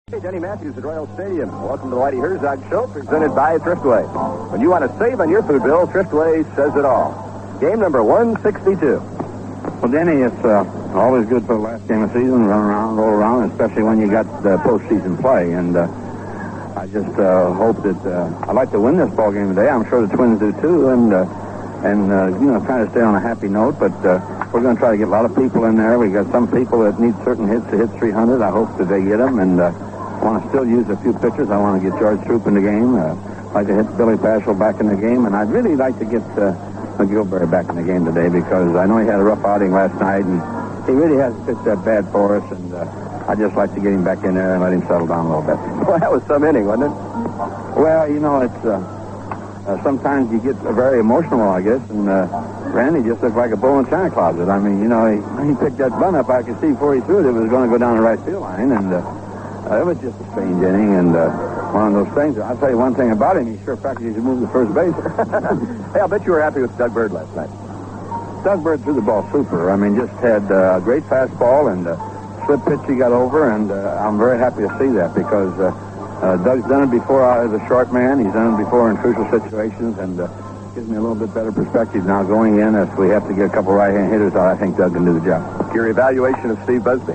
Hey, Denny Matthews at Royal Stadium. Welcome to the Whitey Herzog Show, presented by Thriftway. When you want to save on your food bill, Thriftway says it all. Game number 162. Well, Denny, it's always good for the last game of the season, run around, roll around, especially when you got postseason play. And I just hope that I'd like to win this ball game today. I'm sure the Twins do too, and kind of stay on a happy note. But we're going to try to get a lot of people in there. We got some people that need certain hits to hit 300. I hope that they get them, and I want to still use a few pitchers. I want to get George Troop in the game. I'd like to hit Billy Paschal back in the game, and I'd really like to get McGilberry back in the game today because I know he had a rough outing last night, and he really hasn't pitched that bad for us, and I'd just like to get him back in there and let him settle down a little bit. Well, that was some inning, wasn't it? Well, it's sometimes you get very emotional, I guess, and Randy just looked like a bull in a china closet. I mean, he picked that bunt up. I could see before he threw it was going to go down the right field line, and it was just a strange inning, and one of those things. I'll tell you one thing about him. He sure packages to move to first base. Hey, I'll bet you were happy with Doug Bird last night. Doug Bird threw the ball super. I mean, just had a great fastball and slip pitch he got over, and I'm very happy to see that because Doug's done it before as a short man. He's done it before in crucial situations, and gives me a little bit better perspective now going in. If we have to get a couple right-hand hitters out, I think Doug can do the job. Your evaluation of Steve Busby?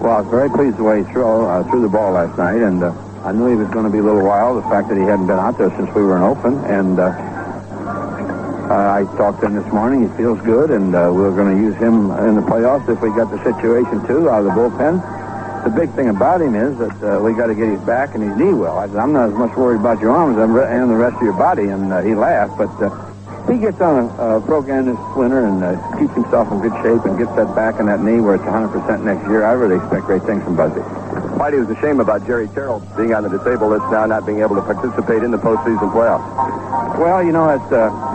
Well, I was very pleased the way he threw the ball last night, and I knew he was going to be a little while. The fact that he hadn't been out there since we were in open, and I talked to him this morning. He feels good, and we're going to use him in the playoffs if we got the situation too out of the bullpen. The big thing about him is that we got to get his back and his knee well. I'm not as much worried about your arms and the rest of your body, and he laughed, but he gets on a program this winter and keeps himself in good shape and gets that back and that knee where it's 100% next year. I really expect great things from Busby. Whitey, it was a shame about Jerry Terrell being on the disabled list now, not being able to participate in the postseason playoffs. Well,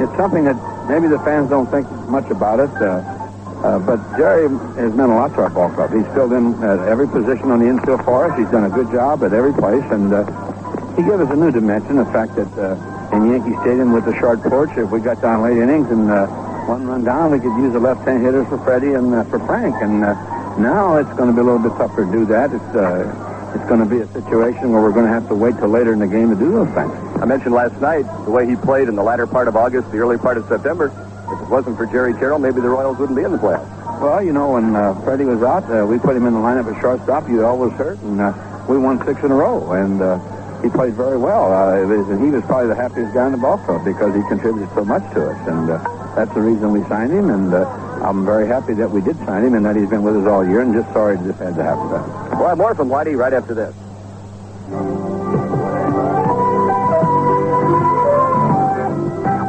it's something that maybe the fans don't think much about it, but Jerry has meant a lot to our ball club. He's filled in at every position on the infield for us. He's done a good job at every place, and he gave us a new dimension, the fact that in Yankee Stadium with the short porch, if we got down late innings and one run down, we could use the left-hand hitters for Freddie and for Frank, and now it's going to be a little bit tougher to do that. It's going to be a situation where we're going to have to wait till later in the game to do those things. I mentioned last night the way he played in the latter part of August, the early part of September. If it wasn't for Jerry Terrell, maybe the Royals wouldn't be in the playoffs. Well, when Freddie was out, we put him in the lineup at shortstop. He always hurt, and we won 6 in a row, and he played very well. He was probably the happiest guy in the ball club because he contributed so much to us, and that's the reason we signed him, and I'm very happy that we did sign him and that he's been with us all year, and just sorry this had to happen to him. We'll have more from Whitey right after this.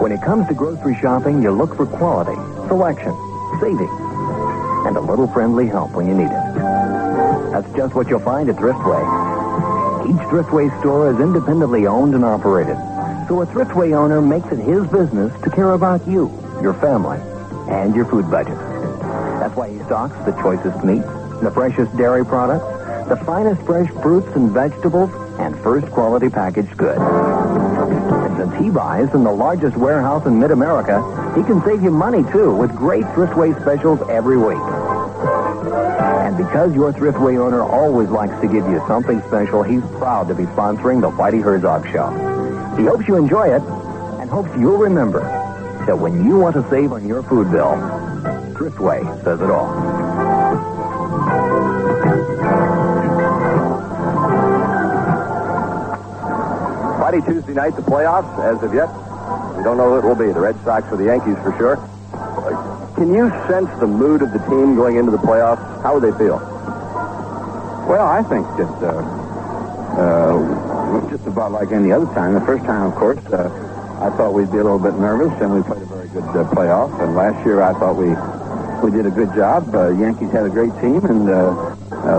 When it comes to grocery shopping, you look for quality, selection, savings, and a little friendly help when you need it. That's just what you'll find at Thriftway. Each Thriftway store is independently owned and operated, so a Thriftway owner makes it his business to care about you, your family, and your food budget. That's why he stocks the choicest meats, the freshest dairy products, the finest fresh fruits and vegetables, and first-quality packaged goods. And since he buys from the largest warehouse in mid-America, he can save you money, too, with great Thriftway specials every week. And because your Thriftway owner always likes to give you something special, he's proud to be sponsoring the Whitey Herzog Show. He hopes you enjoy it and hopes you'll remember that when you want to save on your food bill, Thriftway says it all. Whitey, Tuesday night, the playoffs, as of yet, we don't know who it will be, the Red Sox or the Yankees for sure. Can you sense the mood of the team going into the playoffs? How would they feel? Well, I think that just about like any other time. The first time, of course, I thought we'd be a little bit nervous, and we played a very good playoff. And last year, I thought we did a good job. Yankees had a great team, and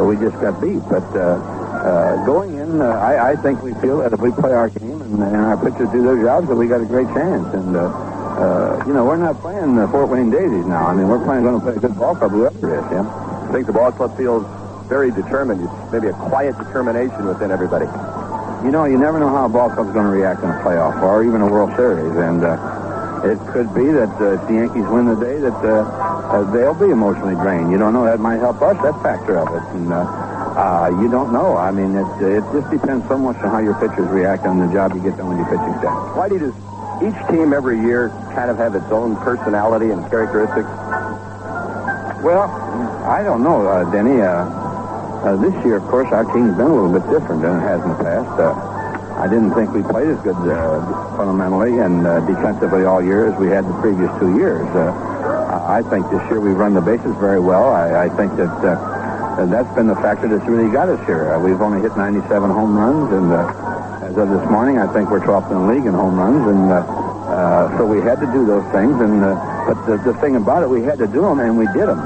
we just got beat. But going in, I think we feel that if we play our game and our pitchers do their jobs, that we got a great chance. And we're not playing Fort Wayne Daisies now. I mean, we're going to play a good ball club, whoever it is. Yeah. I think the ball club feels very determined. It's maybe a quiet determination within everybody. You never know how a ball club's going to react in a playoff or even a World Series. And it could be that if the Yankees win the day, that they'll be emotionally drained. You don't know. That might help us, that factor of it. And You don't know. I mean, it just depends so much on how your pitchers react on the job you get done with your pitching staff. Why does each team every year kind of have its own personality and characteristics? Well, I don't know, Denny. This year, of course, our team's been a little bit different than it has in the past. I didn't think we played as good fundamentally and defensively all year as we had the previous 2 years. I think this year we've run the bases very well. I think that that's been the factor that's really got us here. We've only hit 97 home runs, and as of this morning, I think we're 12th in the league in home runs, and so we had to do those things. But the thing about it, we had to do them, and we did them.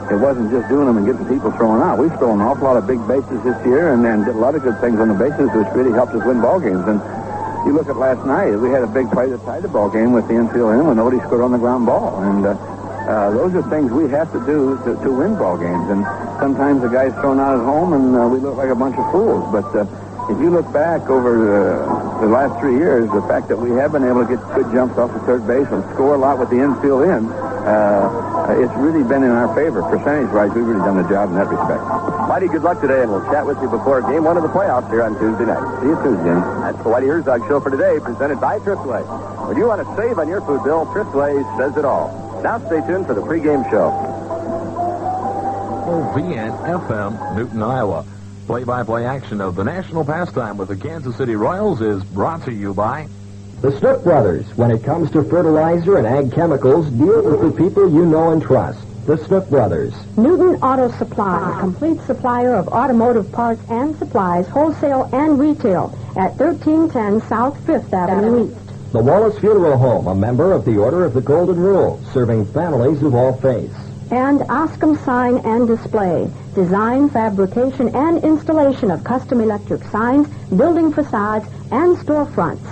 It wasn't just doing them and getting people thrown out. We've thrown an awful lot of big bases this year, and did a lot of good things on the bases, which really helped us win ball games. And you look at last night, we had a big play that tied the ball game with the infield in when nobody scored on the ground ball. And those are things we have to do to win ball games. And sometimes the guy's thrown out at home, and we look like a bunch of fools. But if you look back over the last 3 years, the fact that we have been able to get good jumps off the third base and score a lot with the infield in, it's really been in our favor. Percentage-wise, we've really done the job in that respect. Whitey, good luck today, and we'll chat with you before Game 1 of the playoffs here on Tuesday night. See you Tuesday. That's the Whitey Herzog Show for today, presented by Thriftway. When you want to save on your food bill, Thriftway says it all. Now stay tuned for the pregame show. OVN FM, Newton, Iowa. Play-by-play action of the national pastime with the Kansas City Royals is brought to you by the Snook Brothers. When it comes to fertilizer and ag chemicals, deal with the people you know and trust. The Snook Brothers. Newton Auto Supply, a complete supplier of automotive parts and supplies, wholesale and retail, at 1310 South 5th Avenue East. The Wallace Funeral Home, a member of the Order of the Golden Rule, serving families of all faiths. And Oscom Sign and Display, design, fabrication, and installation of custom electric signs, building facades, and storefronts.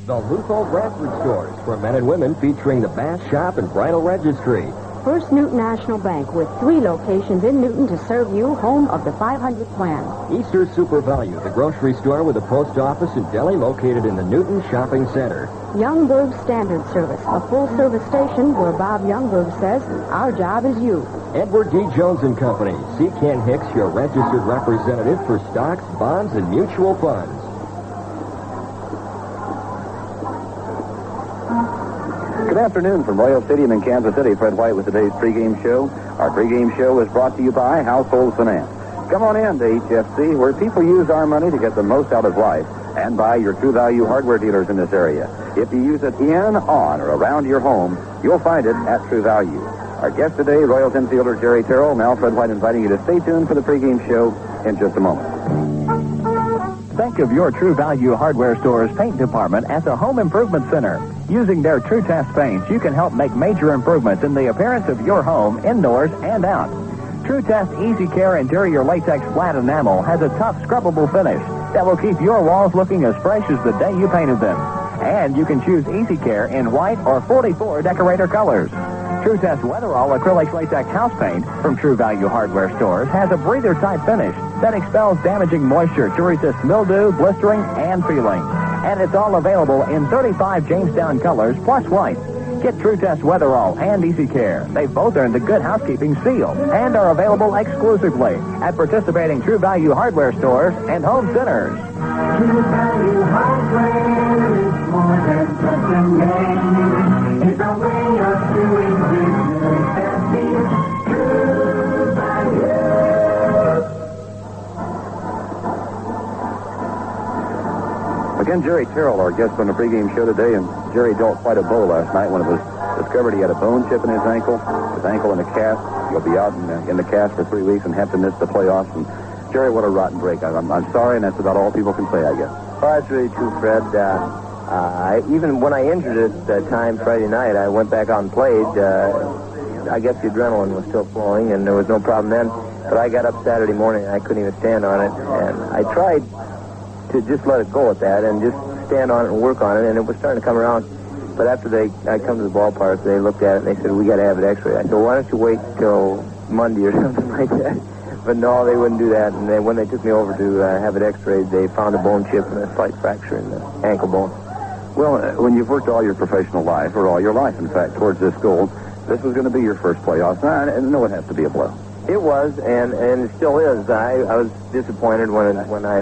The Luthold Bradford Stores, for men and women, featuring the Bass Shop and Bridal Registry. First Newton National Bank, with 3 locations in Newton to serve you, home of the 500 plan. Easter Super Value, the grocery store with a post office and deli located in the Newton Shopping Center. Youngberg Standard Service, a full-service station where Bob Youngberg says, our job is you. Edward D. Jones and Company. See Ken Hicks, your registered representative for stocks, bonds, and mutual funds. Good afternoon from Royal Stadium in Kansas City. Fred White with today's pregame show. Our pregame show is brought to you by Household Finance. Come on in to HFC, where people use our money to get the most out of life, and buy your True Value hardware dealers in this area. If you use it in, on, or around your home, you'll find it at True Value. Our guest today, Royals infielder Jerry Terrell. Now Fred White inviting you to stay tuned for the pregame show in just a moment. Think of your True Value hardware store's paint department as a home improvement center. Using their True Test paints, you can help make major improvements in the appearance of your home, indoors and out. True Test Easy Care Interior Latex Flat Enamel has a tough, scrubbable finish that will keep your walls looking as fresh as the day you painted them. And you can choose Easy Care in white or 44 decorator colors. True Test Weatherall Acrylic Latex House Paint from True Value Hardware Stores has a breather-type finish that expels damaging moisture to resist mildew, blistering, and peeling. And it's all available in 35 Jamestown colors plus white. Get True Test Weatherall and Easy Care. They've both earned the Good Housekeeping seal and are available exclusively at participating True Value Hardware Stores and home centers. True Value Hardware is more than just a name. It's a way of doing business that means True Value. Again, Jerry Terrell, our guest on the pregame show today, and Jerry dealt quite a blow last night when it was discovered he had a bone chip in his ankle in a cast. He'll be out in the cast for 3 weeks and have to miss the playoffs. And Jerry, what a rotten break. I'm sorry, and that's about all people can say, I guess. Well, that's really true, Fred. Even when I injured it that time Friday night, I went back out and played. I guess the adrenaline was still flowing, and there was no problem then. But I got up Saturday morning, and I couldn't even stand on it. And I tried to just let it go at that and just stand on it and work on it, and it was starting to come around. But after I come to the ballpark, they looked at it, and they said, we got to have it x-rayed. I said, well, why don't you wait till Monday or something like that? But no, they wouldn't do that. And then when they took me over to have it x-rayed, they found a bone chip and a slight fracture in the ankle bone. Well, when you've worked all your professional life, or all your life, in fact, towards this goal, this was going to be your first playoffs. And no, it has to be a blow. It was, and it still is. I was disappointed when I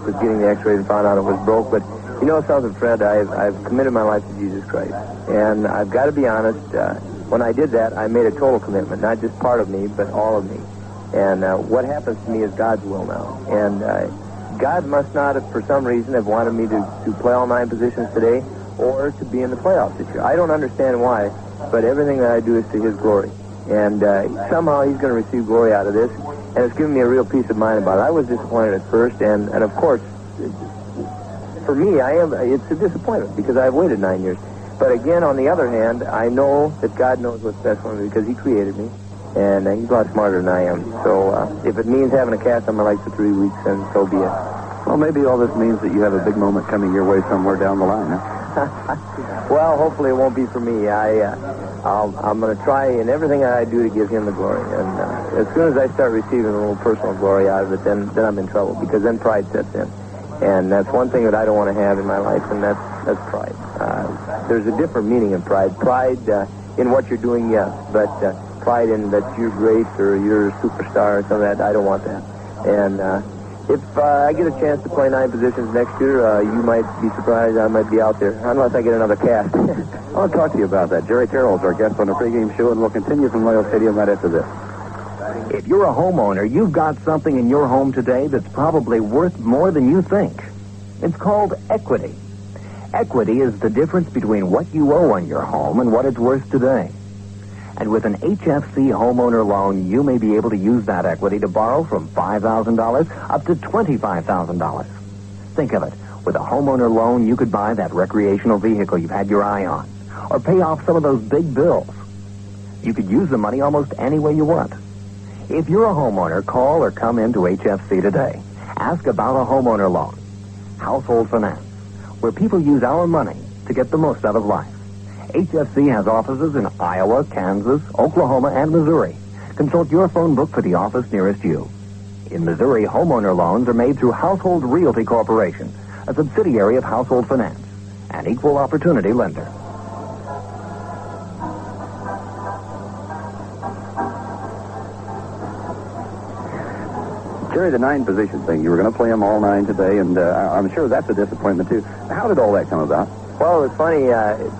was getting the X-ray and found out it was broke. But you know something, Fred? I've committed my life to Jesus Christ, and I've got to be honest. When I did that, I made a total commitment, not just part of me, but all of me. And what happens to me is God's will now. And God must not have, for some reason, have wanted me to play all 9 positions today or to be in the playoffs this year. I don't understand why, but everything that I do is to His glory. And somehow He's going to receive glory out of this, and it's given me a real peace of mind about it. I was disappointed at first, and of course, for me, it's a disappointment because I've waited 9 years. But again, on the other hand, I know that God knows what's best for me because He created me, and He's a lot smarter than I am. So if it means having a cast on my leg for 3 weeks, then so be it. Well, maybe all this means that you have a big moment coming your way somewhere down the line, huh? Well, hopefully it won't be for me. I'm going to try in everything I do to give Him the glory. And as soon as I start receiving a little personal glory out of it, then I'm in trouble because then pride sets in. And that's one thing that I don't want to have in my life, and that's pride. There's a different meaning in pride. Pride in what you're doing, yes, but pride in that you're great or you're a superstar or something like that, I don't want that. And if I get a chance to play 9 positions next year, you might be surprised I might be out there, unless I get another cast. I want to talk to you about that. Jerry Terrell is our guest on the pregame show, and we'll continue from Royal Stadium right after this. If you're a homeowner, you've got something in your home today that's probably worth more than you think. It's called equity. Equity is the difference between what you owe on your home and what it's worth today. And with an HFC homeowner loan, you may be able to use that equity to borrow from $5,000 up to $25,000. Think of it. With a homeowner loan, you could buy that recreational vehicle you've had your eye on, or pay off some of those big bills. You could use the money almost any way you want. If you're a homeowner, call or come into HFC today. Ask about a homeowner loan. Household finance, where people use our money to get the most out of life. HFC has offices in Iowa, Kansas, Oklahoma, and Missouri. Consult your phone book for the office nearest you. In Missouri, homeowner loans are made through Household Realty Corporation, a subsidiary of Household Finance, an equal opportunity lender. Jerry, the 9 position thing, you were going to play them all 9 today, and I'm sure that's a disappointment, too. How did all that come about? Well, it was funny.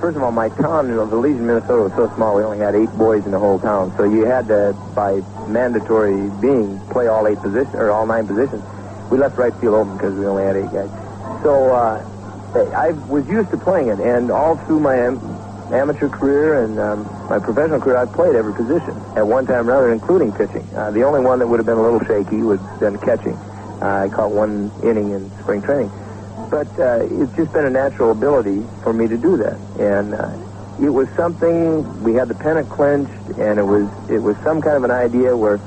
First of all, my town, the Legion, Minnesota, was so small, we only had 8 boys in the whole town. So you had to, by mandatory being, play all 8 positions, or all 9 positions. We left right field open because we only had 8 guys. So I was used to playing it, and all through my amateur career and my professional career, I played every position at one time or another, including pitching. The only one that would have been a little shaky was then catching. I caught 1 inning in spring training. But it's just been a natural ability for me to do that. And it was something, we had the pennant clinched, and it was some kind of an idea where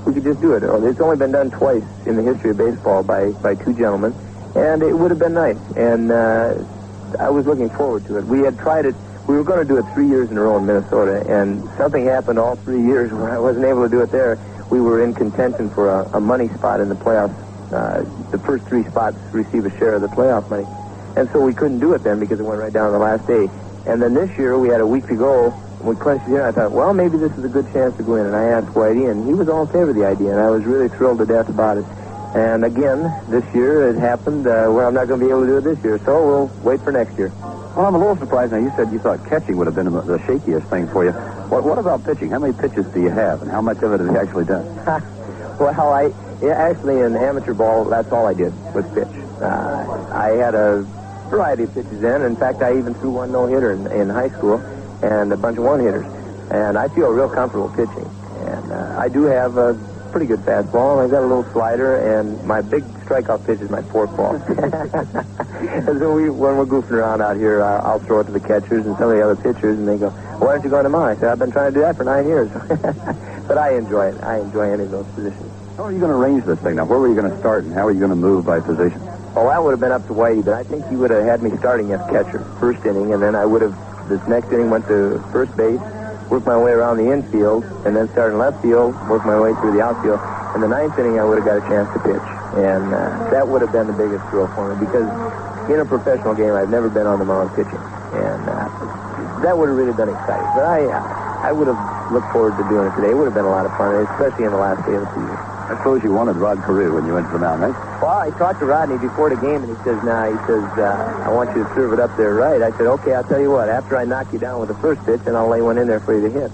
we could just do it. It's only been done twice in the history of baseball by 2 gentlemen, and it would have been nice. And I was looking forward to it. We had tried it. We were going to do it 3 years in a row in Minnesota, and something happened all 3 years where I wasn't able to do it there. We were in contention for a money spot in the playoffs. The first 3 spots receive a share of the playoff money. And so we couldn't do it then because it went right down to the last day. And then this year, we had a week to go, and we clinched it here. I thought, well, maybe this is a good chance to go in. And I asked Whitey, and he was all in favor of the idea, and I was really thrilled to death about it. And again, this year, it happened where I'm not going to be able to do it this year. So we'll wait for next year. Well, I'm a little surprised. Now, you said you thought catching would have been the shakiest thing for you. What about pitching? How many pitches do you have, and how much of it have you actually done? Well, actually, in amateur ball, that's all I did was pitch. I had a variety of pitches in. In fact, I even threw 1 no-hitter in high school and a bunch of 1-hitters. And I feel real comfortable pitching. And I do have a pretty good fastball, and I've got a little slider, and my big strikeout pitch is my forkball. And so when we're goofing around out here, I'll throw it to the catchers and some of the other pitchers, and they go, why aren't you going to mine? I said, I've been trying to do that for 9 years. But I enjoy it. I enjoy any of those positions. How are you going to arrange this thing now? Where were you going to start, and how are you going to move by position? Oh, that would have been up to Whitey, but I think he would have had me starting as catcher, first inning, and then I would have, this next inning, went to first base, worked my way around the infield, and then started in left field, worked my way through the outfield. In the 9th inning, I would have got a chance to pitch, and that would have been the biggest thrill for me, because in a professional game, I've never been on the mound pitching, and that would have really been exciting. But I would have look forward to doing it today. It would have been a lot of fun, especially in the last day of the season. I suppose you wanted Rod Carew when you went to the mound, eh? Well, I talked to Rodney before the game, and he says, I want you to serve it up there right. I said, okay, I'll tell you what. After I knock you down with the first pitch, then I'll lay one in there for you to hit.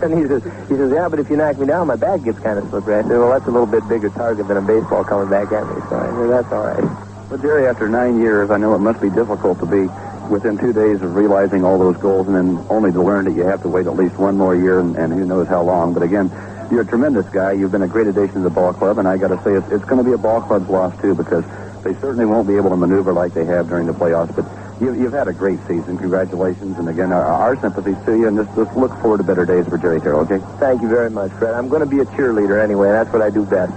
And he says, yeah, but if you knock me down, my back gets kind of slippery. I said, well, that's a little bit bigger target than a baseball coming back at me. So I said, that's all right. But, Jerry, after 9 years, I know it must be difficult to be within 2 days of realizing all those goals and then only to learn that you have to wait at least one more year and who knows how long. But, again, you're a tremendous guy. You've been a great addition to the ball club, and I got to say it's going to be a ball club's loss, too, because they certainly won't be able to maneuver like they have during the playoffs. But you've had a great season. Congratulations. And, again, our sympathies to you, and just look forward to better days for Jerry Terrell, okay? Thank you very much, Fred. I'm going to be a cheerleader anyway. That's what I do best.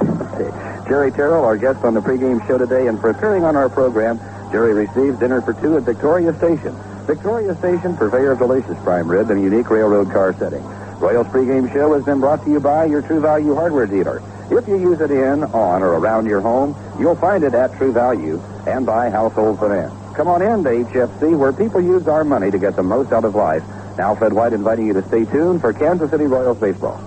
Jerry Terrell, our guest on the pregame show today, and for appearing on our program, Jerry receives dinner for two at Victoria Station. Victoria Station, purveyor of delicious prime rib in a unique railroad car setting. Royals pregame show has been brought to you by your True Value hardware dealer. If you use it in, on, or around your home, you'll find it at True Value and by Household Finance. Come on in to HFC, where people use our money to get the most out of life. Now, Fred White inviting you to stay tuned for Kansas City Royals baseball.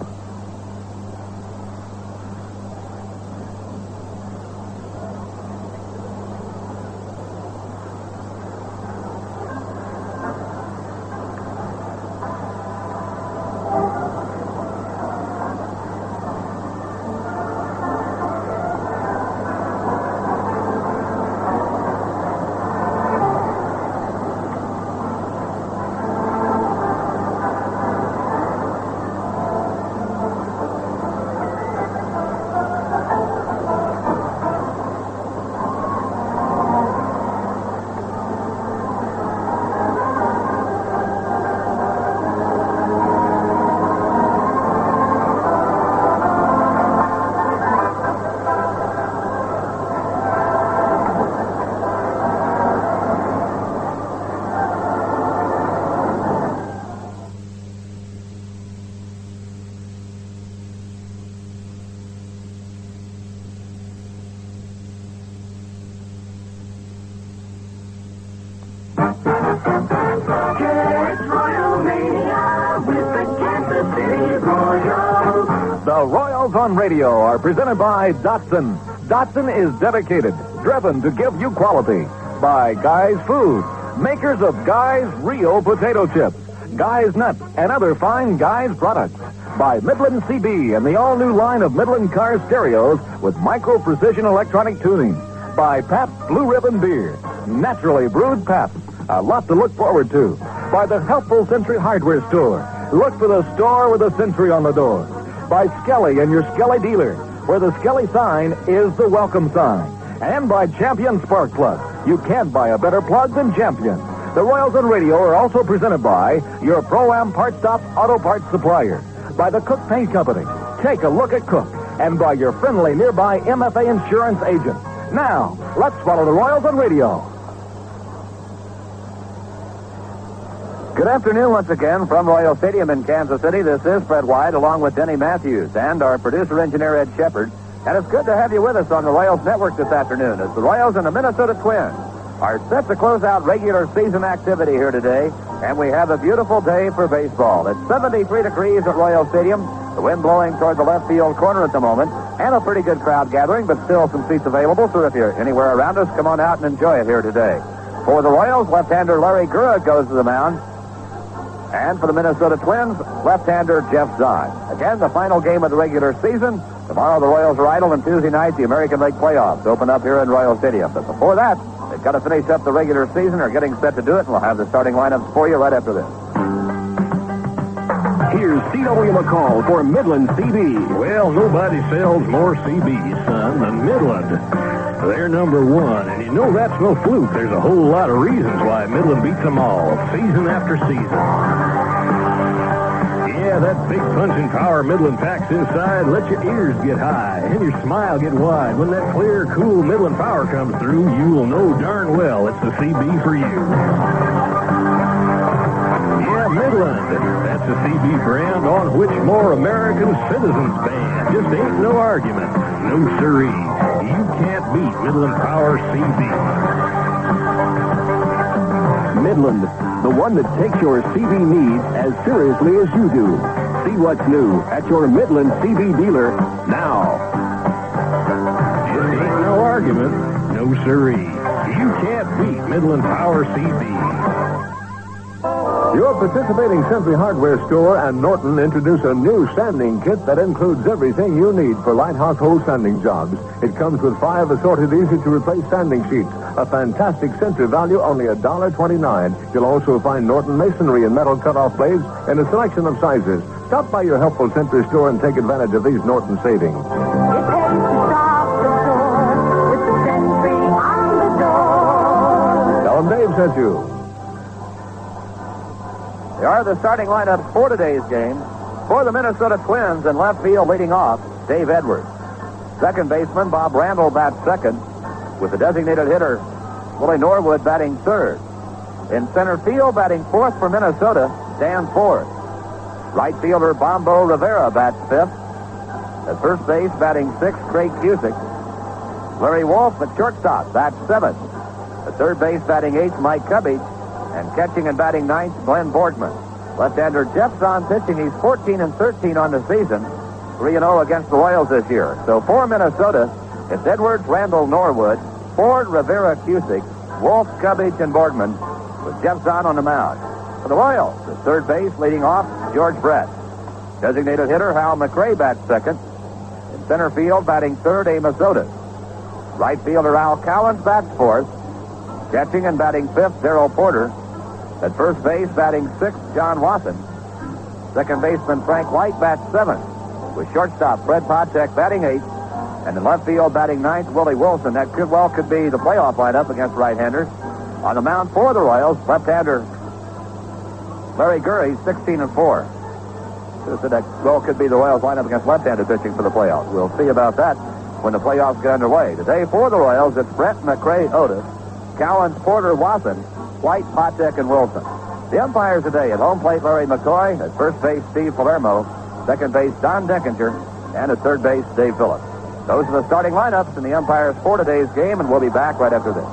The Royals on Radio are presented by Datsun. Datsun is dedicated, driven to give you quality. By Guy's Food, makers of Guy's Real Potato Chips, Guy's Nuts, and other fine Guy's products. By Midland CB and the all-new line of Midland car stereos with micro-precision electronic tuning. By Pabst Blue Ribbon Beer, naturally brewed Pabst. A lot to look forward to. By the helpful Century Hardware Store. Look for the store with a Century on the door. By Skelly and your Skelly dealer, where the Skelly sign is the welcome sign. And by Champion Spark Plug. You can't buy a better plug than Champion. The Royals on Radio are also presented by your Pro-Am Part Stop Auto Parts Supplier. By the Cook Paint Company. Take a look at Cook. And by your friendly nearby MFA insurance agent. Now, let's follow the Royals on Radio. Good afternoon once again from Royal Stadium in Kansas City. This is Fred White along with Denny Matthews and our producer-engineer Ed Shepard. And it's good to have you with us on the Royals Network this afternoon as the Royals and the Minnesota Twins are set to close out regular season activity here today. And we have a beautiful day for baseball. It's 73 degrees at Royal Stadium. The wind blowing toward the left field corner at the moment. And a pretty good crowd gathering, but still some seats available. So if you're anywhere around us, come on out and enjoy it here today. For the Royals, left-hander Larry Gura goes to the mound. And for the Minnesota Twins, left-hander Jeff Zahn. Again, the final game of the regular season. Tomorrow the Royals are idle, and Tuesday night the American League playoffs open up here in Royal Stadium. But before that, they've got to finish up the regular season. They're getting set to do it, and we'll have the starting lineups for you right after this. Here's C.W. McCall for Midland CB. Well, nobody sells more CBs, son, than Midland. They're number one, and you know that's no fluke. There's a whole lot of reasons why Midland beats them all, season after season. Yeah, that big punching power Midland packs inside lets your ears get high and your smile get wide. When that clear, cool Midland power comes through, you will know darn well it's the CB for you. Yeah, Midland. That's a CB brand on which more American citizens band. Just ain't no argument. No siree. You can't beat Midland Power CB. Midland, the one that takes your CB needs as seriously as you do. See what's new at your Midland CB dealer now. Just ain't no argument. No siree. You can't beat Midland Power CB. Your participating Simply Hardware store and Norton introduce a new sanding kit that includes everything you need for light household sanding jobs. It comes with 5 assorted easy-to-replace sanding sheets. A fantastic center value, only $1.29. You'll also find Norton masonry and metal cutoff blades in a selection of sizes. Stop by your helpful center store and take advantage of these Norton savings. It pays to stop the door with the sentry on the door. Tell them Dave sent you. Here are the starting lineups for today's game. For the Minnesota Twins in left field leading off, Dave Edwards. Second baseman Bob Randall bats second, with the designated hitter Willie Norwood batting third. In center field batting fourth for Minnesota, Dan Ford. Right fielder Bombo Rivera bats fifth. At first base batting sixth, Craig Cusick. Larry Wolf at shortstop bats seventh. At third base batting eighth, Mike Cubbage. And catching and batting ninth, Glenn Boardman. Left-hander Jeff Zahn pitching. He's 14-13 on the season. 3-0 against the Royals this year. So for Minnesota, it's Edwards, Randall, Norwood, Ford, Rivera, Cusick, Wolf, Cubbage, and Boardman, with Jeff Zahn on the mound. For the Royals, at third base, leading off, George Brett. Designated hitter Hal McRae bats second. In center field, batting third, Amos Otis. Right fielder Al Cowens bats fourth. Catching and batting fifth, Darrell Porter. At first base, batting sixth, John Wasson. Second baseman Frank White bats seventh, with shortstop Fred Potek batting eighth. And in left field, batting ninth, Willie Wilson. That could be the playoff lineup against right-handers. On the mound for the Royals, left-hander Larry Gurry, 16-4. So that could be the Royals lineup against left-handed pitching for the playoffs. We'll see about that when the playoffs get underway. Today for the Royals, it's Brett, McRae, Otis, Cowens, Porter, Wasson, White, Potek, and Wilson. The umpires today: at home plate, Larry McCoy. At first base, Steve Palermo. Second base, Don Deckinger. And at third base, Dave Phillips. Those are the starting lineups and the umpires for today's game, and we'll be back right after this.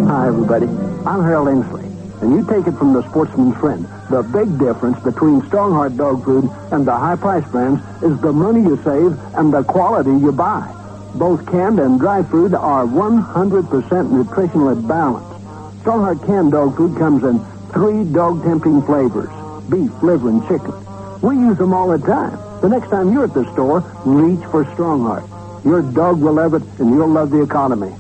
Hi, everybody. I'm Harold Inslee, and you take it from the sportsman's friend. The big difference between Strongheart dog food and the high-price brands is the money you save and the quality you buy. Both canned and dry food are 100% nutritionally balanced. Strongheart canned dog food comes in 3 dog-tempting flavors: beef, liver, and chicken. We use them all the time. The next time you're at the store, reach for Strongheart. Your dog will love it, and you'll love the economy.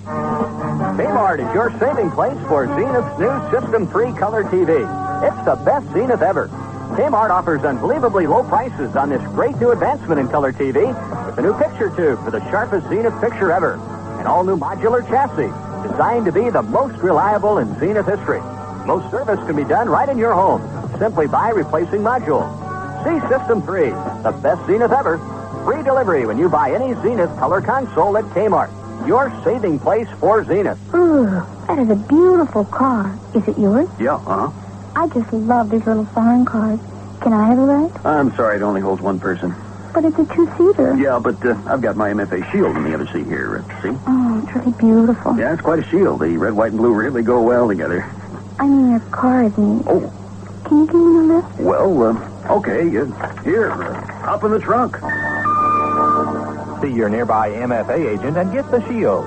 Kmart is your saving place for Zenith's new System 3 color TV. It's the best Zenith ever. Kmart offers unbelievably low prices on this great new advancement in color TV with a new picture tube for the sharpest Zenith picture ever. An all-new modular chassis designed to be the most reliable in Zenith history. Most service can be done right in your home, simply by replacing modules. See System 3, the best Zenith ever. Free delivery when you buy any Zenith color console at Kmart. Your saving place for Zenith. Ooh, that is a beautiful car. Is it yours? Yeah, I just love these little foreign cars. Can I have a ride? I'm sorry, it only holds one person. But it's a 2-seater. Yeah, but I've got my MFA shield in the other seat here. See? Oh, it's really beautiful. Yeah, it's quite a shield. The red, white, and blue really go well together. I mean, your car is neat. Oh. Can you give me a lift? Well, okay. Here, hop in the trunk. See your nearby MFA agent and get the shield.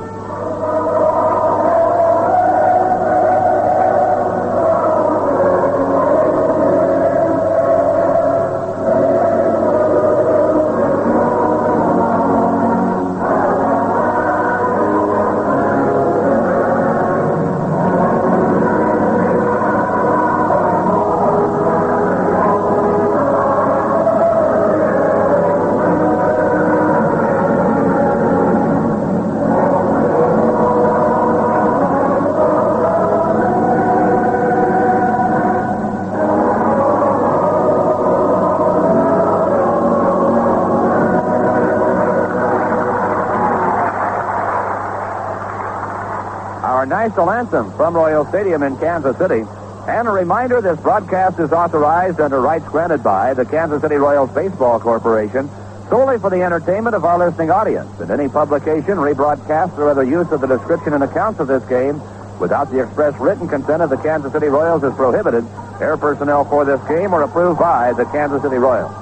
National anthem from Royal Stadium in Kansas City. And a reminder, this broadcast is authorized under rights granted by the Kansas City Royals Baseball Corporation solely for the entertainment of our listening audience. And any publication, rebroadcast, or other use of the description and accounts of this game Without the express written consent of the Kansas City Royals is prohibited. Air personnel for this game are approved by the Kansas City Royals.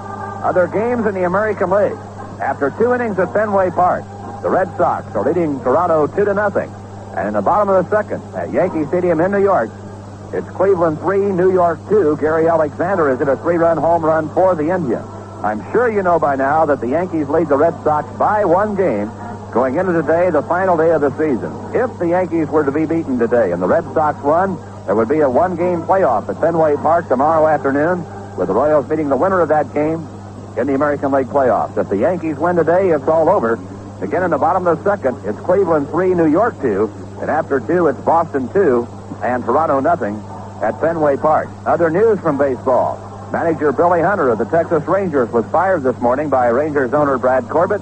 Other games in the American League. After 2 innings at Fenway Park, the Red Sox are leading Toronto 2-0. And in the bottom of the second, at Yankee Stadium in New York, it's Cleveland 3, New York 2. Gary Alexander is hit a 3-run home run for the Indians. I'm sure you know by now that the Yankees lead the Red Sox by 1 game going into today, the final day of the season. If the Yankees were to be beaten today and the Red Sox won, there would be a 1-game playoff at Fenway Park tomorrow afternoon, with the Royals meeting the winner of that game in the American League playoffs. If the Yankees win today, it's all over. Again, in the bottom of the second, it's Cleveland 3, New York 2. And after 2, it's Boston 2 and Toronto 0 at Fenway Park. Other news from baseball. Manager Billy Hunter of the Texas Rangers was fired this morning by Rangers owner Brad Corbett.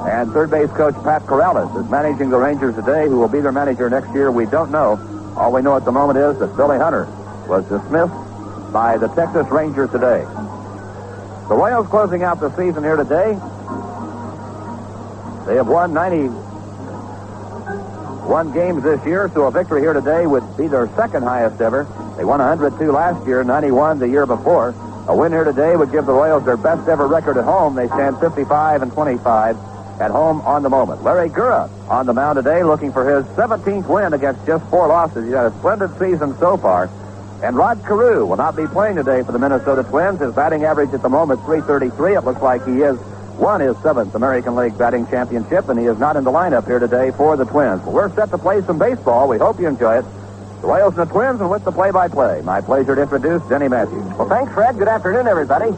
And third base coach Pat Corrales is managing the Rangers today. Who will be their manager next year, we don't know. All we know at the moment is that Billy Hunter was dismissed by the Texas Rangers today. The Royals closing out the season here today. They have won 91 games this year, so a victory here today would be their second highest ever. They won 102 last year, 91 the year before. A win here today would give the Royals their best ever record at home. They stand 55-25 at home on the moment. Larry Gura on the mound today looking for his 17th win against just 4 losses. He's had a splendid season so far. And Rod Carew will not be playing today for the Minnesota Twins. His batting average at the moment, .333. It looks like he has won his 7th American League batting championship, and he is not in the lineup here today for the Twins. But we're set to play some baseball. We hope you enjoy it. The Royals and the Twins, and with the play-by-play, my pleasure to introduce Denny Matthews. Well, thanks, Fred. Good afternoon, everybody.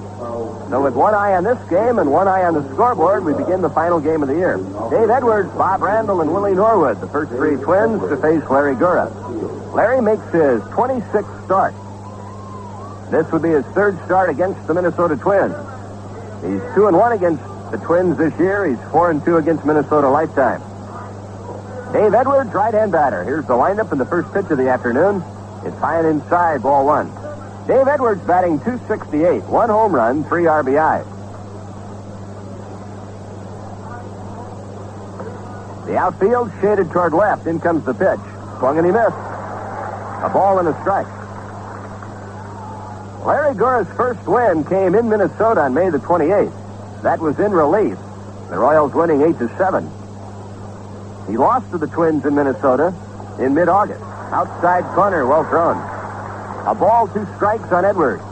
So with one eye on this game and one eye on the scoreboard, we begin the final game of the year. Dave Edwards, Bob Randall, and Willie Norwood, the first 3 Twins, to face Larry Gura. Larry makes his 26th start. This would be his 3rd start against the Minnesota Twins. He's 2-1 against the Twins this year. He's 4-2 against Minnesota lifetime. Dave Edwards, right-hand batter. Here's the lineup in the first pitch of the afternoon. It's high and inside, ball 1. Dave Edwards batting .268, 1 home run, 3 RBI. The outfield shaded toward left. In comes the pitch. Swung and he missed. A ball and a strike. Larry Gura's first win came in Minnesota on May the 28th. That was in relief. The Royals winning 8-7. He lost to the Twins in Minnesota in mid-August. Outside corner, well thrown. A ball, 2 strikes on Edwards.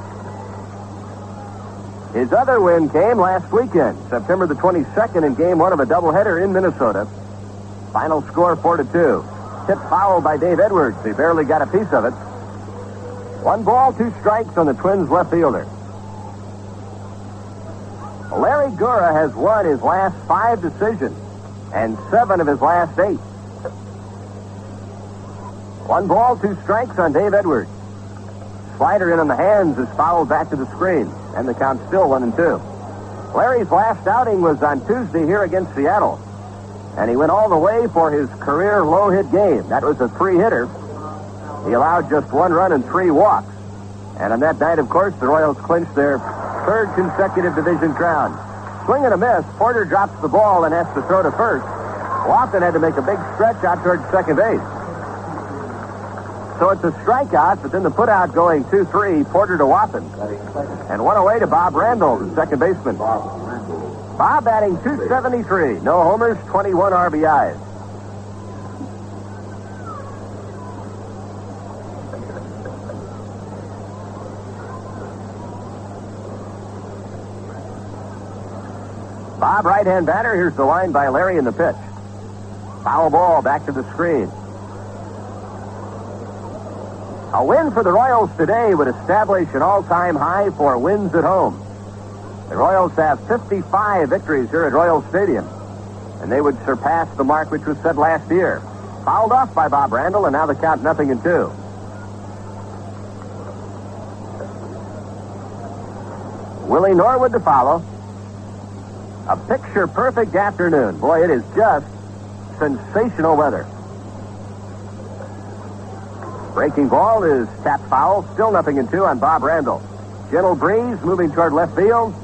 His other win came last weekend, September the 22nd, in game 1 of a doubleheader in Minnesota. Final score 4-2. Hit foul by Dave Edwards. He barely got a piece of it. 1 ball, 2 strikes on the Twins left fielder. Larry Gura has won his last 5 decisions and 7 of his last 8. 1 ball, 2 strikes on Dave Edwards. Slider in on the hands is fouled back to the screen, and the count's still 1-2. Larry's last outing was on Tuesday here against Seattle, and he went all the way for his career low-hit game. That was a 3-hitter. He allowed just 1 run and 3 walks. And on that night, of course, the Royals clinched their 3rd consecutive division crown. Swing and a miss. Porter drops the ball and has to throw to first. Watson had to make a big stretch out towards second base. So it's a strikeout, but then the putout going 2-3, Porter to Watson. And 1 away to Bob Randall, the second baseman. Bob batting .273. No homers, 21 RBIs. Bob, right-hand batter. Here's the line by Larry in the pitch. Foul ball back to the screen. A win for the Royals today would establish an all-time high for wins at home. The Royals have 55 victories here at Royal Stadium, and they would surpass the mark which was set last year. Fouled off by Bob Randall, and now the count 0-2. Willie Norwood to follow. A picture-perfect afternoon. Boy, it is just sensational weather. Breaking ball is tapped foul. Still 0-2 on Bob Randall. Gentle breeze moving toward left field.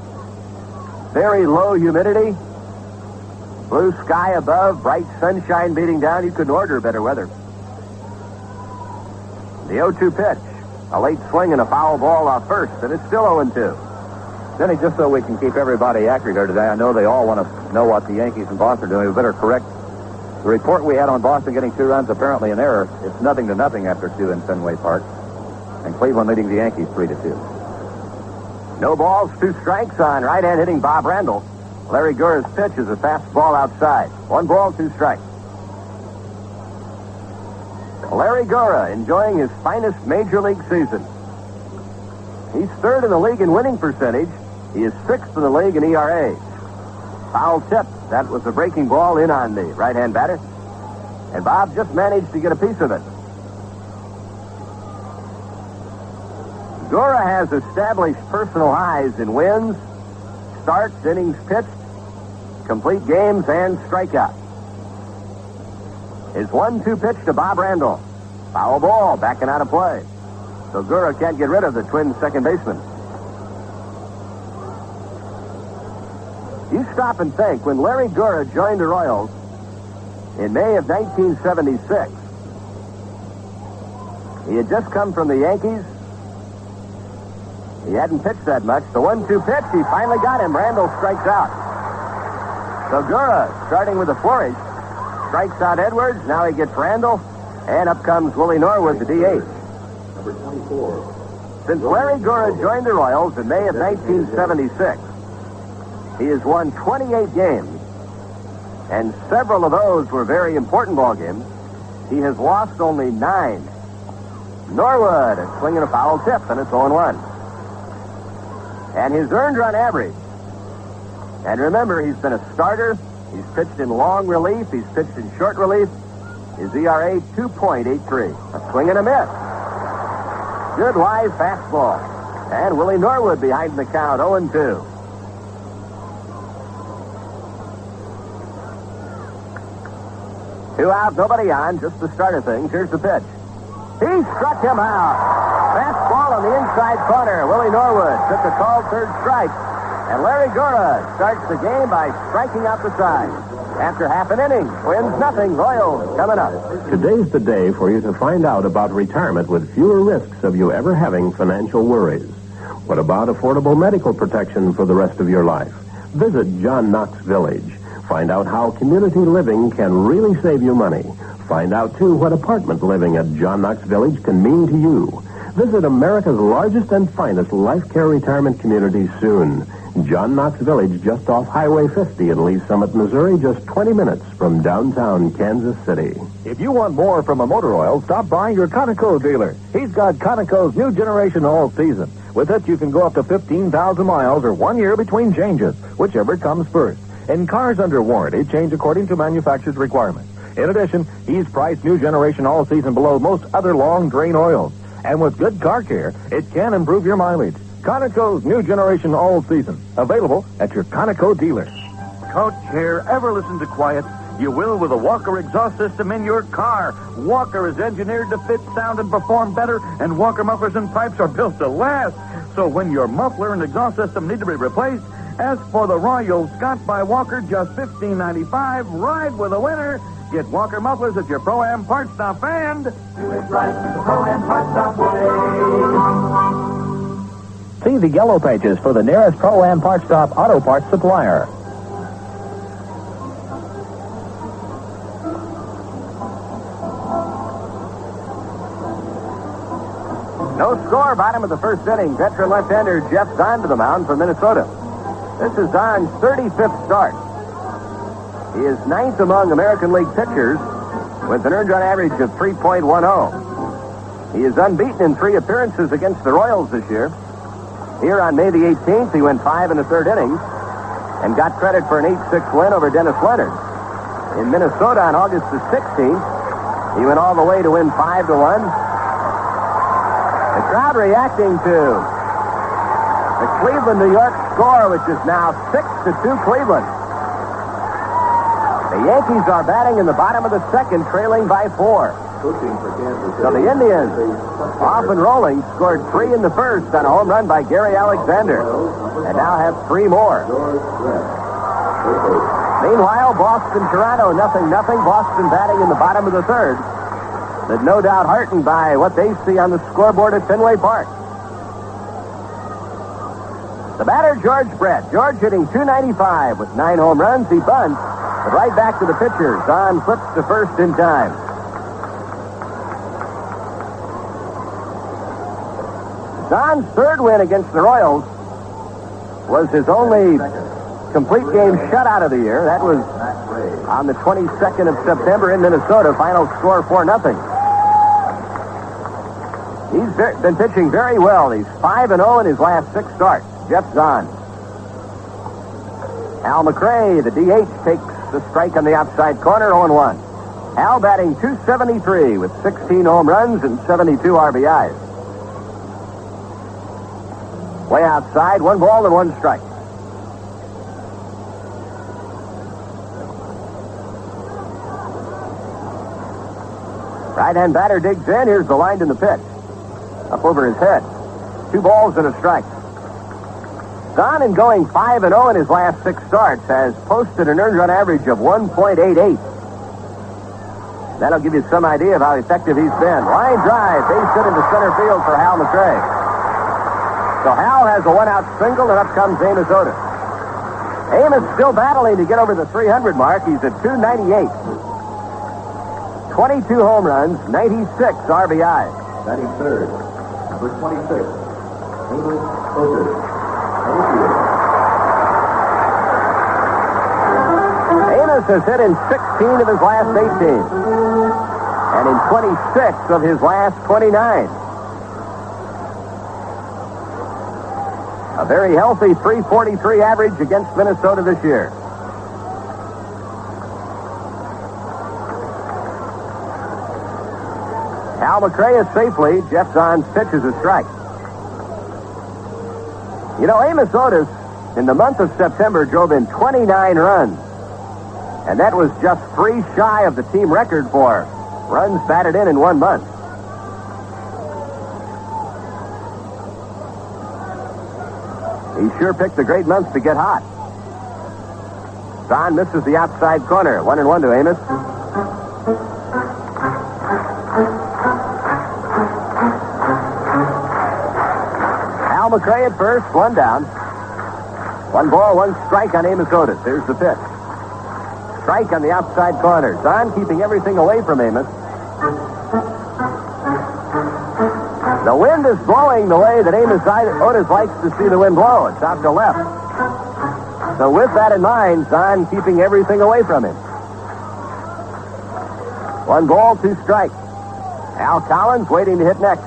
Very low humidity. Blue sky above. Bright sunshine beating down. You couldn't order better weather. The 0-2 pitch. A late swing and a foul ball off first, and it's still 0-2. Denny, just so we can keep everybody accurate here today, I know they all want to know what the Yankees and Boston are doing. We better correct the report we had on Boston getting 2 runs, apparently an error. It's 0-0 after 2 in Fenway Park. And Cleveland leading the Yankees 3-2. No balls, 2 strikes on right-hand hitting Bob Randall. Larry Gurra's pitch is a fastball outside. 1 ball, 2 strikes. Larry Gurra enjoying his finest major league season. He's 3rd in the league in winning percentage. He is 6th in the league in ERA. Foul tip. That was a breaking ball in on the right-hand batter. And Bob just managed to get a piece of it. Gurra has established personal highs in wins, starts, innings pitched, complete games, and strikeouts. His 1-2 pitch to Bob Randall. Foul ball, backing out of play. So Gurra can't get rid of the Twins' second baseman. You stop and think, when Larry Gurra joined the Royals in May of 1976, he had just come from the Yankees. He hadn't pitched that much. The 1-2 pitch, he finally got him. Randall strikes out. So Gurra, starting with a flourish, strikes out Edwards. Now he gets Randall. And up comes Willie Norwood, the DH. Number 24. Since Larry Gurra joined the Royals in May of 1976, he has won 28 games. And several of those were very important ball games. He has lost only 9. Norwood, a swing and a foul tip, and it's 0-1. And his earned run average. And remember, he's been a starter. He's pitched in long relief. He's pitched in short relief. His ERA, 2.83. A swing and a miss. Good live fastball. And Willie Norwood behind the count, 0-2. Two out, nobody on, just the start of things. Here's the pitch. He struck him out. Fastball on the inside corner. Willie Norwood took a called 3rd strike. And Larry Gurra starts the game by striking out the side. After half an inning, Twins nothing. Royals coming up. Today's the day for you to find out about retirement with fewer risks of you ever having financial worries. What about affordable medical protection for the rest of your life? Visit John Knox Village. Find out how community living can really save you money. Find out, too, what apartment living at John Knox Village can mean to you. Visit America's largest and finest life care retirement community soon. John Knox Village, just off Highway 50 in Lee Summit, Missouri, just 20 minutes from downtown Kansas City. If you want more from a motor oil, stop by your Conoco dealer. He's got Conoco's new generation all season. With it, you can go up to 15,000 miles or 1 year between changes, whichever comes first. And cars under warranty change according to manufacturer's requirements. In addition, he's priced new generation all season below most other long drain oils. And with good car care, it can improve your mileage. Conoco's new generation all season. Available at your Conoco dealer. Coach here, ever listen to quiet? You will with a Walker exhaust system in your car. Walker is engineered to fit, sound, and perform better, and Walker mufflers and pipes are built to last. So when your muffler and exhaust system need to be replaced, ask for the Royal Scott by Walker, just $15.95. Ride with a winner. Get Walker mufflers at your Pro-Am Parts Stop and... Do it right with the Pro-Am Parts Stop way. See the yellow pages for the nearest Pro-Am Parts Stop auto parts supplier. No score, bottom of the first inning. Veteran left-hander Jeff Zahn to the mound for Minnesota. This is Zahn's 35th start. He is 9th among American League pitchers with an earned run average of 3.10. He is unbeaten in 3 appearances against the Royals this year. Here on May the 18th, he went 5 1/3 innings and got credit for an 8-6 win over Dennis Leonard. In Minnesota on August the 16th, he went all the way to win 5-1. The crowd reacting to the Cleveland-New York score, which is now 6-2 Cleveland. The Yankees are batting in the bottom of the second, trailing by 4. So the Indians, off and rolling, scored 3 in the first on a home run by Gary Alexander, and now have 3 more. Meanwhile, Boston-Toronto, 0-0. Boston batting in the bottom of the third. but no doubt heartened by what they see on the scoreboard at Fenway Park. The batter, George Brett. George hitting .295 with 9 home runs. He bunts, but right back to the pitcher. Zahn flips to first in time. Zahn's third win against the Royals was his only complete game shutout of the year. That was on the 22nd of September in Minnesota. Final score 4-0. He's been pitching very well. He's 5-0 in his last 6 starts. Jeff Zahn. Al McRae, the DH, takes the strike on the outside corner, 0-1. Al batting .273 with 16 home runs and 72 RBIs. Way outside, 1 ball and 1 strike. Right-hand batter digs in. Here's the line to the pitch. Up over his head. 2 balls and a strike. Zahn, in going 5-0 in his last 6 starts, has posted an earned run average of 1.88. That'll give you some idea of how effective he's been. Line drive, base hit into center field for Hal McRae. So Hal has a 1-out single, and up comes Amos Otis. Amos still battling to get over the 300 mark. He's at .298. 22 home runs, 96 RBIs. Batting third, number 26, Amos Otis. Amos has hit in 16 of his last 18. And in 26 of his last 29. A very healthy .343 average against Minnesota this year. Al McRae is safely. Jeff Zahn's pitch is a strike. You know, Amos Otis, in the month of September, drove in 29 runs. And that was just 3 shy of the team record for runs batted in 1 month. He sure picked a great month to get hot. Zahn misses the outside corner. 1-1 to Amos. Al McRae at first, 1 down. 1 ball, 1 strike on Amos Otis. Here's the pitch. Strike on the outside corner. Zahn keeping everything away from Amos. The wind is blowing the way that Amos Otis likes to see the wind blow. It's out to left. So with that in mind, Zahn keeping everything away from him. 1 ball, 2 strikes. Al Collins waiting to hit next.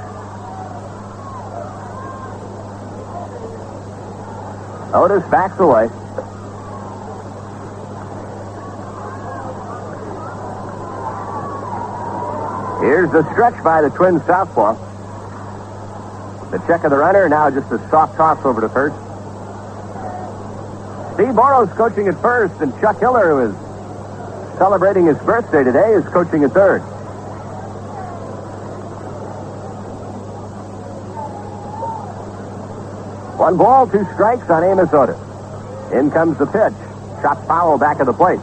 Otis backs away. Here's the stretch by the Twins southpaw. The check of the runner, now just a soft toss over to first. Steve Morrow's coaching at first, and Chuck Hiller, who is celebrating his birthday today, is coaching at third. One ball, 2 strikes on Amos Otis. In comes the pitch. Shot foul back of the plate.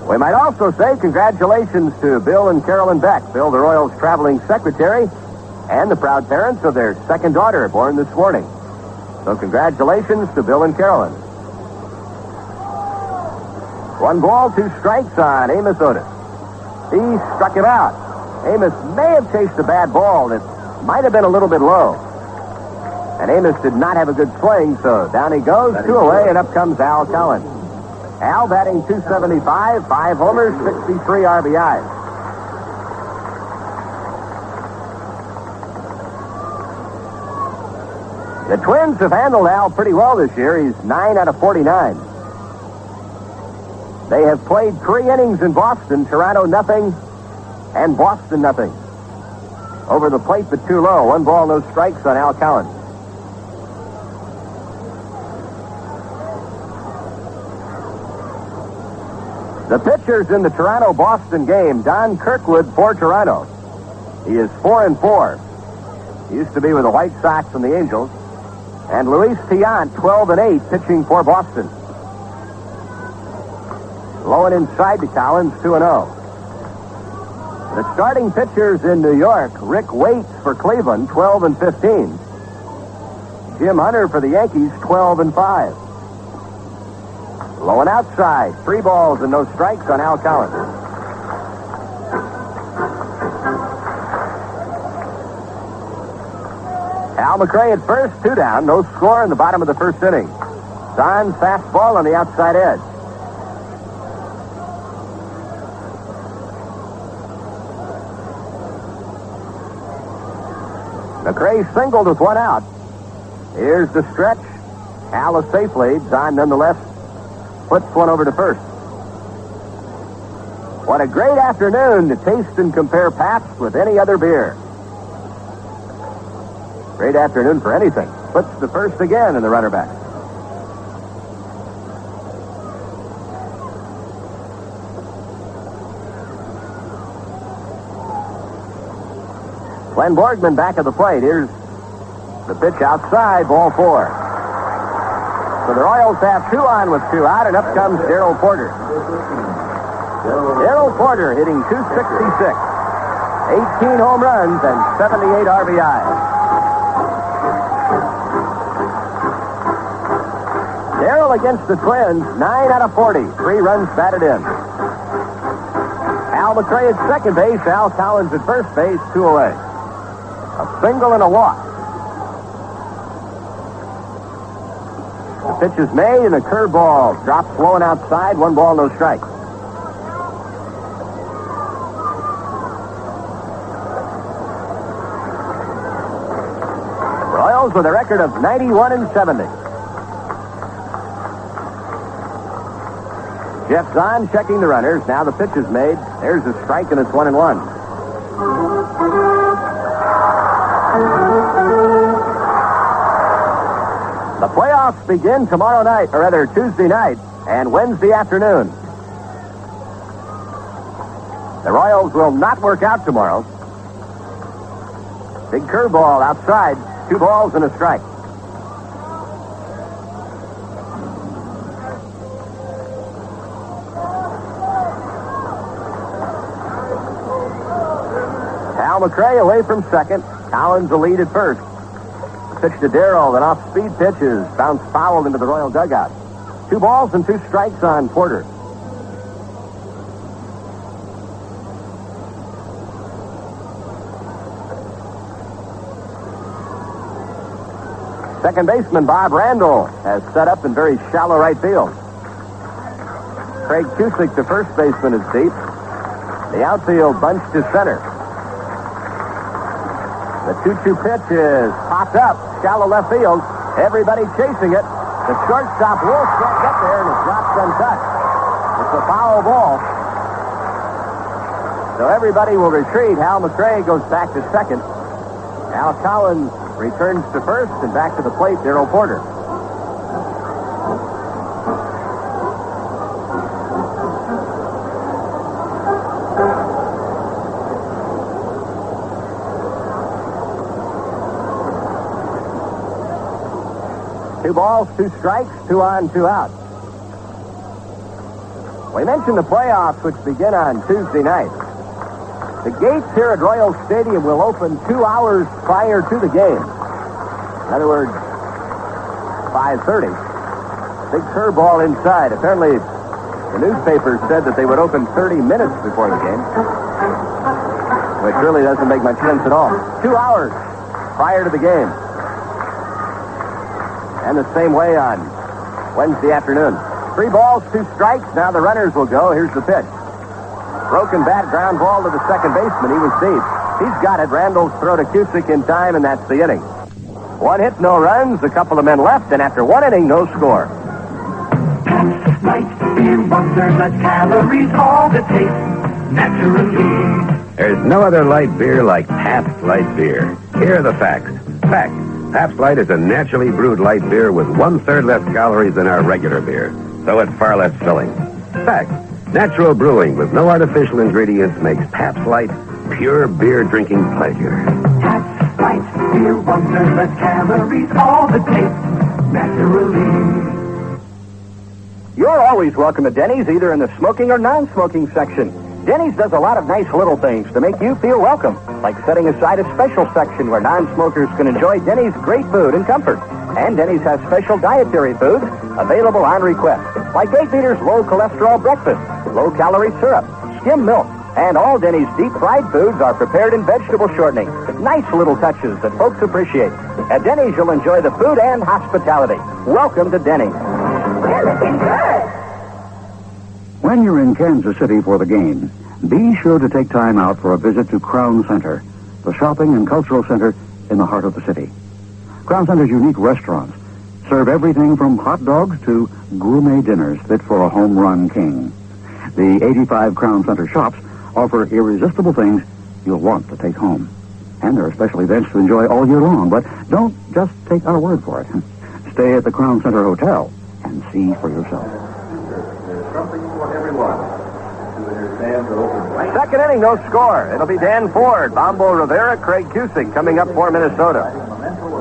We might also say congratulations to Bill and Carolyn Beck. Bill, the Royals' traveling secretary, and the proud parents of their second daughter, born this morning. So congratulations to Bill and Carolyn. 1 ball, 2 strikes on Amos Otis. He struck him out. Amos may have chased a bad ball that might have been a little bit low. And Amos did not have a good swing, so down he goes, 2 away, and up comes Al Collins. Al batting .275, 5 homers, 63 RBIs. The Twins have handled Al pretty well this year. He's 9 out of 49. They have played 3 innings in Boston, Toronto nothing, and Boston nothing. Over the plate, but too low. 1 ball, no strikes on Al Collins. The pitchers in the Toronto-Boston game, Don Kirkwood for Toronto. He is 4-4. He used to be with the White Sox and the Angels. And Luis Tiant, 12-8, pitching for Boston. Low and inside to Collins, 2-0. The starting pitchers in New York, Rick Waite for Cleveland, 12 and 15. Jim Hunter for the Yankees, 12 and 5. Low and outside, 3 balls and no strikes on Al Collins. Al McRae at first, 2 down, no score in the bottom of the first inning. Zahn's fastball on the outside edge. McRae singled with 1 out. Here's the stretch. Al a safe lead. Zahn nonetheless puts one over to first. What a great afternoon to taste and compare Pabst with any other beer. Great afternoon for anything. Puts the first again in the runner back. Glenn Borgman back at the plate. Here's the pitch outside, ball 4. So the Royals have 2 on with 2 out, and up comes Darrell Porter. Darrell Porter hitting .266. 18 home runs and 78 RBIs. Darrell against the Twins, 9 out of 40. 3 runs batted in. Al McRae at second base. Al Collins at first base, 2 away. A single and a walk. The pitch is made and a curveball drops low and outside. 1 ball, no strike. Royals with a record of 91 and 70. Jeff Zahn checking the runners. Now the pitch is made. There's a strike and it's 1-1. The playoffs begin tomorrow night, or rather Tuesday night, and Wednesday afternoon. The Royals will not work out tomorrow. Big curveball outside, 2 balls and a strike. Al McRae away from second. Collins the lead at first. Pitch to Darrell, then off-speed pitches, bounced foul into the Royal dugout. 2 balls and 2 strikes on Porter. Second baseman Bob Randall has set up in very shallow right field. Craig Cusick, the first baseman, is deep. The outfield bunched to center. The 2-2 pitch is popped up, shallow left field. Everybody chasing it. The shortstop Wolf can't get there, and it drops untouched. It's a foul ball. So everybody will retreat. Al McRae goes back to second. Al Collins returns to first, and back to the plate, Darrell Porter. Two balls, 2 strikes, 2 on, 2 out. We mentioned the playoffs, which begin on Tuesday night. The gates here at Royal Stadium will open 2 hours prior to the game. In other words, 5:30. Big curveball inside. Apparently, the newspapers said that they would open 30 minutes before the game, which really doesn't make much sense at all. 2 hours prior to the game. And the same way on Wednesday afternoon. 3 balls, 2 strikes. Now the runners will go. Here's the pitch. Broken bat, ground ball to the second baseman. He was deep. He's got it. Randall's throw to Cusick in time, and that's the inning. 1 hit, no runs. A couple of men left, and after 1 inning, no score. Light beer wonder, less calories, all the taste naturally. There's no other light beer like Pabst Light Beer. Here are the facts. Fact. Pabst Light is a naturally brewed light beer with 1/3 less calories than our regular beer, so it's far less filling. Fact, natural brewing with no artificial ingredients makes Pabst Light pure beer drinking pleasure. Pabst Light beer wonder, less calories, all the taste naturally. Your You're always welcome at Denny's, either in the smoking or non-smoking section. Denny's does a lot of nice little things to make you feel welcome, like setting aside a special section where non-smokers can enjoy Denny's great food and comfort. And Denny's has special dietary foods available on request, like 8 liters low-cholesterol breakfast, low-calorie syrup, skim milk, and all Denny's deep-fried foods are prepared in vegetable shortening. Nice little touches that folks appreciate. At Denny's, you'll enjoy the food and hospitality. Welcome to Denny's. You're looking good. When you're in Kansas City for the game, be sure to take time out for a visit to Crown Center, the shopping and cultural center in the heart of the city. Crown Center's unique restaurants serve everything from hot dogs to gourmet dinners fit for a home run king. The 85 Crown Center shops offer irresistible things you'll want to take home. And there are special events to enjoy all year long, but don't just take our word for it. Stay at the Crown Center Hotel and see for yourself. There's something for everyone. Souvenirs stands are open right. Second inning, no score. It'll be Dan Ford, Bombo Rivera, Craig Cusick coming up for Minnesota.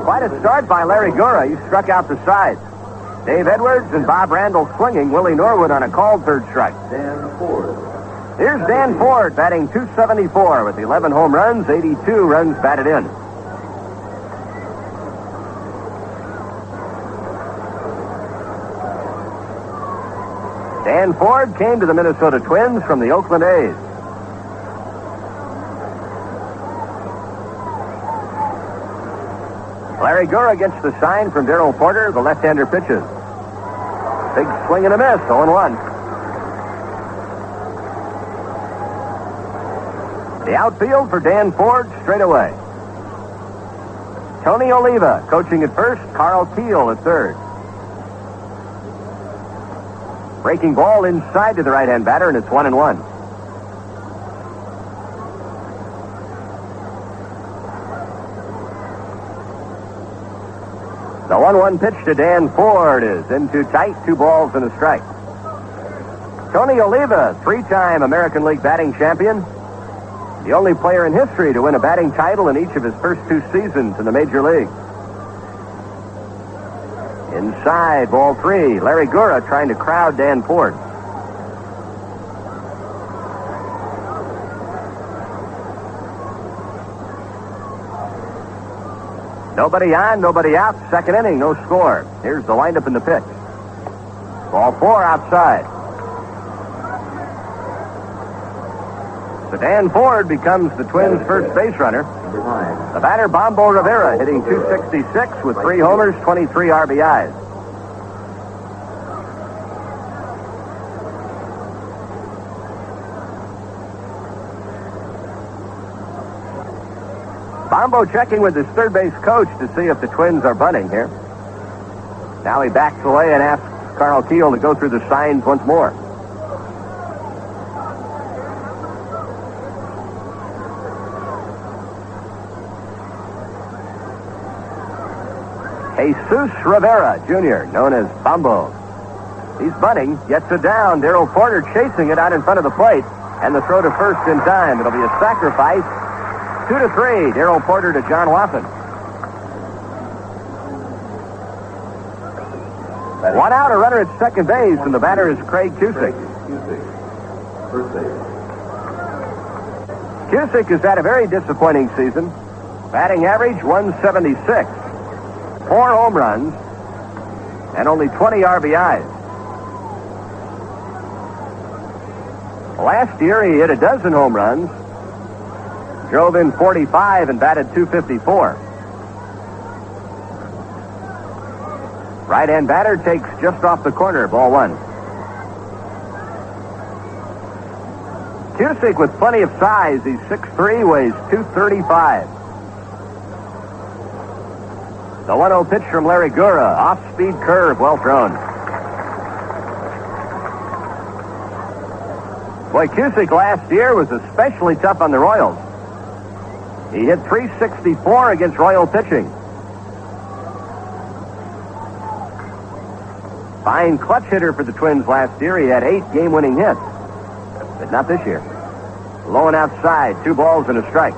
Quite a start by Larry Gura. He struck out the sides. Dave Edwards and Bob Randall swinging. Willie Norwood on a called third strike. Dan Ford. Here's Dan Ford batting .274 with 11 home runs, 82 runs batted in. Dan Ford came to the Minnesota Twins from the Oakland A's. Larry Gura gets the sign from Darrell Porter. The left-hander pitches. Big swing and a miss, 0-1. The outfield for Dan Ford straight away. Tony Oliva coaching at first, Carl Keel at third. Breaking ball inside to the right-hand batter, and it's 1-1. The 1-1 pitch to Dan Ford is in too tight, 2 balls and a strike. Tony Oliva, 3-time American League batting champion. The only player in history to win a batting title in each of his first 2 seasons in the major league. Inside, ball 3. Larry Gura trying to crowd Dan Ford. Nobody on, nobody out. Second inning, no score. Here's the windup and the pitch. Ball 4 outside. So Dan Ford becomes the Twins' first base runner. The batter, Bombo Rivera, hitting .266 with 3 homers, 23 RBIs. Bombo checking with his third base coach to see if the Twins are bunting here. Now he backs away and asks Carl Keel to go through the signs once more. Jesus Rivera, Jr., known as Bombo. He's bunting, gets it down. Darrell Porter chasing it out in front of the plate, and the throw to first in time. It'll be a sacrifice. 2-3, Darrell Porter to John Watson. 1 out, a runner at second base, and the batter is Craig Cusick. First base. Cusick has had a very disappointing season. Batting average, 176. 4 home runs, and only 20 RBIs. Last year, he hit a dozen home runs, drove in 45, and batted .254. Right-hand batter takes just off the corner, ball 1. Cusick with plenty of size. He's 6'3", weighs 235. The 1-0 pitch from Larry Gura. Off-speed curve, well thrown. Boy, Cusick last year was especially tough on the Royals. He hit .364 against Royal pitching. Fine clutch hitter for the Twins last year. He had 8 game-winning hits, but not this year. Low and outside, 2 balls and a strike.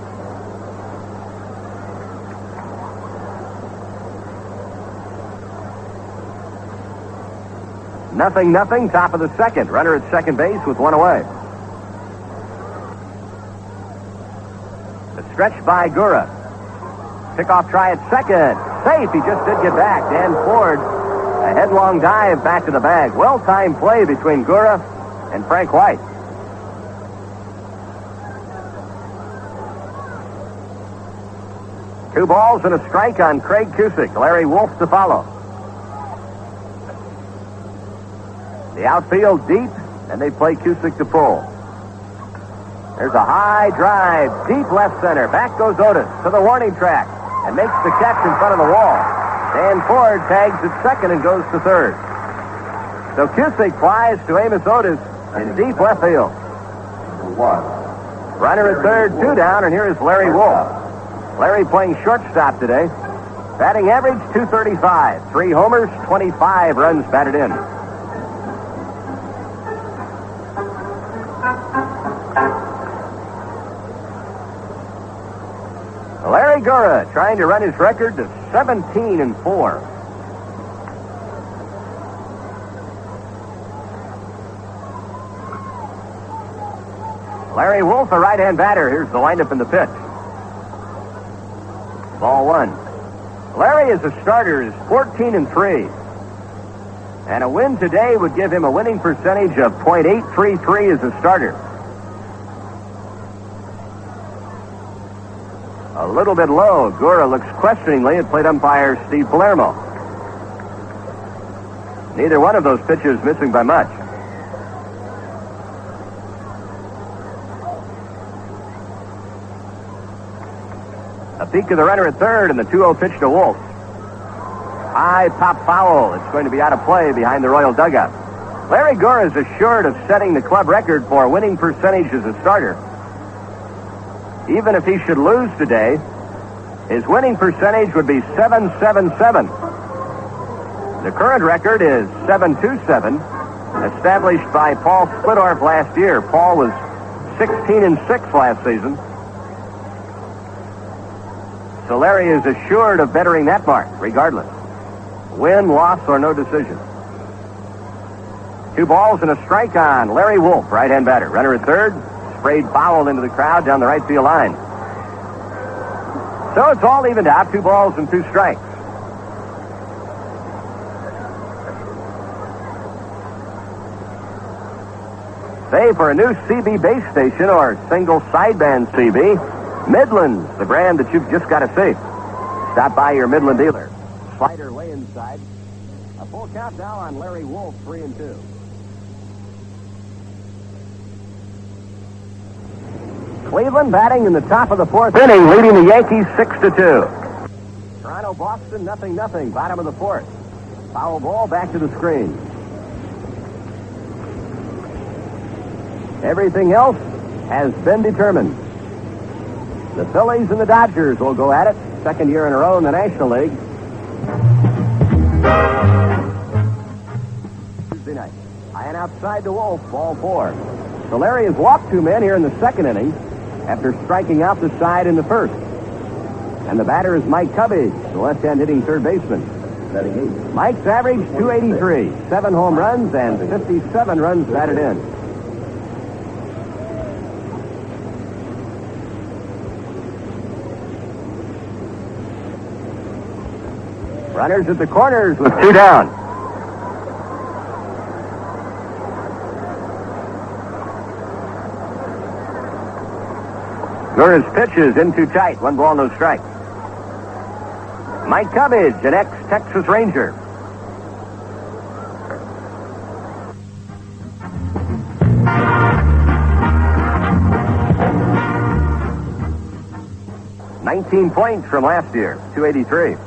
0-0, top of the second. Runner at second base with one away. The stretch by Gura. Pickoff try at second. Safe. He just did get back. Dan Ford, a headlong dive back to the bag. Well-timed play between Gura and Frank White. Two balls and a strike on Craig Cusick. Larry Wolf to follow. The outfield deep, and they play Cusick to pull. There's a high drive, deep left center. Back goes Otis to the warning track and makes the catch in front of the wall. Dan Ford tags at second and goes to third. So Cusick flies to Amos Otis in deep left field. Runner at third, two down, and here is Larry Wolf. Larry playing shortstop today. Batting average, .235. 3 homers, 25 runs batted in. Larry Gura trying to run his record to 17-4. Larry Wolf, a right-hand batter. Here's the windup and the pitch. Ball one. Larry, as a starter, is 14-3. And a win today would give him a winning percentage of .833 as a starter. A little bit low. Gura looks questioningly at plate umpire Steve Palermo. Neither one of those pitchers missing by much. A peek of the runner at third, and the 2-0 pitch to Wolf. High pop foul. It's going to be out of play behind the Royal dugout. Larry Gura is assured of setting the club record for winning percentage as a starter. Even if he should lose today, his winning percentage would be .777. The current record is .727, established by Paul Splittorff last year. Paul was 16-6 last season. So Larry is assured of bettering that mark, regardless. Win, loss, or no decision. 2 balls and a strike on Larry Wolf, right-hand batter. Runner at third, sprayed foul into the crowd down the right field line. So it's all evened out, 2 balls and 2 strikes. Say for a new CB base station or single sideband CB, Midland's the brand that you've just got to see. Stop by your Midland dealer. Slider way inside. A full count now on Larry Wolf, 3-2. Cleveland batting in the top of the 4th inning, leading the Yankees 6-2. Toronto, Boston, 0-0, bottom of the 4th. Foul ball back to the screen. Everything else has been determined. The Phillies and the Dodgers will go at it. Second year in a row in the National League. Tuesday night. High and outside to Wolf, ball 4. So Larry has walked 2 men here in the second inning after striking out the side in the first. And the batter is Mike Cubbage, the left-hand hitting third baseman. Mike's average, .283. 7 home runs and 57 runs batted in. Runners at the corners with 2 down. Gura's pitch is in too tight. 1 ball, no strike. Mike Cubbage, an ex-Texas Ranger. $19 points from last year, .283.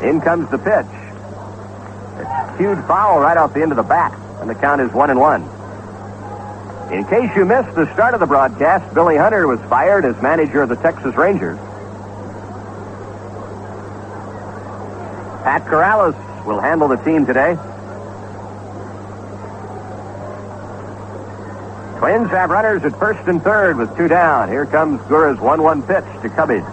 In comes the pitch. It's cued foul right off the end of the bat, and the count is 1-1. In case you missed the start of the broadcast, Billy Hunter was fired as manager of the Texas Rangers. Pat Corrales will handle the team today. Twins have runners at first and third with 2 down. Here comes Gura's 1-1 pitch to Cubbage.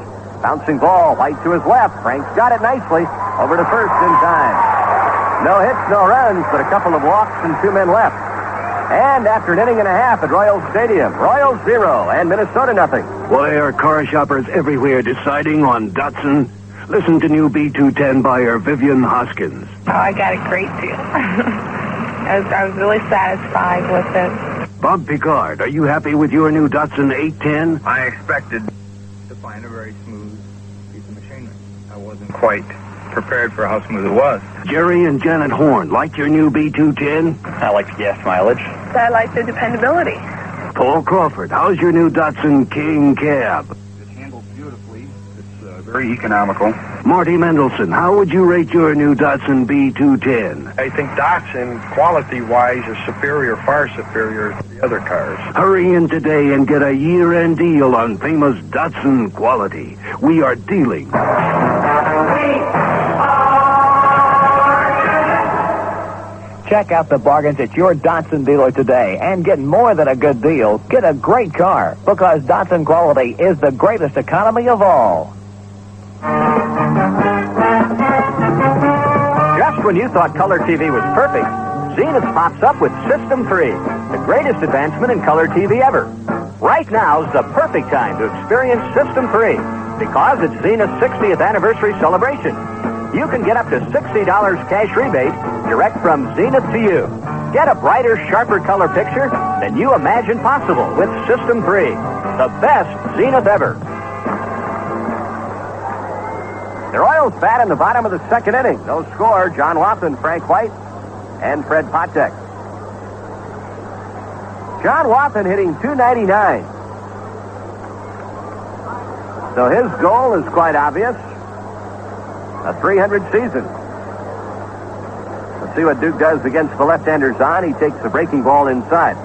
Bouncing ball, White to his left. Frank's got it nicely. Over to first in time. No hits, no runs, but a couple of walks and 2 men left. And after an inning and a half at Royals Stadium, Royals 0 and Minnesota nothing. Why are car shoppers everywhere deciding on Datsun? Listen to new B210 buyer Vivian Hoskins. Oh, I got a great deal. I was really satisfied with it. Bob Picard, are you happy with your new Datsun 810? I expected to find a very smooth piece of machinery. I wasn't quite prepared for how smooth it was. Jerry and Janet Horn, like your new B210? I like the gas mileage. I like the dependability. Paul Crawford, how's your new Datsun King cab? It's handled beautifully. It's very economical. Marty Mendelson, how would you rate your new Datsun B210? I think Datsun, quality-wise, is superior, far superior to the other cars. Hurry in today and get a year-end deal on famous Datsun quality. We are dealing. Check out the bargains at your Datsun dealer today and get more than a good deal. Get a great car, because Datsun quality is the greatest economy of all. Just when you thought color TV was perfect, Zenith pops up with System 3, the greatest advancement in color TV ever. Right now's the perfect time to experience System 3, because it's Zenith's 60th anniversary celebration. You can get up to $60 cash rebate direct from Zenith to you. Get a brighter, sharper color picture than you imagined possible with System 3, the best Zenith ever. The Royals bat in the bottom of the second inning. No score, John Wathan, Frank White, and Fred Potek. John Wathan hitting .299. So his goal is quite obvious. A 300 season. Let's see what Duke does against the left-hander Zahn. He takes the breaking ball inside.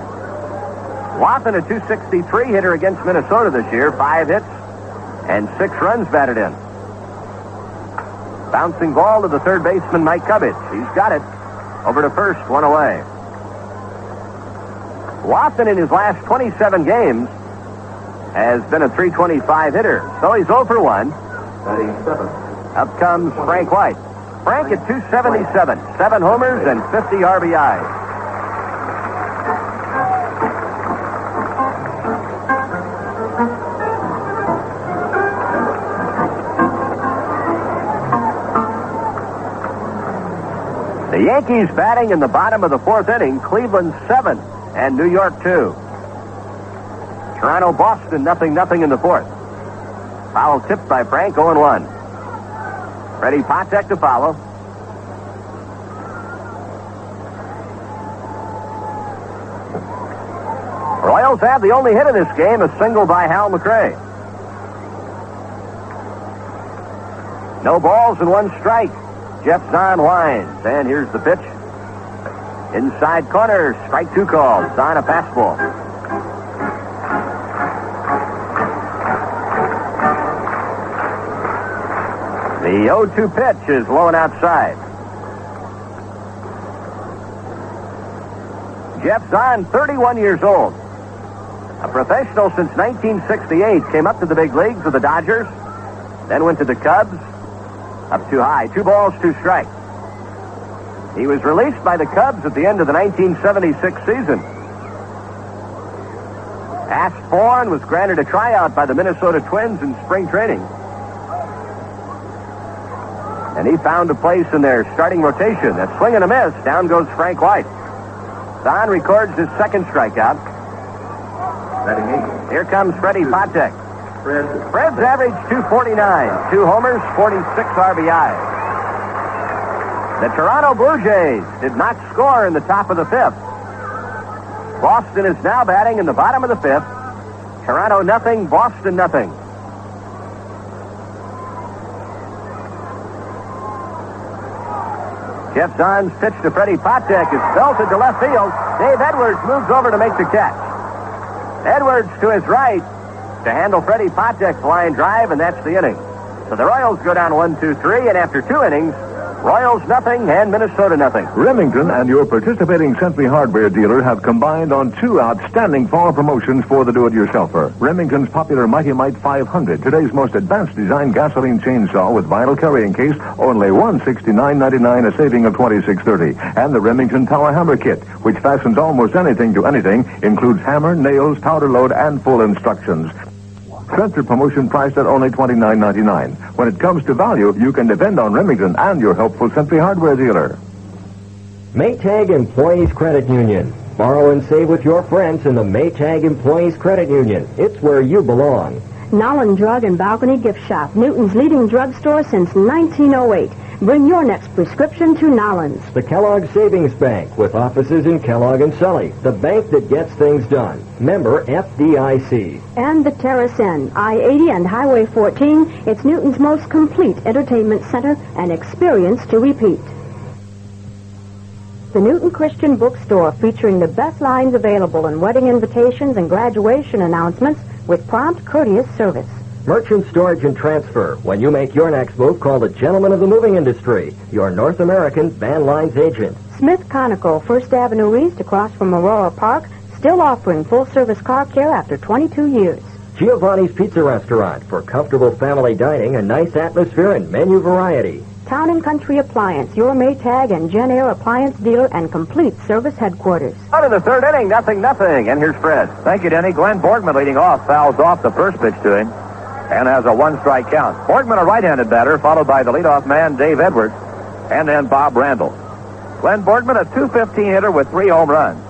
Wathan, a .263 hitter against Minnesota this year. 5 hits and 6 runs batted in. Bouncing ball to the third baseman, Mike Cubbage. He's got it. Over to first, 1 away. Wathan, in his last 27 games, has been a .325 hitter. So he's 0 for 1. Batting 7th. Up comes Frank White. Frank at .277, 7 homers and 50 RBIs. The Yankees batting in the bottom of the 4th inning. Cleveland 7 and New York 2. Toronto, Boston, 0-0 in the 4th. Foul tipped by Frank, 0-1. Freddie Potek to follow. Royals have the only hit of this game, a single by Hal McRae. No balls and 1 strike. Jeff Zahn winds, and here's the pitch. Inside corner, strike 2 called. Zahn a fastball. The 0-2 pitch is low and outside. Jeff Zahn, 31 years old. A professional since 1968. Came up to the big leagues with the Dodgers. Then went to the Cubs. Up too high. 2 balls, 2 strikes. He was released by the Cubs at the end of the 1976 season. Asked for and was granted a tryout by the Minnesota Twins in spring training. And he found a place in their starting rotation. A swing and a miss. Down goes Frank White. Zahn records his 2nd strikeout. Batting 8. Here comes Freddie Potek. Fred's average .249. 2 homers, 46 RBIs. The Toronto Blue Jays did not score in the top of the 5th. Boston is now batting in the bottom of the 5th. Toronto nothing, Boston nothing. Jeff Zahn's pitch to Freddie Potek is belted to left field. Dave Edwards moves over to make the catch. Edwards to his right to handle Freddie Potek's line drive, and that's the inning. So the Royals go down 1-2-3, and after 2 innings, Royals nothing and Minnesota nothing. Remington and your participating Century Hardware dealer have combined on two outstanding fall promotions for the do-it-yourselfer. Remington's popular Mighty Mite 500, today's most advanced design gasoline chainsaw with vinyl carrying case, only $169.99, a saving of $26.30. And the Remington Tower Hammer Kit, which fastens almost anything to anything, includes hammer, nails, powder load, and full instructions. Century promotion priced at only $29.99. When it comes to value, you can depend on Remington and your helpful Century Hardware dealer. Maytag Employees Credit Union. Borrow and save with your friends in the Maytag Employees Credit Union. It's where you belong. Nolan Drug and Balcony Gift Shop, Newton's leading drugstore since 1908. Bring your next prescription to Nolan's. The Kellogg Savings Bank, with offices in Kellogg and Sully. The bank that gets things done. Member FDIC. And the Terrace Inn, I-80 and Highway 14. It's Newton's most complete entertainment center, an experience to repeat. The Newton Christian Bookstore, featuring the best lines available in wedding invitations and graduation announcements with prompt, courteous service. Merchant Storage and Transfer. When you make your next move, call the gentleman of the moving industry, your North American Van Lines agent. Smith Conical, 1st Avenue East, across from Aurora Park, still offering full-service car care after 22 years. Giovanni's Pizza Restaurant, for comfortable family dining, a nice atmosphere, and menu variety. Town & Country Appliance, your Maytag and Gen Air appliance dealer and complete service headquarters. Out in the third inning, nothing. And here's Fred. Thank you, Denny. Glenn Borgman leading off, fouls off the first pitch to him and has a one-strike count. Borgman, a right-handed batter, followed by the leadoff man, Dave Edwards, and then Bob Randall. Glenn Borgman, a .215 hitter with 3 home runs.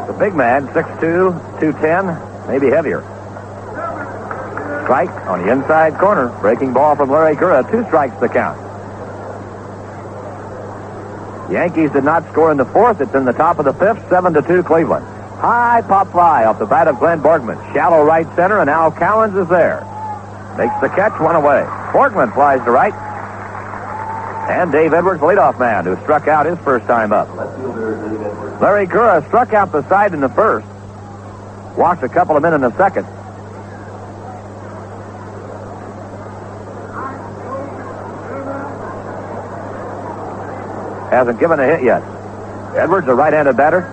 The big man, 6'2", 210, maybe heavier. Strike on the inside corner. Breaking ball from Larry Gura. 2 strikes to count. Yankees did not score in the fourth. It's in the top of the fifth. 7-2 Cleveland. High pop fly off the bat of Glenn Borgman. Shallow right center, and Al Cowens is there. Makes the catch, 1 away. Borgman flies to right. And Dave Edwards, the leadoff man, who struck out his first time up. Larry Gura struck out the side in the first. Walked a couple of men in the second. Hasn't given a hit yet. Edwards, a right-handed batter.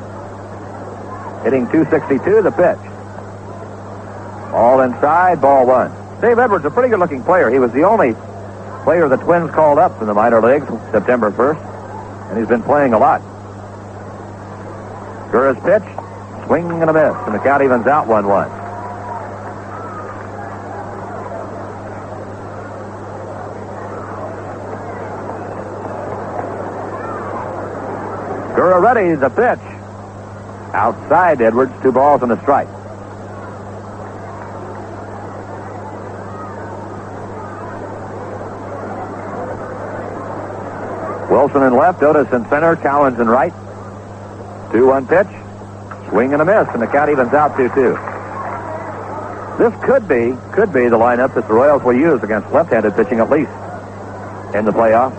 Hitting .262, the pitch. All inside, ball 1. Dave Edwards, a pretty good-looking player. He was the only player the Twins called up from the minor leagues September 1st, and he's been playing a lot. Gura's pitch, swing and a miss, and the count evens out 1-1. Gura ready, the pitch. Outside Edwards, 2 balls and a strike. Wilson in left, Otis in center, Cowens in right. 2-1 pitch. Swing and a miss, and the count evens out 2-2. This could be the lineup that the Royals will use against left-handed pitching at least in the playoffs.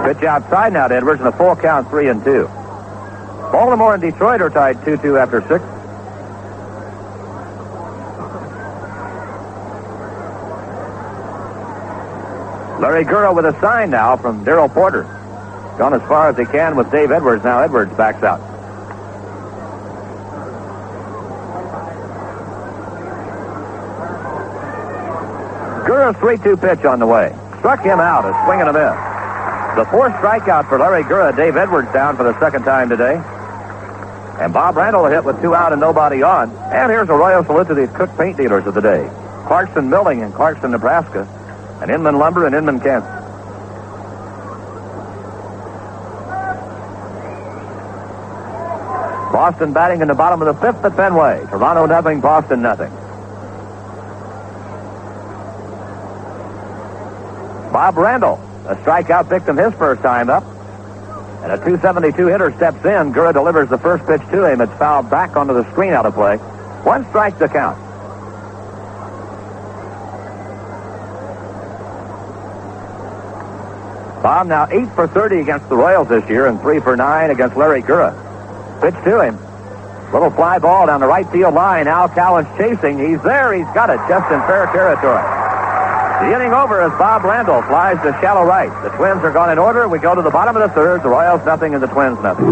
Pitch outside now to Edwards, and a full count, 3-2. Baltimore and Detroit are tied 2-2 after 6. Larry Gura with a sign now from Darrell Porter. Gone as far as he can with Dave Edwards. Now Edwards backs out. Gura's 3-2 pitch on the way. Struck him out, a swing and a miss. The 4th strikeout for Larry Gura. Dave Edwards down for the 2nd time today. And Bob Randall hit with 2 out and nobody on. And here's a Royal salute to these Cook paint dealers of the day. Clarkson Milling in Clarkson, Nebraska. And Inman Lumber in Inman, Kansas. Boston batting in the bottom of the 5th at Fenway. Toronto nothing, Boston nothing. Bob Randall, a strikeout victim his first time up. And a .272 hitter steps in. Gura delivers the first pitch to him. It's fouled back onto the screen out of play. 1 strike to count. Bob now 8 for 30 against the Royals this year and 3 for 9 against Larry Gura. Pitch to him. Little fly ball down the right field line. Al Cowan's chasing. He's there. He's got it just in fair territory. The inning over as Bob Randall flies to shallow right. The Twins are gone in order. We go to the bottom of the third. The Royals nothing and the Twins nothing.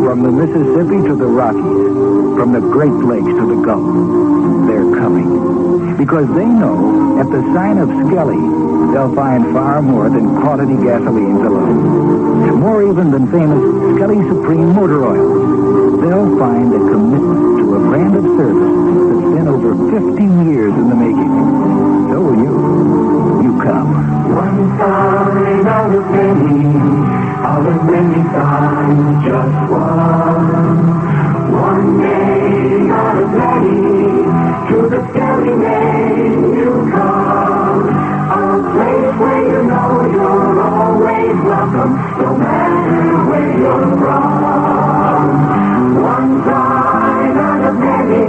From the Mississippi to the Rockies, from the Great Lakes to the Gulf, they're coming. Because they know at the sign of Skelly, they'll find far more than quality gasolines alone. More even than famous Skelly Supreme motor oil. They'll find a commitment to a brand of service that's been over 50 years in the making. So will you. You come. One sign out of many signs, just one name out of many, to the Skelly name you come. A place where you know you're always welcome, no matter where you're from. One sign out of many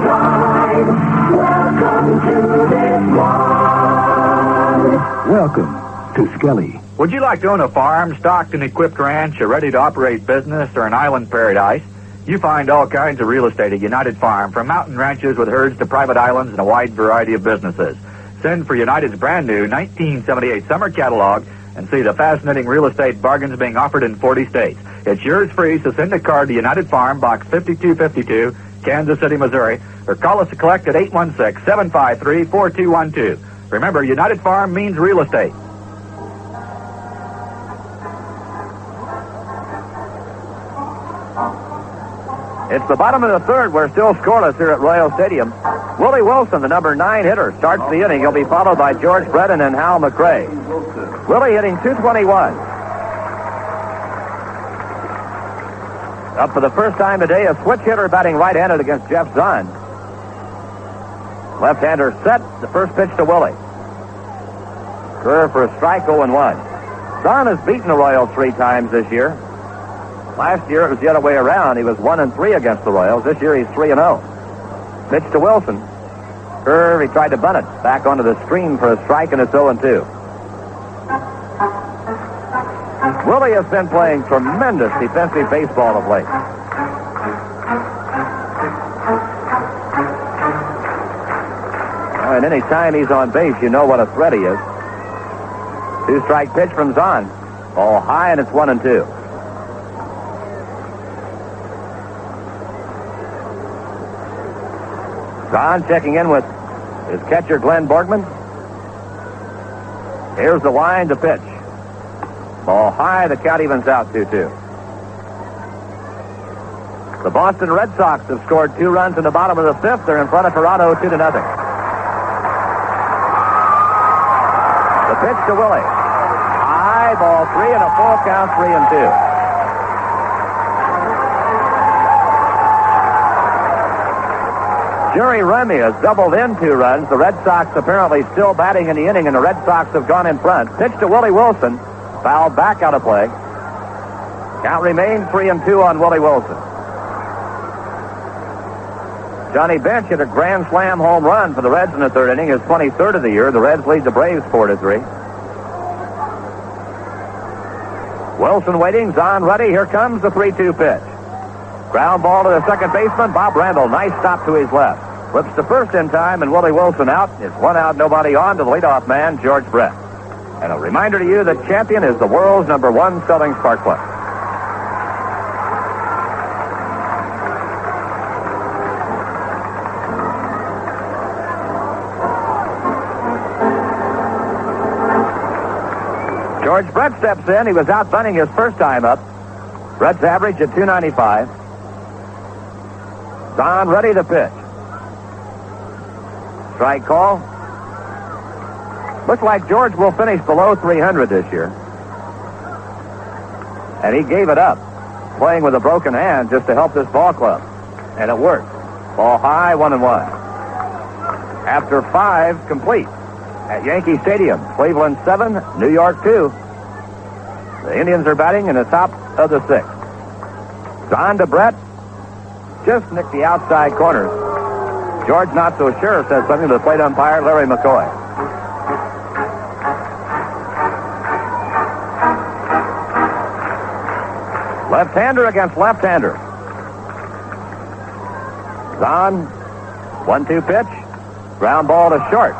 signs, welcome to this one. Welcome to Skelly. Would you like to own a farm, stocked and equipped ranch, a ready-to-operate business, or an island paradise? You find all kinds of real estate at United Farm, from mountain ranches with herds to private islands and a wide variety of businesses. Send for United's brand new 1978 summer catalog and see the fascinating real estate bargains being offered in 40 states. It's yours free, so send a card to United Farm, Box 5252, Kansas City, Missouri, or call us to collect at 816-753-4212. Remember, United Farm means real estate. It's the bottom of the third. We're still scoreless here at Royal Stadium. Willie Wilson, the number 9 hitter, starts the inning. He'll be followed by George Bredin and Hal McRae. Willie hitting .221. Up for the first time today, a switch hitter batting right-handed against Jeff Zahn. Left-hander set. The first pitch to Willie. Curve for a strike, 0-1. Zahn has beaten the Royals 3 times this year. Last year, it was the other way around. He was 1-3 against the Royals. This year, he's 3-0. Pitch to Wilson. Curve, he tried to bunt it. Back onto the screen for a strike, and it's 0-2. Willie has been playing tremendous defensive baseball of late. And any time he's on base, you know what a threat he is. 2-strike pitch from Zahn. Ball high, and it's 1-2. Zahn checking in with his catcher, Glenn Borgman. Here's the wind, the pitch. Ball high, the count evens out 2-2. The Boston Red Sox have scored 2 runs in the bottom of the 5th. They're in front of Toronto 2-0. The pitch to Willie. High, ball 3 and a full count, 3-2. Jerry Remy has doubled in 2 runs. The Red Sox apparently still batting in the inning, and the Red Sox have gone in front. Pitch to Willie Wilson. Fouled back out of play. Count remains 3-2 on Willie Wilson. Johnny Bench hit a grand slam home run for the Reds in the 3rd inning, his 23rd of the year. The Reds lead the Braves 4-3. Wilson waiting. Zahn ready. Here comes the 3-2 pitch. Ground ball to the second baseman, Bob Randall. Nice stop to his left. Flips to first in time, and Willie Wilson out. It's 1 out, nobody on to the leadoff man, George Brett. And a reminder to you that champion is the world's number 1 selling spark plug. George Brett steps in. He was out bunting his first time up. Brett's average at .295. Zahn ready to pitch. Strike call. Looks like George will finish below 300 this year. And he gave it up, playing with a broken hand just to help this ball club. And it worked. Ball high, 1-1. After 5 complete at Yankee Stadium. Cleveland 7, New York 2. The Indians are batting in the top of the 6th. Zahn to Brett. Just nicked the outside corners. George not so sure, says something to the plate umpire, Larry McCoy. Left-hander against left-hander. Zahn, 1-2 pitch. Ground ball to short.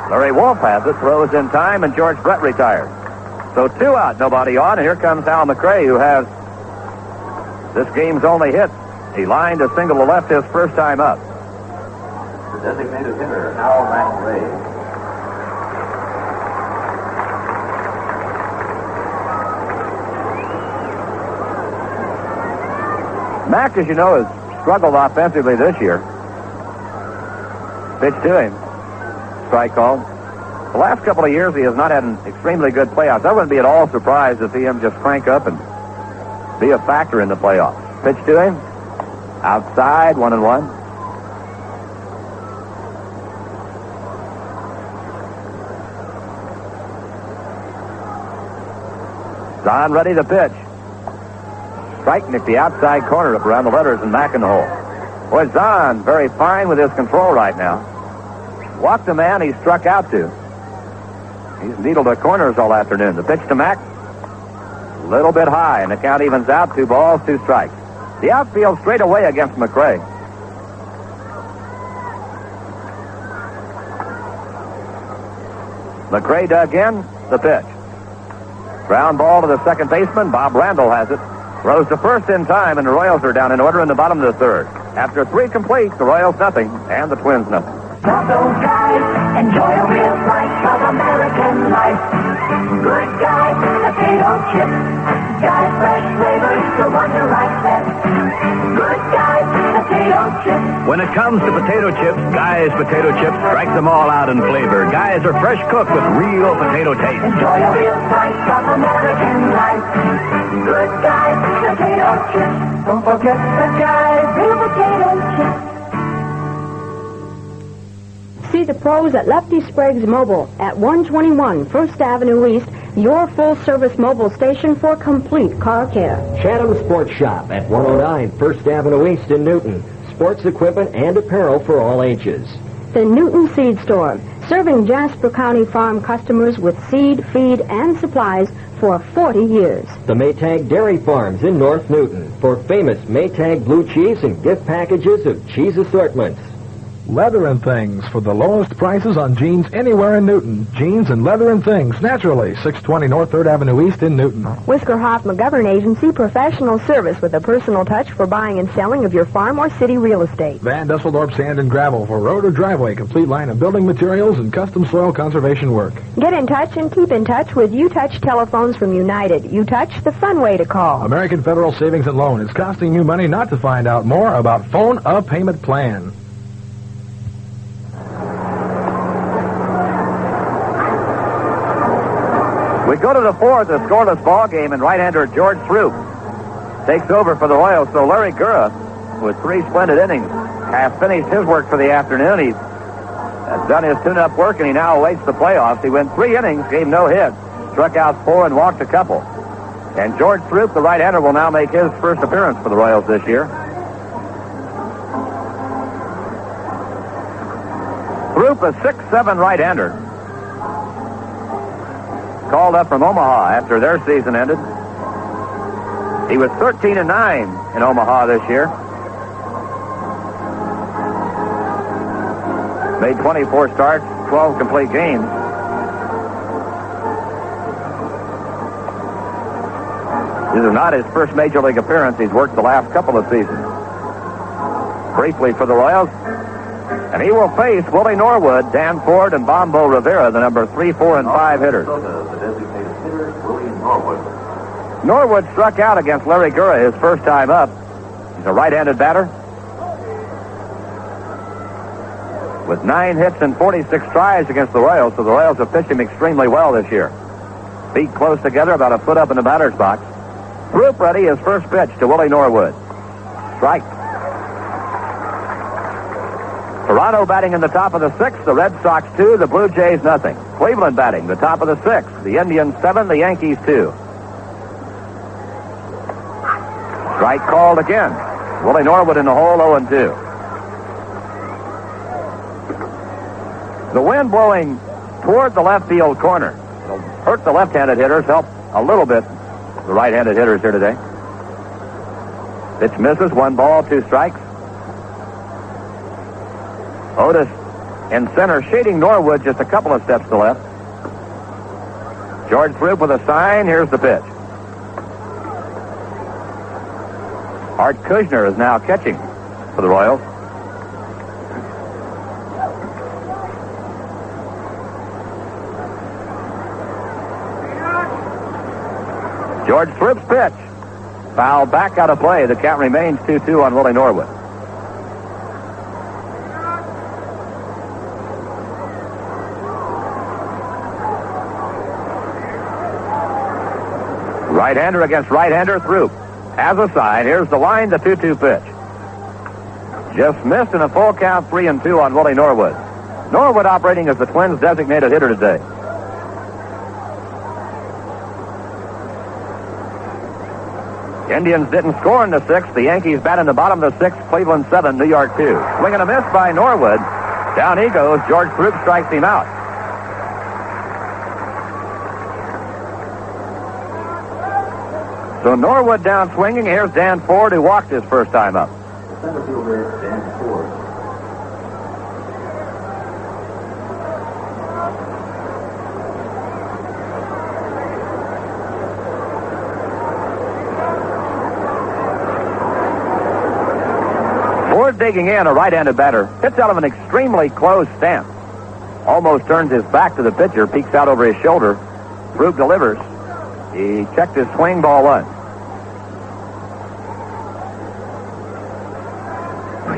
Larry Wolf has it, throws in time, and George Brett retires. So 2 out, nobody on, and here comes Hal McRae, who has this game's only hit. He lined a single to left his first time up. The designated hitter, Hal McRae. Mac, as you know, has struggled offensively this year. Pitch to him. Strike called. The last couple of years, he has not had an extremely good playoffs. I wouldn't be at all surprised to see him just crank up and be a factor in the playoffs. Pitch to him. Outside, 1-1. Zahn ready to pitch. Striking at the outside corner up around the letters and Mac in the hole. Boy, Zahn very fine with his control right now. Walked the man he struck out to. He's needled the corners all afternoon. The pitch to Mac, a little bit high, and the count evens out. 2 balls, 2 strikes. The outfield straight away against McRae. McRae dug in, the pitch. Ground ball to the second baseman. Bob Randall has it. Throws to first in time, and the Royals are down in order in the bottom of the third. After 3 complete, the Royals nothing, and the Twins nothing. Love those guys, enjoy a real slice of American life. Good guy, potato chips. Guy, fresh flavors, the one you like best. Good guy, potato chips. When it comes to potato chips, Guy's potato chips strike them all out in flavor. Guy's are fresh cooked with real potato taste. Enjoy a real slice of American life. Good guy, potato chips. Don't forget the Guy's real potato chips. See the pros at Lefty Sprague's Mobile at 121 First Avenue East, your full-service mobile station for complete car care. Chatham Sports Shop at 109 First Avenue East in Newton. Sports equipment and apparel for all ages. The Newton Seed Store, serving Jasper County farm customers with seed, feed, and supplies for 40 years. The Maytag Dairy Farms in North Newton for famous Maytag blue cheese and gift packages of cheese assortments. Leather and Things for the lowest prices on jeans anywhere in Newton. Jeans and Leather and Things, naturally, 620 North 3rd Avenue East in Newton. Whisker Hoff McGovern Agency, professional service with a personal touch for buying and selling of your farm or city real estate. Van Dusseldorp Sand and Gravel for road or driveway, complete line of building materials and custom soil conservation work. Get in touch and keep in touch with U-Touch telephones from United. U-Touch, the fun way to call. American Federal Savings and Loan. It's costing you money not to find out more about Phone a Payment Plan. We go to the fourth, a scoreless ball game, and right-hander George Throop takes over for the Royals. So Larry Gura, with 3 splendid innings, has finished his work for the afternoon. He has done his tune-up work, and he now awaits the playoffs. He went 3 innings, gave no hits, struck out 4, and walked a couple. And George Throop, the right-hander, will now make his first appearance for the Royals this year. Throop, a 6'7" right-hander. Called up from Omaha after their season ended. He was 13-9 in Omaha this year. Made 24 starts, 12 complete games. This is not his first Major League appearance. He's worked the last couple of seasons. Briefly for the Royals. And he will face Willie Norwood, Dan Ford, and Bombo Rivera, the number 3, 4, and 5 hitters. The designated hitter, Willie Norwood. Norwood struck out against Larry Gura his first time up. He's a right-handed batter. With 9 hits and 46 tries against the Royals, so the Royals have pitched him extremely well this year. Feet close together, about a foot up in the batter's box. Throop ready, his first pitch to Willie Norwood. Strike. Toronto batting in the top of the 6th, the Red Sox 2, the Blue Jays nothing. Cleveland batting the top of the 6th, the Indians 7, the Yankees 2. Strike called again. Willie Norwood in the hole, 0-2. The wind blowing toward the left field corner. It'll hurt the left-handed hitters, help a little bit the right-handed hitters here today. Pitch misses. 1 ball, 2 strikes. Otis in center, shading Norwood just a couple of steps to left. George Throop with a sign. Here's the pitch. Art Kushner is now catching for the Royals. George Throop's pitch. Foul back out of play. The count remains 2-2 on Willie Norwood. Right-hander against right-hander. Throop has a sign. Here's the line, the 2-2 pitch. Just missed in a full count, 3-2 on Willie Norwood. Norwood operating as the Twins' designated hitter today. Indians didn't score in the 6th. The Yankees bat in the bottom of the 6th. Cleveland 7, New York 2. Swing and a miss by Norwood. Down he goes. George Throop strikes him out. So Norwood down swinging. Here's Dan Ford, who walked his first time up. The center fielder, Dan Ford. Ford digging in, a right-handed batter. Hits out of an extremely close stance. Almost turns his back to the pitcher, peeks out over his shoulder. Throop delivers. He checked his swing, ball 1.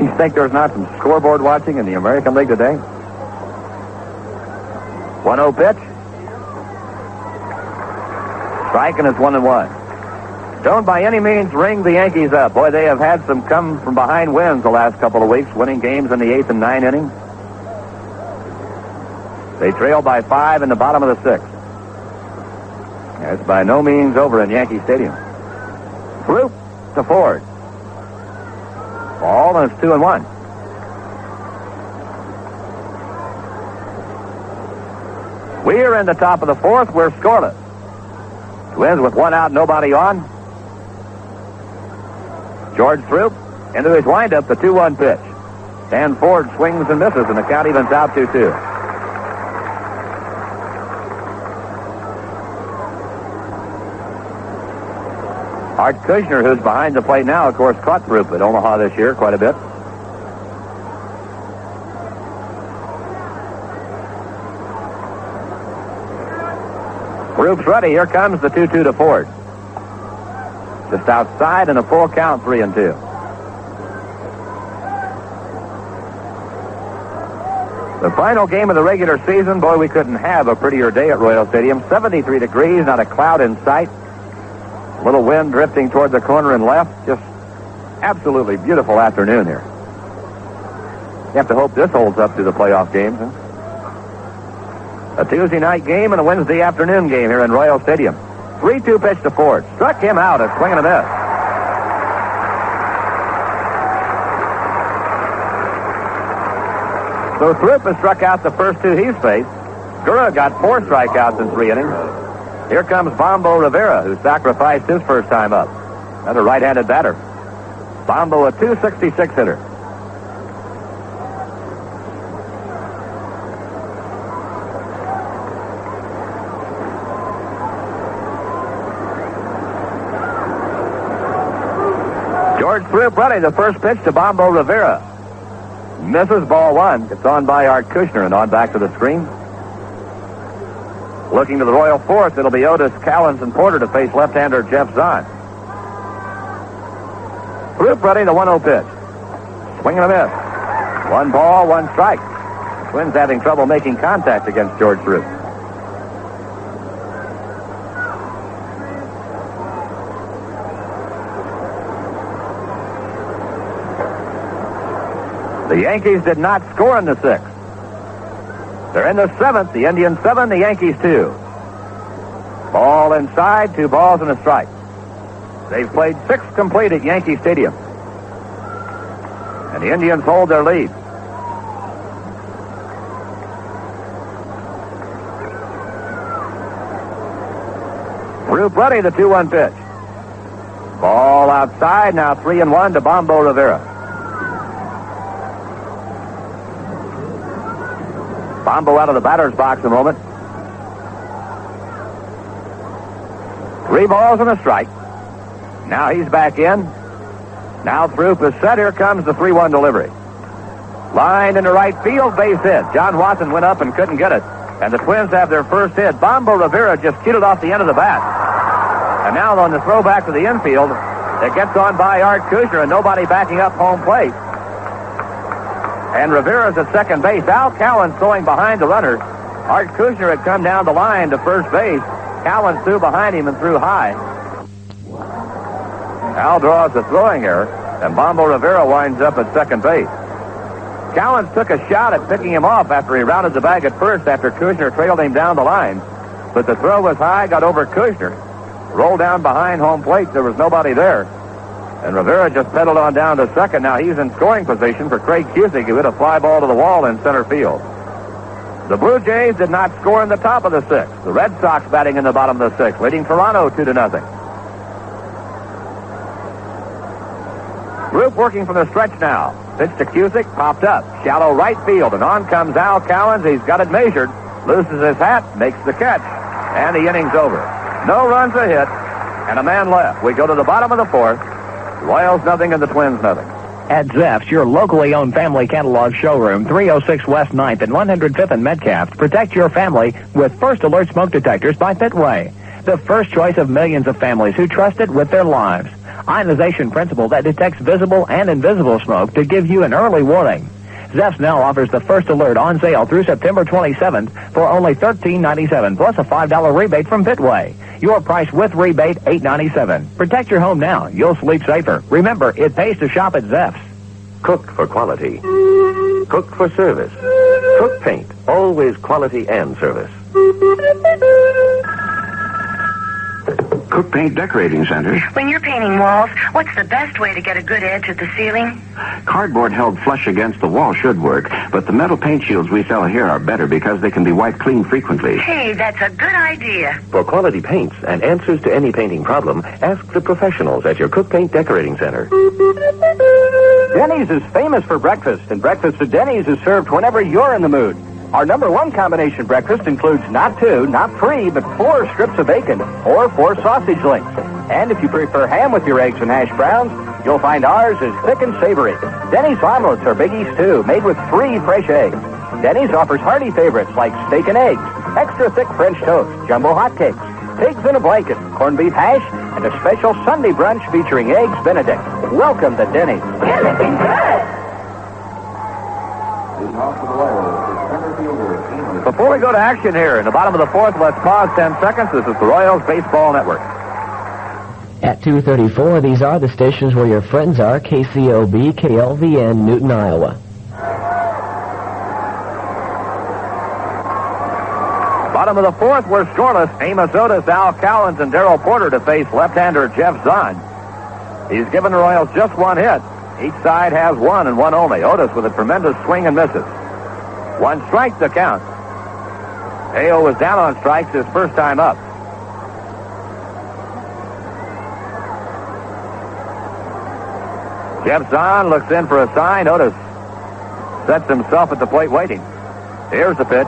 You think there's not some scoreboard watching in the American League today? 1-0 pitch. Strike, and it's 1-1. Don't by any means ring the Yankees up. Boy, they have had some come-from-behind wins the last couple of weeks, winning games in the 8th and 9th innings. They trail by 5 in the bottom of the 6th. It's by no means over in Yankee Stadium. Throop to Ford. Ball, and it's 2-1. We're in the top of the 4th. We're scoreless. Twins with 1 out, nobody on. George Throop into his windup, the 2-1 pitch. Dan Ford swings and misses, and the count evens out 2-2. Art Kushner, who's behind the plate now, of course, caught Throop at Omaha this year quite a bit. Throop's ready. Here comes the 2-2 to Ford. Just outside and a full count, 3-2. The final game of the regular season, boy, we couldn't have a prettier day at Royal Stadium. 73 degrees, not a cloud in sight. A little wind drifting toward the corner and left. Just absolutely beautiful afternoon here. You have to hope this holds up to the playoff games, huh? A Tuesday night game and a Wednesday afternoon game here in Royal Stadium. 3-2 pitch to Ford. Struck him out, a swing and a miss. So Throop has struck out the first 2 he's faced. Gura got 4 strikeouts in 3 innings. Here comes Bombo Rivera, who sacrificed his first time up. Another right-handed batter. Bombo, a .266 hitter. George Throop ready. The first pitch to Bombo Rivera. Misses, ball 1. It's on by Art Kushner and on back to the screen. Looking to the Royal 4th, it'll be Otis, Callens, and Porter to face left-hander Jeff Zahn. Throop ready, the 1-0 pitch. Swing and a miss. 1 ball, 1 strike. Twins having trouble making contact against George Throop. The Yankees did not score in the 6th. They're in the 7th. The Indians 7, the Yankees 2. Ball inside, 2 balls and a strike. They've played 6 complete at Yankee Stadium. And the Indians hold their lead. Throop ready, the 2-1 pitch. Ball ball outside. Now 3-1 to Bombo Rivera. Bombo out of the batter's box a moment. 3 balls and a strike. Now he's back in. Now through Passett. Here comes the 3-1 delivery. Line into right field, base hit. John Watson went up and couldn't get it. And the Twins have their first hit. Bombo Rivera just cued it off the end of the bat. And now on the throwback to the infield, it gets on by Art Kushner and nobody backing up home plate. And Rivera's at second base. Al Cowan throwing behind the runner. Art Kushner had come down the line to first base. Cowan threw behind him and threw high. Al draws the throwing error, and Bombo Rivera winds up at second base. Cowens took a shot at picking him off after he rounded the bag at first after Kushner trailed him down the line. But the throw was high, got over Kushner. Rolled down behind home plate. There was nobody there. And Rivera just pedaled on down to second. Now he's in scoring position for Craig Cusick, who hit a fly ball to the wall in center field. The Blue Jays did not score in the top of the 6th. The Red Sox batting in the bottom of the 6th, leading Toronto 2-0. Group working from the stretch now. Pitch to Cusick, popped up. Shallow right field, and on comes Al Cowens. He's got it measured. Looses his hat, makes the catch. And the inning's over. No runs, a hit, and a man left. We go to the bottom of the 4th. Royals nothing and the Twins nothing. At Zeff's, your locally owned family catalog showroom, 306 West 9th and 105th and Metcalf. Protect your family with First Alert smoke detectors by Fitway. The first choice of millions of families who trust it with their lives. Ionization principle that detects visible and invisible smoke to give you an early warning. Zeff's now offers the First Alert on sale through September 27th for only $13.97 plus a $5 rebate from Fitway. Your price with rebate, $8.97. Protect your home now. You'll sleep safer. Remember, it pays to shop at Zeff's. Cooked for quality. Cooked for service. Cook Paint. Always quality and service. Cook Paint Decorating Center. When you're painting walls, what's the best way to get a good edge at the ceiling? Cardboard held flush against the wall should work, but the metal paint shields we sell here are better because they can be wiped clean frequently. Hey, that's a good idea. For quality paints and answers to any painting problem, ask the professionals at your Cook Paint Decorating Center. Denny's is famous for breakfast, and breakfast at Denny's is served whenever you're in the mood. Our #1 combination breakfast includes not 2, not 3, but 4 strips of bacon or 4 sausage links. And if you prefer ham with your eggs and hash browns, you'll find ours is thick and savory. Denny's omelets are biggies too, made with 3 fresh eggs. Denny's offers hearty favorites like steak and eggs, extra thick French toast, jumbo hotcakes, pigs in a blanket, corned beef hash, and a special Sunday brunch featuring eggs Benedict. Welcome to Denny's. You're looking good. Before we go to action here in the bottom of the 4th, let's pause 10 seconds. This is the Royals Baseball Network. At 234, these are the stations where your friends are: KCOB, KLVN, Newton, Iowa. Bottom of the 4th, we're scoreless. Amos Otis, Al Cowens, and Darrell Porter to face left-hander Jeff Zahn. He's given the Royals just 1 hit. Each side has 1 and 1 only. Otis with a tremendous swing and misses. 1 strike to count. Ayo was down on strikes his first time up. Jeff Zahn looks in for a sign. Otis sets himself at the plate waiting. Here's the pitch.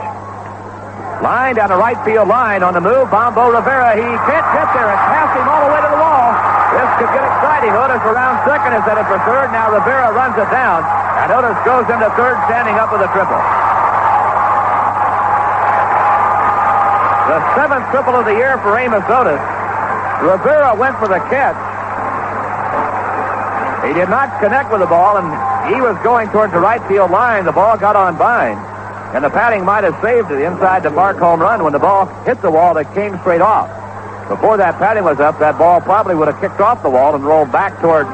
Line down the right field line on the move. Bombo Rivera. He can't get there. It's passed him all the way to the wall. This could get exciting. Otis around second is headed for third. Now Rivera runs it down. And Otis goes into third, standing up with a triple. The 7th triple of the year for Amos Otis. Rivera went for the catch. He did not connect with the ball, and he was going towards the right field line. The ball got on by him, and the padding might have saved it inside the park home run. When the ball hit the wall, it came straight off. Before that padding was up, that ball probably would have kicked off the wall and rolled back toward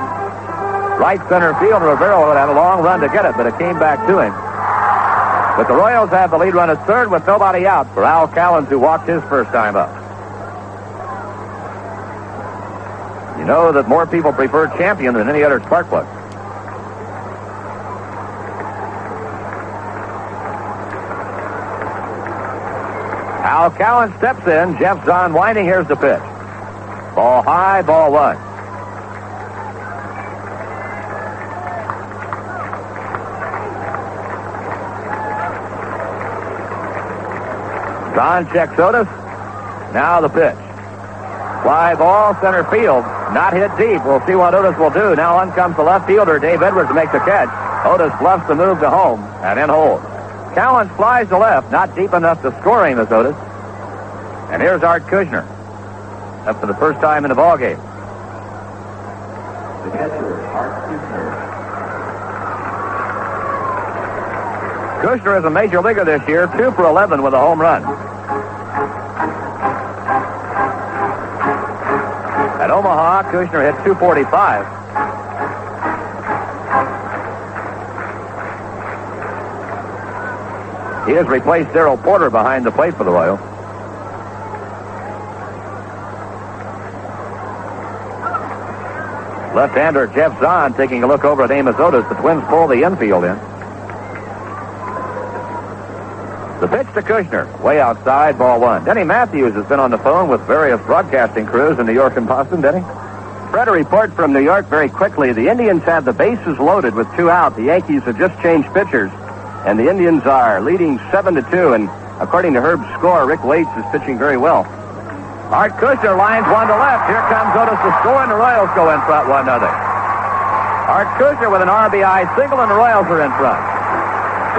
right center field. Rivera would have had a long run to get it, but it came back to him. But the Royals have the lead run at third with nobody out for Al Cowens, who walked his first time up. You know that more people prefer Champion than any other spark plug. Al Cowens steps in. Jeff Zahn winding. Here's the pitch. Ball high, ball 1. Zahn checks Otis. Now the pitch. Fly ball, center field. Not hit deep. We'll see what Otis will do. Now on comes the left fielder, Dave Edwards, to make the catch. Otis bluffs the move to home and in hold. Callens flies to left, not deep enough to score him as Otis. And here's Art Kushner, up for the first time in the ballgame. The catcher, Art Kushner. Kushner is a major leaguer this year, 2 for 11 with a home run. At Omaha, Kushner hit .245. He has replaced Darrell Porter behind the plate for the Royals. Left-hander Jeff Zahn taking a look over at Amos Otis. The Twins pull the infield in. The pitch to Kushner, way outside, ball one. Denny Matthews has been on the phone with various broadcasting crews in New York and Boston. Denny? Fred, a report from New York very quickly. The Indians have the bases loaded with 2 out. The Yankees have just changed pitchers, and the Indians are leading 7-2. And according to Herb's score, Rick Waits is pitching very well. Art Kushner lines one to left. Here comes Otis to score, and the Royals go in front 1-0. Art Kushner with an RBI single, and the Royals are in front.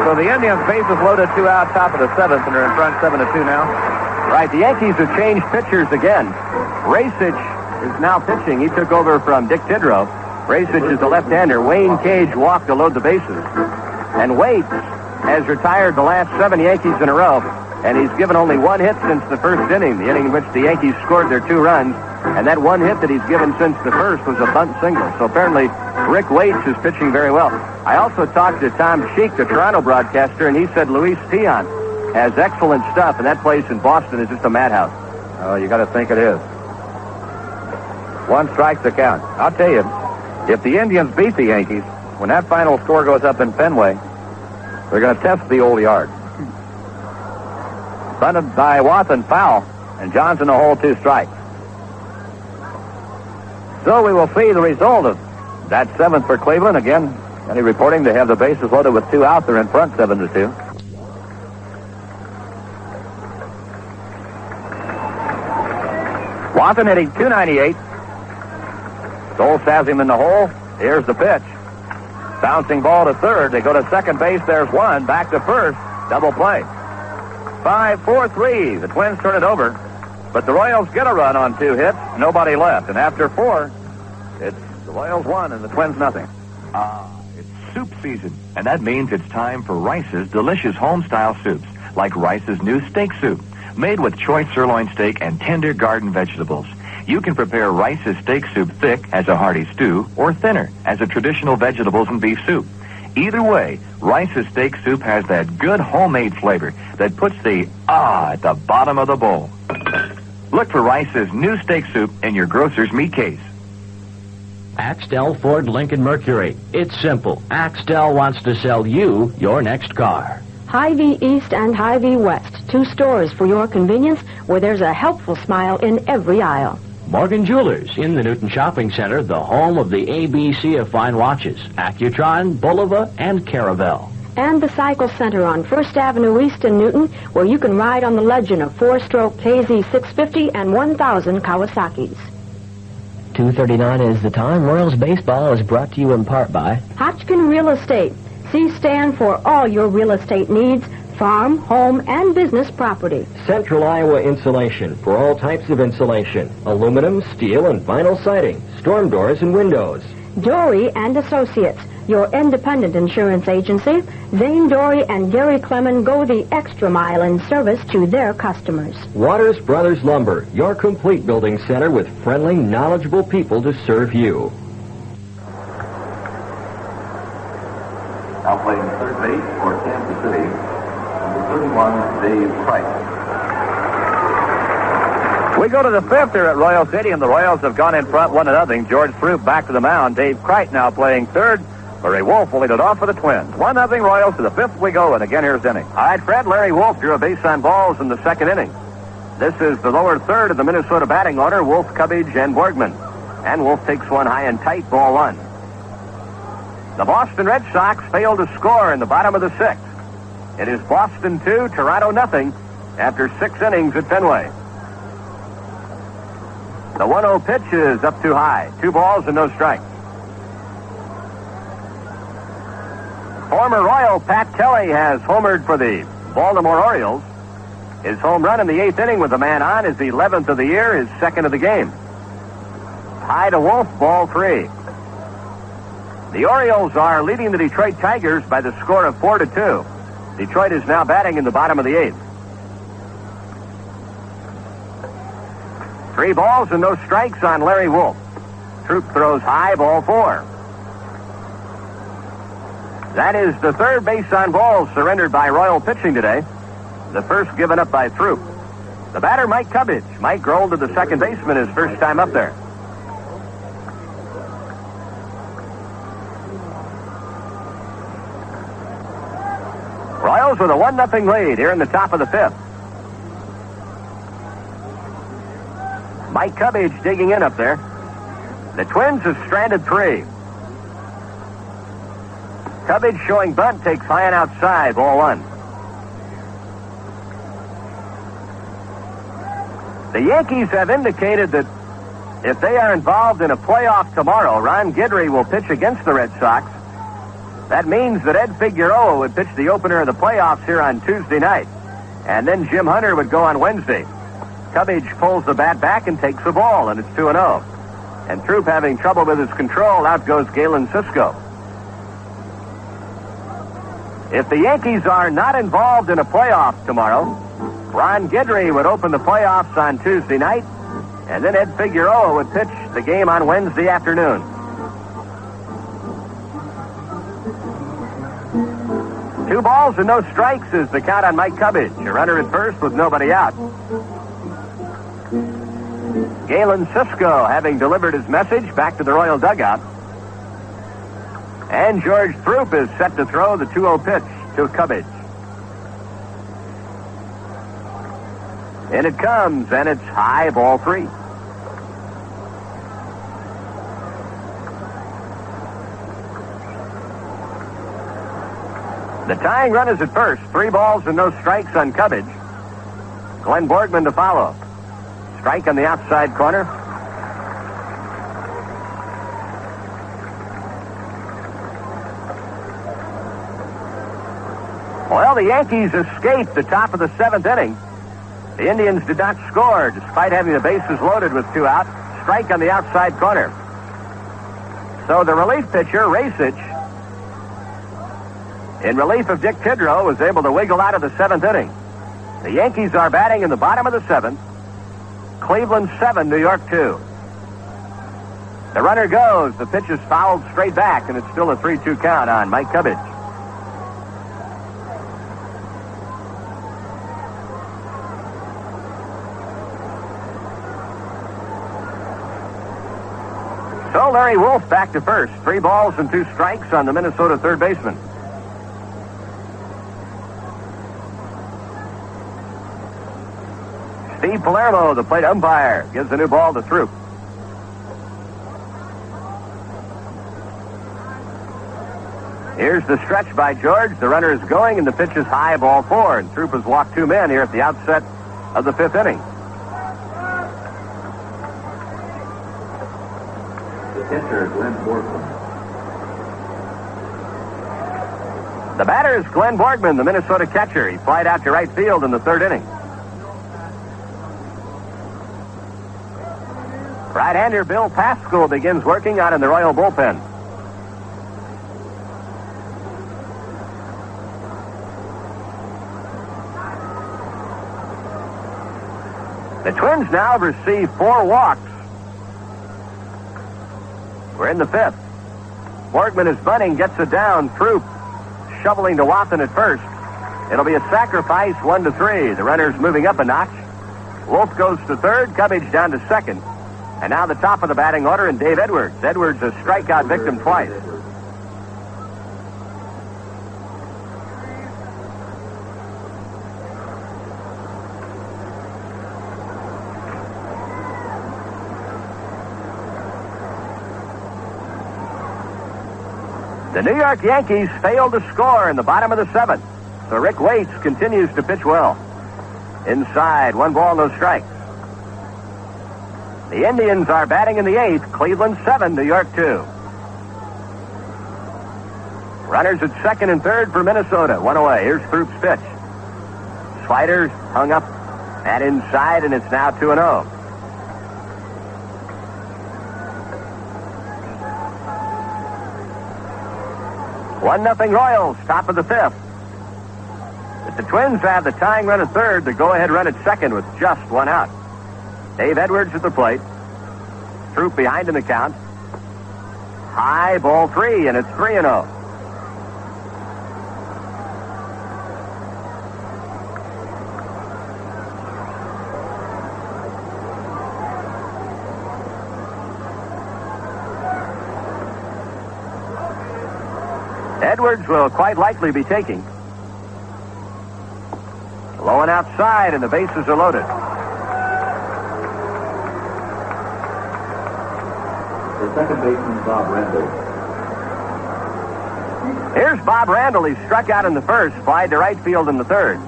So the Indians' bases loaded 2 out, top of the 7th, and they're in front 7-2 now. Right, the Yankees have changed pitchers again. Racich is now pitching. He took over from Dick Tidrow. Racich is the left-hander. Wayne Cage walked to load the bases. And Waits has retired the last 7 Yankees in a row, and he's given only 1 hit since the first inning, the inning in which the Yankees scored their 2 runs. And that 1 hit that he's given since the first was a bunt single. So apparently Rick Waits is pitching very well. I also talked to Tom Sheik, the Toronto broadcaster, and he said Luis Tiant has excellent stuff, and that place in Boston is just a madhouse. Oh, you got to think it is. 1 strike to count. I'll tell you, if the Indians beat the Yankees, when that final score goes up in Fenway, they're going to test the old yard. Bunted by Watson, foul, and Johnson a hole, 2 strikes. So we will see the result of that 7th for Cleveland. Again, any reporting they have the bases loaded with 2 out. They're in front 7-2. Watson hitting .298. Stoltz has him in the hole. Here's the pitch. Bouncing ball to third. They go to second base. There's one. Back to first. Double play. 5-4-3. The Twins turn it over. But the Royals get a run on 2 hits. Nobody left. And after 4, it's the Royals 1 and the Twins nothing. It's soup season. And that means it's time for Rice's delicious home-style soups. Like Rice's new steak soup. Made with choice sirloin steak and tender garden vegetables. You can prepare Rice's steak soup thick as a hearty stew or thinner as a traditional vegetables and beef soup. Either way, Rice's steak soup has that good homemade flavor that puts the at the bottom of the bowl. Look for Rice's new steak soup in your grocer's meat case. Axtell Ford Lincoln Mercury. It's simple. Axtell wants to sell you your next car. Hy-Vee East and Hy-Vee West, 2 stores for your convenience where there's a helpful smile in every aisle. Morgan Jewelers in the Newton Shopping Center, the home of the ABC of fine watches, Accutron, Bulova, and Caravel. And the Cycle Center on 1st Avenue East in Newton, where you can ride on the legend of 4-stroke KZ650 and 1,000 Kawasaki's. 2:39 is the time. Royals Baseball is brought to you in part by Hodgkin Real Estate. C stand for all your real estate needs, farm, home, and business property. Central Iowa Insulation for all types of insulation. Aluminum, steel, and vinyl siding. Storm doors and windows. Dory and Associates, your independent insurance agency. Zane Dory and Gary Clemens go the extra mile in service to their customers. Waters Brothers Lumber, your complete building center with friendly, knowledgeable people to serve you. Now playing third base for Kansas City, number 31, Dave Price. We go to the 5th here at Royal Stadium. The Royals have gone in front 1-0. George Throop back to the mound. Dave Cricht now playing third. Larry Wolf will lead it off for the Twins. 1-0 Royals. To the 5th we go, and again here's inning. All right, Fred, Larry Wolf drew a base on balls in the 2nd inning. This is the lower third of the Minnesota batting order, Wolf, Cubbage, and Borgman. And Wolf takes one high and tight, ball 1. The Boston Red Sox failed to score in the bottom of the 6th. It is Boston 2, Toronto nothing. after 6 innings at Fenway. The 1-0 pitch is up too high. 2 balls and no strikes. Former Royal Pat Kelly has homered for the Baltimore Orioles. His home run in the 8th inning with a man on is the 11th of the year, his 2nd of the game. High to Wolf, ball 3. The Orioles are leading the Detroit Tigers by the score of 4-2. Detroit is now batting in the bottom of the 8th. 3 balls and no strikes on Larry Wolf. Troop throws high, ball 4. That is the 3rd base on balls surrendered by Royal pitching today. The first given up by Troop. The batter, Mike Cubbage. Mike rolled to the second baseman his first time up there. Royals with a 1-0 lead here in the top of the 5th. Mike Cubbage digging in up there. The Twins have stranded 3. Cubbage showing bunt, takes high and outside, ball 1. The Yankees have indicated that if they are involved in a playoff tomorrow, Ron Guidry will pitch against the Red Sox. That means that Ed Figueroa would pitch the opener of the playoffs here on Tuesday night. And then Jim Hunter would go on Wednesday. Cubbage pulls the bat back and takes the ball, and it's 2-0. And Troop having trouble with his control, out goes Galen Cisco. If the Yankees are not involved in a playoff tomorrow, Ron Guidry would open the playoffs on Tuesday night, and then Ed Figueroa would pitch the game on Wednesday afternoon. 2 balls and no strikes is the count on Mike Cubbage. A runner at first with nobody out. Galen Cisco having delivered his message back to the Royal dugout. And George Throop is set to throw the 2-0 pitch to Cubbage. In it comes, and it's high, ball 3. The tying run is at first. 3 balls and no strikes on Cubbage. Glenn Borgman to follow. Strike on the outside corner. Well, the Yankees escaped the top of the 7th inning. The Indians did not score despite having the bases loaded with 2 out. Strike on the outside corner. So the relief pitcher, Racich, in relief of Dick Tidrow, was able to wiggle out of the 7th inning. The Yankees are batting in the bottom of the 7th. Cleveland 7, New York 2. The runner goes. The pitch is fouled straight back, and it's still a 3-2 count on Mike Cubbage. So Larry Wolf back to first. 3 balls and 2 strikes on the Minnesota third baseman. Steve Palermo, the plate umpire, gives the new ball to Throop. Here's the stretch by George. The runner is going, and the pitch is high, ball 4. And Throop has walked 2 men here at the outset of the 5th inning. The pitcher, Glenn Borgman. The batter is Glenn Borgman, the Minnesota catcher. He flied out to right field in the 3rd inning. Right-hander Bill Pascal begins working out in the Royal bullpen. The Twins now have received 4 walks. We're in the 5th. Borgman is bunting, gets it down. Troop shoveling to Watson at first. It'll be a sacrifice, 1-3. The runner's moving up a notch. Wolf goes to 3rd, Cubbage down to 2nd. And now the top of the batting order, and Dave Edwards. Edwards a strikeout victim twice. The New York Yankees failed to score in the bottom of the 7th. So Rick Waits continues to pitch well. Inside, 1 ball, no strikes. The Indians are batting in the 8th. Cleveland 7, New York 2. Runners at second and third for Minnesota. 1 away. Here's Throop's pitch. Sliders hung up and inside, and it's now 2-0. One nothing Royals, top of the 5th. If the Twins have the tying run at third, the go-ahead run at second with just 1 out. Dave Edwards at the plate. Throop behind in the count. High, ball 3, and it's 3-0. Edwards will quite likely be taking. Low and outside, and the bases are loaded. The second baseman, Bob Randall. Here's Bob Randall. He struck out in the first, flied to right field in the third.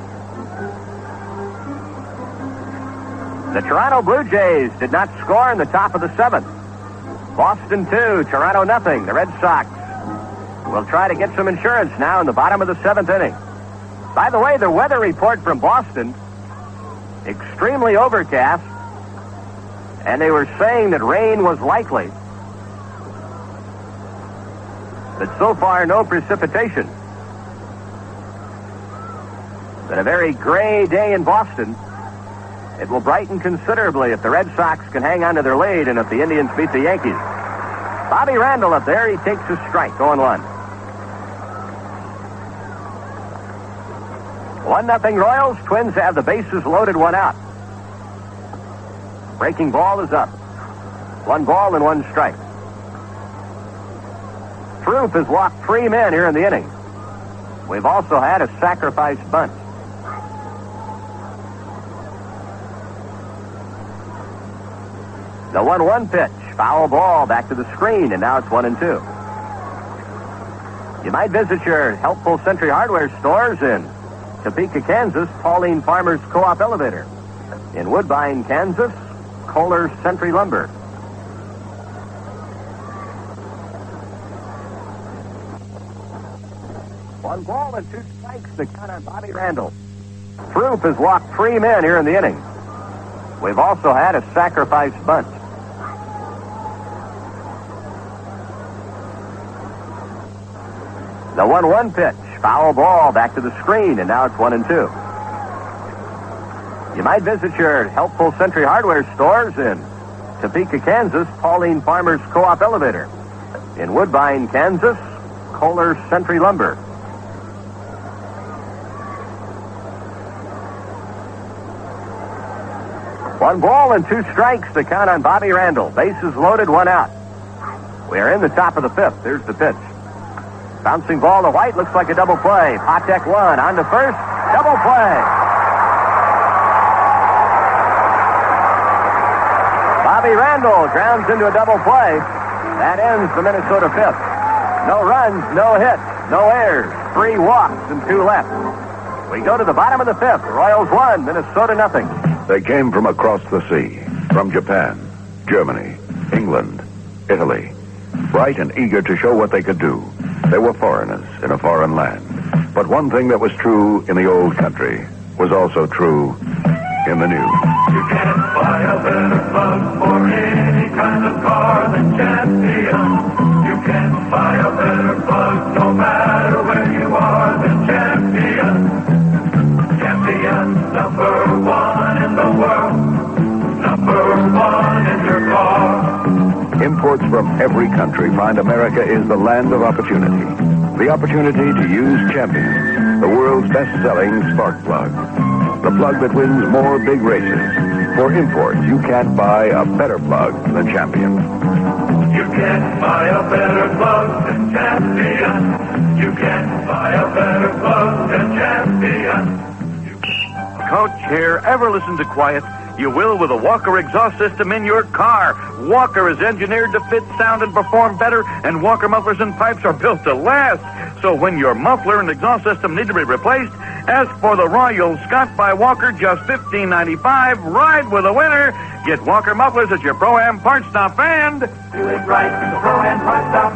The Toronto Blue Jays did not score in the top of the 7th. Boston 2, Toronto nothing. The Red Sox will try to get some insurance now in the bottom of the 7th inning. By the way, the weather report from Boston, extremely overcast, and they were saying that rain was likely. But so far, no precipitation. But a very gray day in Boston. It will brighten considerably if the Red Sox can hang on to their lead and if the Indians beat the Yankees. Bobby Randall up there. He takes a strike, 0-1. 1-0 Royals. Twins have the bases loaded, 1 out. Breaking ball is up. 1 ball and 1 strike. Throop has walked 3 men here in the inning. We've also had a sacrifice bunt. The 1-1 pitch. Foul ball back to the screen, and now it's 1-2. You might visit your helpful Century Hardware stores in Topeka, Kansas, Pauline Farmers Co-op Elevator. In Woodbine, Kansas, Kohler Century Lumber. One ball and 2 strikes to count on Bobby Randall. Throop has walked 3 men here in the inning. We've also had a sacrifice bunt. The 1-1 pitch. Foul ball back to the screen, and now it's 1-2. You might visit your helpful Century Hardware stores in Topeka, Kansas, Pauline Farmers Co-op Elevator. In Woodbine, Kansas, Kohler Century Lumber. One ball and 2 strikes to count on Bobby Randall. Bases loaded, 1 out. We are in the top of the 5th. Here's the pitch. Bouncing ball to White. Looks like a double play. Patek 1 on to first. Double play. Bobby Randall grounds into a double play. That ends the Minnesota 5th. No runs, no hits, no errors. 3 walks and 2 left. We go to the bottom of the 5th. Royals 1, Minnesota nothing. They came from across the sea, from Japan, Germany, England, Italy, bright and eager to show what they could do. They were foreigners in a foreign land. But one thing that was true in the old country was also true in the new. You can't buy a better plug for any kind of car than Champion. You can't buy a better plug no matter where you are than Champion. Champion, #1 in the world. #1 in your car. Imports from every country find America is the land of opportunity. The opportunity to use Champion, the world's best-selling spark plug. The plug that wins more big races. For imports, you can't buy a better plug than Champion. You can't buy a better plug than Champion. You can't buy a better plug than Champion. Coach here, ever listen to quiet? You will with a Walker exhaust system in your car. Walker is engineered to fit, sound, and perform better, and Walker mufflers and pipes are built to last. So when your muffler and exhaust system need to be replaced, ask for the Royal Scott by Walker, just $15.95. Ride with a winner. Get Walker mufflers at your Pro-Am Parts Stop and... Do it right the Pro-Am Parts Stop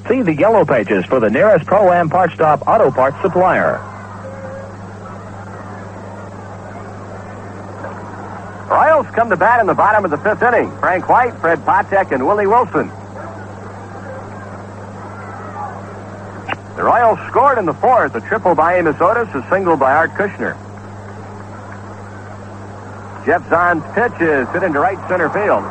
way. See the yellow pages for the nearest Pro-Am Parts Stop auto parts supplier. Royals come to bat in the bottom of the fifth inning. Frank White, Fred Patek, and Willie Wilson. The Royals scored in the fourth, a triple by Amos Otis, a single by Art Kushner. Jeff Zahn's pitch is hit into right center field.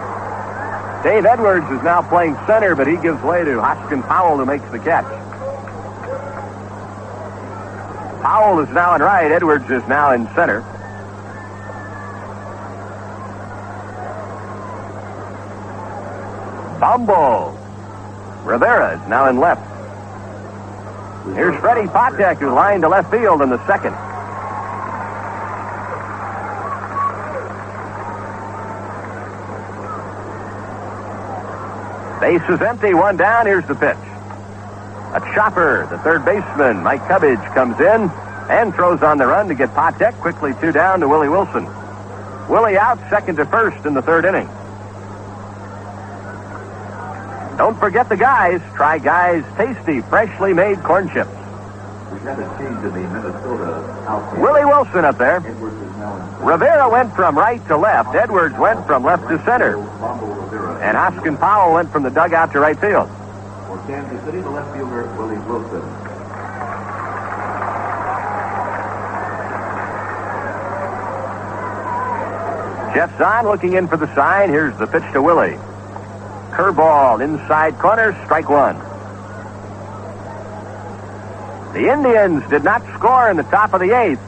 Dave Edwards is now playing center, but he gives way to Hoskin Powell, who makes the catch. Powell is now in right. Edwards is now in center. Bumble. Rivera is now in left. Here's Freddie Patek, who lined to left field in the second. Base is empty, one down. Here's the pitch. A chopper. The third baseman, Mike Cubbage, comes in and throws on the run to get Patek. Quickly two down to Willie Wilson. Willie out, second to first in the third inning. Don't forget the Guys. Try Guys' tasty, freshly made corn chips. We've had a change in the Minnesota outfield. Willie Wilson up there. Edwards is now in Rivera went from right to left. Edwards went from left to center. And Hoskin Powell went from the dugout to right field. For Kansas City, the left fielder, Willie Wilson. Jeff Zahn looking in for the sign. Here's the pitch to Willie. Curveball, inside corner, strike one. The Indians did not score in the top of the eighth,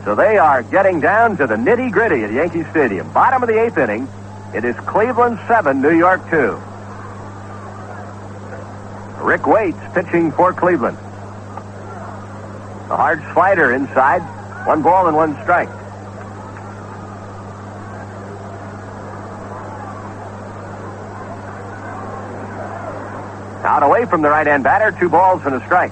so they are getting down to the nitty-gritty at Yankee Stadium. Bottom of the eighth inning, it is Cleveland 7, New York 2. Rick Waits pitching for Cleveland. A hard slider inside, 1 ball and 1 strike. Out away from the right-hand batter, 2 balls and a strike.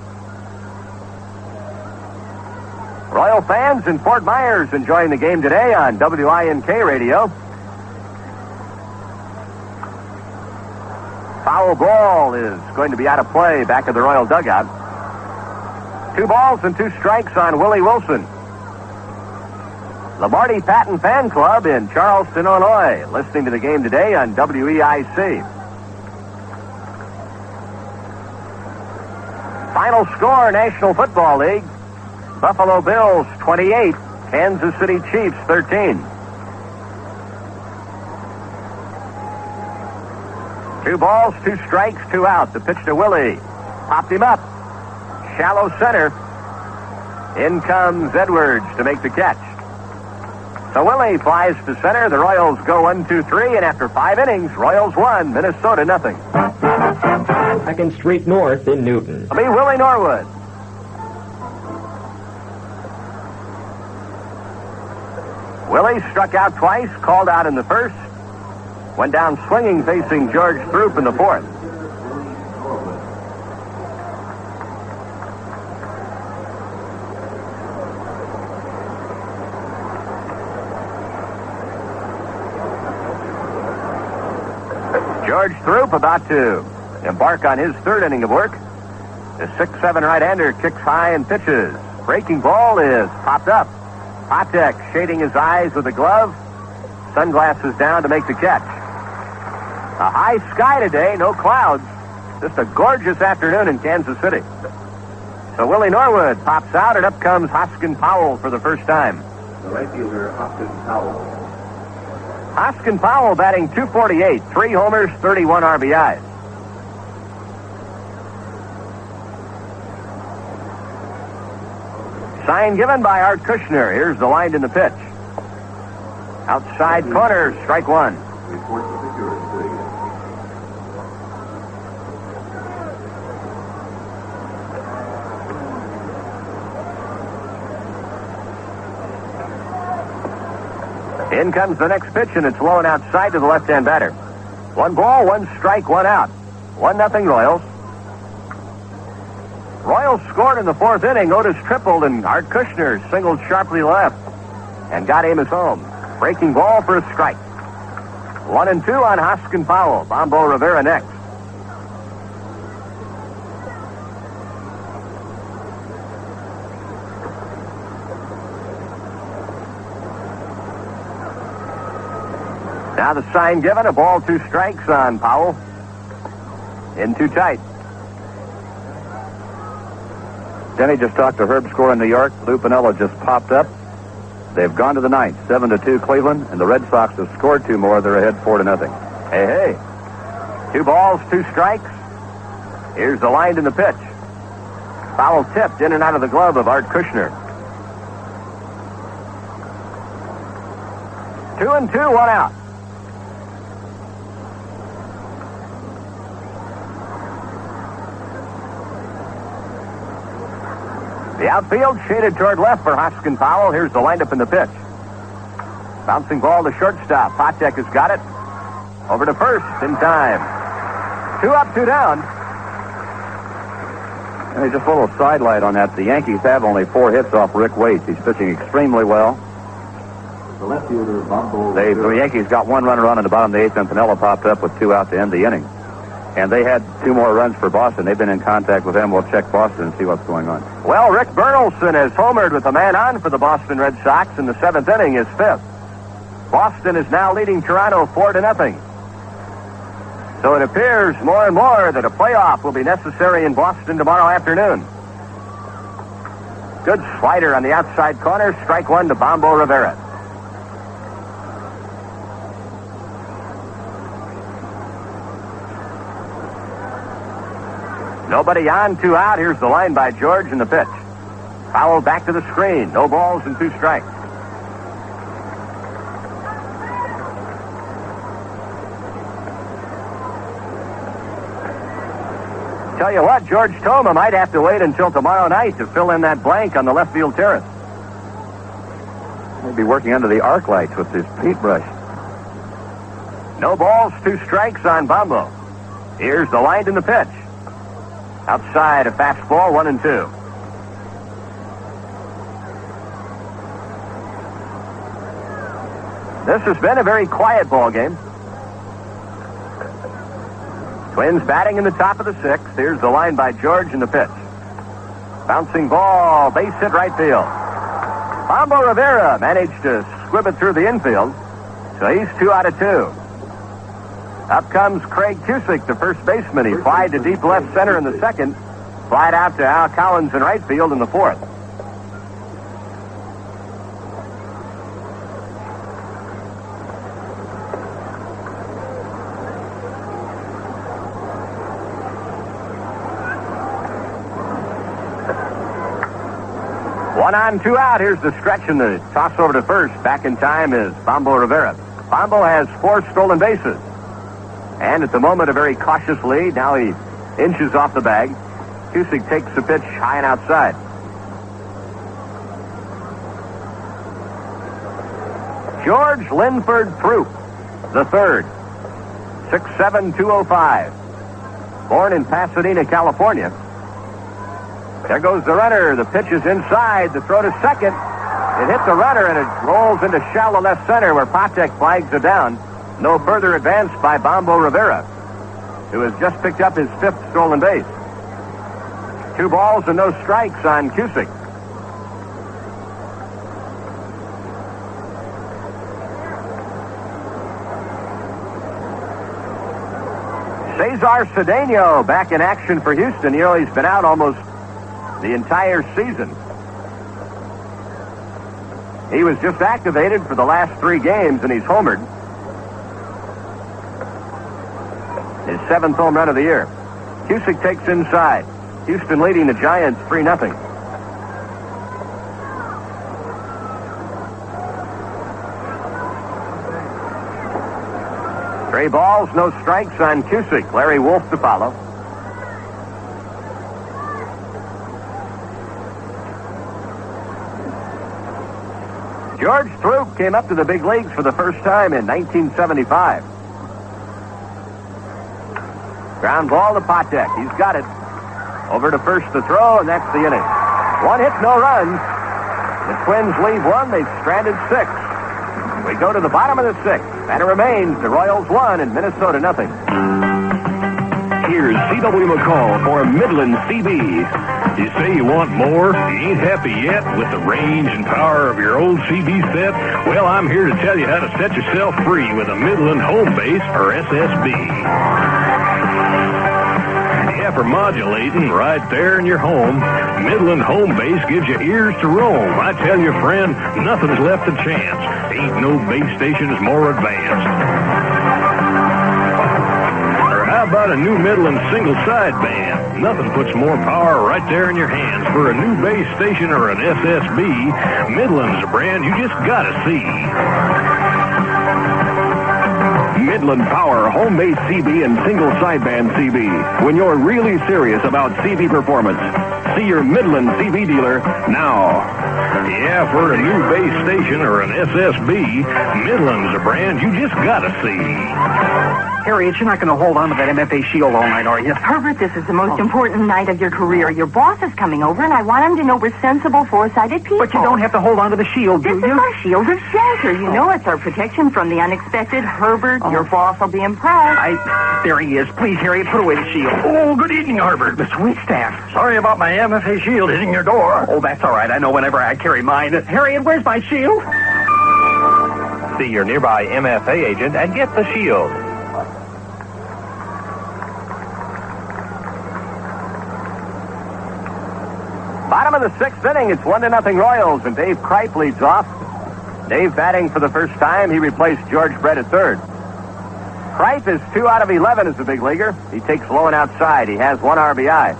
Royal fans in Fort Myers enjoying the game today on WINK Radio. Foul ball is going to be out of play back of the Royal dugout. 2 balls and 2 strikes on Willie Wilson. The Marty Patton Fan Club in Charleston, Illinois, listening to the game today on WEIC. Final score, National Football League. Buffalo Bills 28, Kansas City Chiefs 13. 2 balls, 2 strikes, 2 out. The pitch to Willie. Popped him up. Shallow center. In comes Edwards to make the catch. So Willie flies to center. The Royals go 1-2-3, and after 5 innings, Royals 1, Minnesota nothing. 2nd Street North in Newton. It'll be Willie Norwood. Willie struck out twice, called out in the first. Went down swinging, facing George Throop in the fourth. George Throop about to embark on his 3rd inning of work. The 6'7" right-hander kicks high and pitches. Breaking ball is popped up. Patek shading his eyes with a glove. Sunglasses down to make the catch. A high sky today, no clouds. Just a gorgeous afternoon in Kansas City. So Willie Norwood pops out, and up comes Hoskin Powell for the first time. The right fielder, Hoskin Powell. Hoskin Powell batting .248, 3 homers, 31 RBIs. Sign given by Art Kushner. Here's the line in the pitch. Outside corner, strike one. Report to security, please. In comes the next pitch, and it's low and outside to the left-hand batter. 1 ball, 1 strike, 1 out. 1-0 Royals. Royals scored in the 4th inning. Otis tripled, and Art Kushner singled sharply left and got Amos home. Breaking ball for a strike. 1-2 on Hoskin Powell. Bombo Rivera next. Now the sign given, a ball, 2 strikes on Powell. In too tight. Denny just talked to Herb Score in New York. Lou Piniella just popped up. They've gone to the 9th, 7-2 Cleveland, and the Red Sox have scored 2 more. They're ahead 4-0. Hey. 2 balls, 2 strikes. Here's the line in the pitch. Foul tipped in and out of the glove of Art Kushner. 2-2, 1 out. The outfield shaded toward left for Hoskin Powell. Here's the windup in the pitch. Bouncing ball to shortstop. Patek has got it. Over to first in time. 2 up, 2 down. And just a little sidelight on that. The Yankees have only 4 hits off Rick Waite. He's pitching extremely well. The left fielder, Bombo. The Yankees got 1 runner on in the bottom of the 8th, and Piniella popped up with 2 out to end the inning. And they had 2 more runs for Boston. They've been in contact with them. We'll check Boston and see what's going on. Well, Rick Bernelson has homered with a man on for the Boston Red Sox in the 7th inning, his 5th. Boston is now leading Toronto 4-0. So it appears more and more that a playoff will be necessary in Boston tomorrow afternoon. Good slider on the outside corner. Strike 1 to Bombo Rivera. Nobody on, 2 out. Here's the line by George in the pitch. Foul back to the screen. No balls and 2 strikes. Tell you what, George Toma might have to wait until tomorrow night to fill in that blank on the left field terrace. He'll be working under the arc lights with his paintbrush. No balls, 2 strikes on Bombo. Here's the line in the pitch. Outside, a fastball, 1-2. This has been a very quiet ball game. Twins batting in the top of the 6th. Here's the line by George in the pitch. Bouncing ball, base hit right field. Bombo Rivera managed to squib it through the infield, so he's 2 out of 2. Up comes Craig Cusick, the first baseman. He flied to deep left center in the 2nd. Flied out to Al Collins in right field in the 4th. One on, 2 out. Here's the stretch and the toss over to first. Back in time is Bombo Rivera. Bombo has 4 stolen bases. And at the moment, a very cautious lead. Now he inches off the bag. Cusick takes the pitch high and outside. George Linford Throop, the 3rd. 6'7", 205. Born in Pasadena, California. There goes the runner. The pitch is inside. The throw to second. It hits the runner, and it rolls into shallow left center where Patek flags it down. No further advance by Bombo Rivera, who has just picked up his 5th stolen base. 2 balls and no strikes on Cusick. Cesar Cedeno back in action for Houston. He's been out almost the entire season. He was just activated for the last 3 games, and he's homered. His 7th home run of the year. Cusick takes inside. Houston leading the Giants 3-0. Three balls, no strikes on Cusick. Larry Wolf to follow. George Throop came up to the big leagues for the first time in 1975. Ground ball to Patek. He's got it. Over to first to throw, and that's the inning. 1 hit, no runs. The Twins leave 1. They've stranded 6. We go to the bottom of the 6th, and it remains the Royals 1 and Minnesota nothing. Here's C.W. McCall for Midland CB. You say you want more? You ain't happy yet with the range and power of your old CB set? Well, I'm here to tell you how to set yourself free with a Midland Home Base or SSB. Yeah, for modulating right there in your home, Midland Home Base gives you ears to roam. I tell you, friend, nothing's left to chance. Ain't no base stations more advanced. How about a new Midland single-side band? Nothing puts more power right there in your hands. For a new base station or an SSB, Midland's a brand you just gotta see. Midland Power Home Base CB and Single Sideband CB. When you're really serious about CB performance, see your Midland CB dealer now. Yeah, for a new base station or an SSB, Midland's a brand you just gotta see. Harriet, you're not going to hold on to that MFA shield all night, are you? Herbert, this is the most important night of your career. Your boss is coming over, and I want him to know we're sensible, foresighted people. But you don't have to hold on to the shield, do you? This is our shield of shelter. You know it's our protection from the unexpected. Herbert, your boss will be impressed. There he is. Please, Harriet, put away the shield. Oh, good evening, Herbert. Mr. Wheatstaff. Sorry about my MFA shield hitting your door. Oh, that's all right. I know whenever I carry mine. Harriet, where's my shield? See your nearby MFA agent and get the shield. Bottom of the 6th inning, it's 1-0 Royals, and Dave Kripe leads off. Dave batting for the first time. He replaced George Brett at third. Kripe is 2 out of 11 as a big leaguer. He takes low and outside. He has 1 RBI.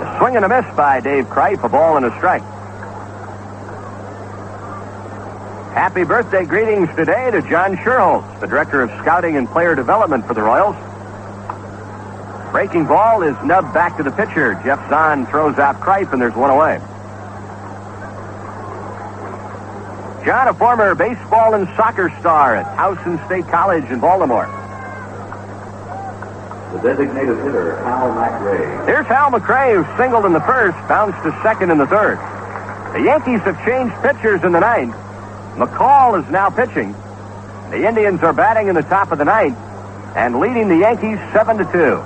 A swing and a miss by Dave Kripe, a ball and a strike. Happy birthday greetings today to John Sherholtz, the Director of Scouting and Player Development for the Royals. Breaking ball is nubbed back to the pitcher. Jeff Zahn throws out Kripe, and there's 1 away. John, a former baseball and soccer star at Towson State College in Baltimore. The designated hitter, Hal McRae. Here's Hal McRae, who singled in the first, bounced to second in the third. The Yankees have changed pitchers in the 9th. McCall is now pitching. The Indians are batting in the top of the 9th and leading the Yankees 7-2.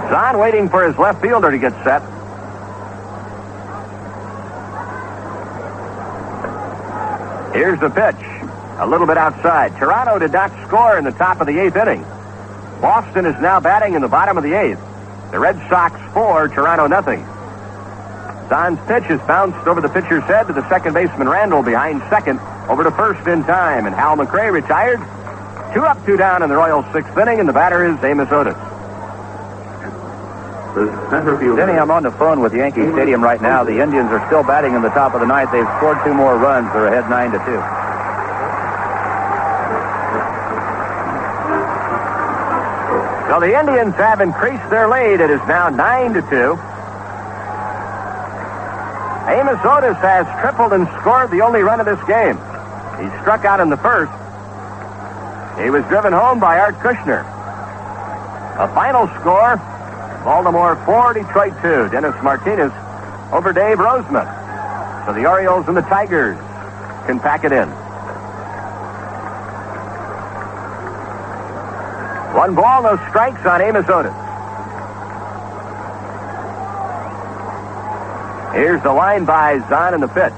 Zahn waiting for his left fielder to get set. Here's the pitch. A little bit outside. Toronto did not score in the top of the 8th inning. Boston is now batting in the bottom of the 8th. The Red Sox 4, Toronto nothing. Zahn's pitch is bounced over the pitcher's head to the second baseman Randall behind second, over to first in time, and Hal McRae retired. 2 up, 2 down in the Royals' 6th inning, and the batter is Amos Otis. Denny, I'm on the phone with Yankee Stadium right now. The Indians are still batting in the top of the 9th. They've scored 2 more runs. They're ahead 9-2. So the Indians have increased their lead. It is now 9-2. Amos Otis has tripled and scored the only run of this game. He struck out in the first. He was driven home by Art Kushner. A final score, Baltimore 4, Detroit 2. Dennis Martinez over Dave Roseman. So the Orioles and the Tigers can pack it in. 1 ball, no strikes on Amos Otis. Here's the line by Zahn in the pitch.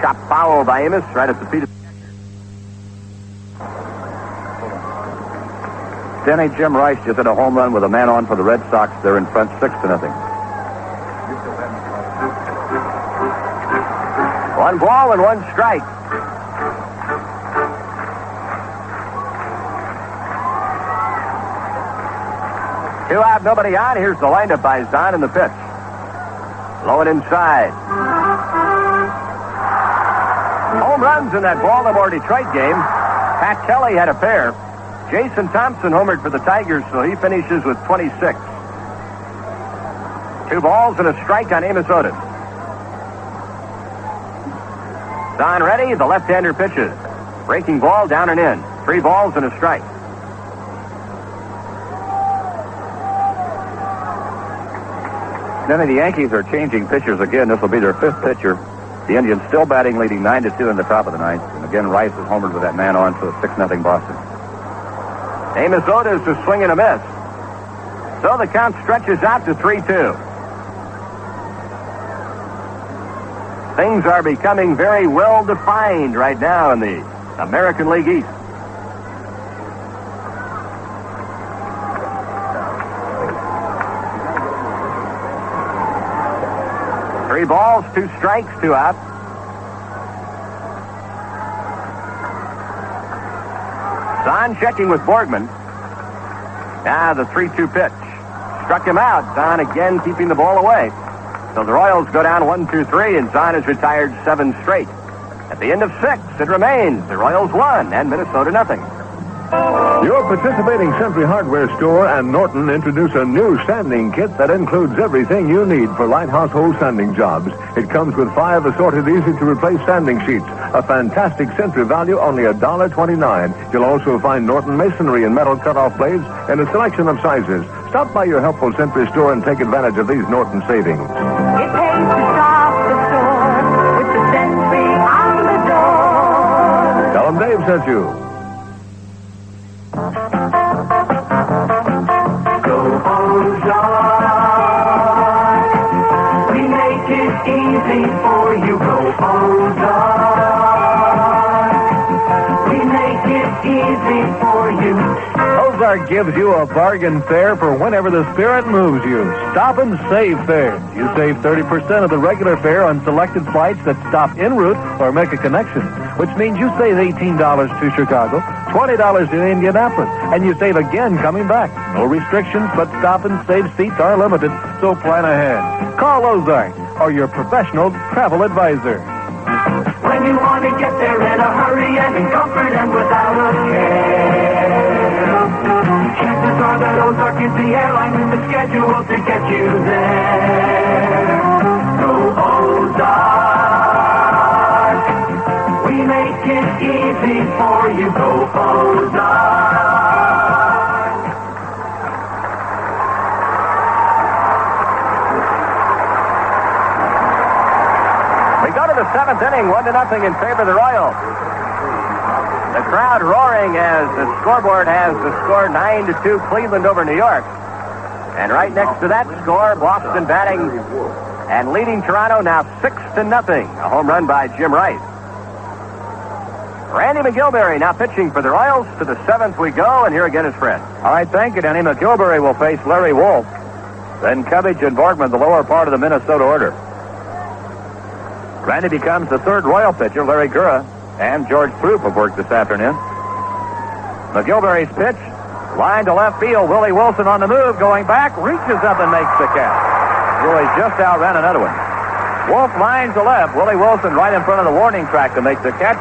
Chop foul by Amos right at the feet of... Denny, Jim Rice just hit a home run with a man on for the Red Sox. They're in front 6-0. 1 ball and 1 strike. Two out, nobody on. Here's the lineup by Zahn in the pitch. Low and inside. Home runs in that Baltimore-Detroit game. Pat Kelly had a pair. Jason Thompson homered for the Tigers, so he finishes with 26. 2 balls and a strike on Amos Otis. Don ready, the left-hander pitches. Breaking ball down and in. 3 balls and a strike. Then the Yankees are changing pitchers again. This will be their 5th pitcher. The Indians still batting, leading 9-2 in the top of the 9th. And again, Rice is homered with that man on, so it's 6-0 Boston. Amos Otis is swinging a miss. So the count stretches out to 3-2. Things are becoming very well defined right now in the American League East. Three balls, 2 strikes, 2 out. Zahn checking with Borgman. Now the 3-2 pitch. Struck him out. Zahn again keeping the ball away. So the Royals go down 1-2-3, and Zahn has retired 7 straight. At the end of 6, it remains the Royals 1 and Minnesota nothing. Your participating Century Hardware store and Norton introduce a new sanding kit that includes everything you need for light household sanding jobs. It comes with 5 assorted easy-to-replace sanding sheets. A fantastic Century value, only $1.29. You'll also find Norton masonry and metal cutoff blades and a selection of sizes. Stop by your helpful Century store and take advantage of these Norton savings. It pays to shop the store with the Century on the door. Tell them Dave sent you. Go Ozark. We make it easy for you. Go Ozark. We make it easy for you. Ozark gives you a bargain fare for whenever the Spirit moves you. Stop and save fare. You save 30% of the regular fare on selected flights that stop en route or make a connection, which means you save $18 to Chicago, $20 to Indianapolis, and you save again coming back. No restrictions, but stop and save seats are limited, so plan ahead. Call Ozark or your professional travel advisor. When you want to get there in a hurry and in comfort and without a care, chances are that Ozark is the airline with the schedule to get you there. Go Ozark. We make it easy for you. Go Ozark. We go to the 7th inning, 1-0 in favor of the Royals. The crowd roaring as the scoreboard has the score 9-2 Cleveland over New York. And right next to that score, Boston batting and leading Toronto now 6-0. A home run by Jim Rice. Randy McGilvery now pitching for the Royals. To the 7th we go, and here again is Fred. All right, thank you, Danny. McGilvery will face Larry Wolf. Then Cubbage and Borgman, the lower part of the Minnesota order. Randy becomes the 3rd Royal pitcher. Larry Gura and George Throop have worked this afternoon. McGilvery's pitch, line to left field. Willie Wilson on the move, going back, reaches up and makes the catch. Willie just outran another one. Wolf lines to left. Willie Wilson right in front of the warning track to make the catch.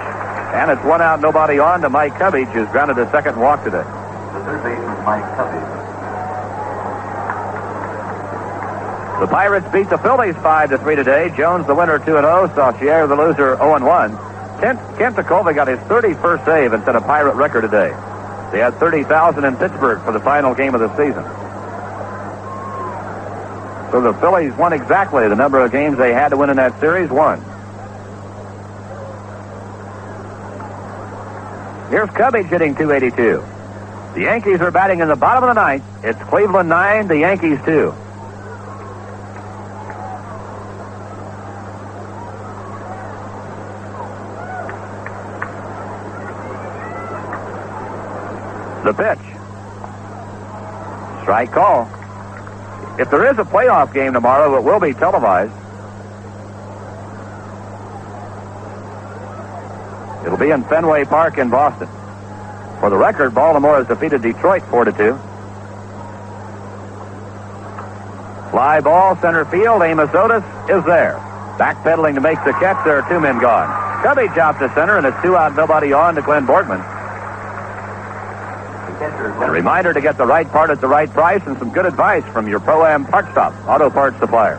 And it's 1 out, nobody on to Mike Cubbage, who's grounded a 2nd walk today. The third baseman, Mike Cubbage. The Pirates beat the Phillies 5-3 today. Jones, the winner, 2-0. Saucier, the loser, 0-1. Kent Takova got his 31st save and set a Pirate record today. They had 30,000 in Pittsburgh for the final game of the season. So the Phillies won exactly the number of games they had to win in that series, 1. Here's Cubbage hitting .282. The Yankees are batting in the bottom of the 9th. It's Cleveland 9, the Yankees 2. The pitch. Strike call. If there is a playoff game tomorrow, it will be televised. It'll be in Fenway Park in Boston. For the record, Baltimore has defeated Detroit 4-2. Fly ball, center field. Amos Otis is there. Backpedaling to make the catch. There are two men gone. Cubbage out to center, and it's 2 out, nobody on to Glenn Borgman. A reminder to get the right part at the right price and some good advice from your Pro-Am Parts Stop, auto parts supplier.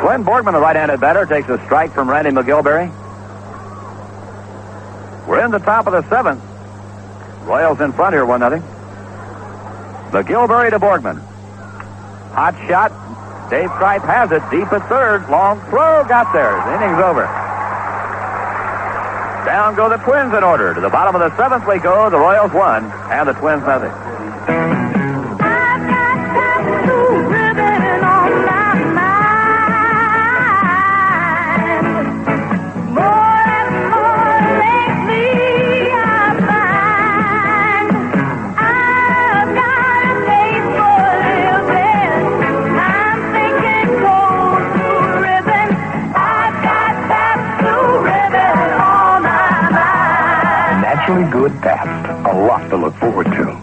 Glenn Borgman, the right-handed batter, takes a strike from Randy McGilberry. We're in the top of the 7th. Royals in front here, 1-0. McGilberry to Borgman. Hot shot. Dave Tripe has it deep at third. Long throw. Got there. The inning's over. Down go the Twins in order. To the bottom of the 7th we go. The Royals 1 and the Twins nothing. Good Pabst. A lot to look forward to.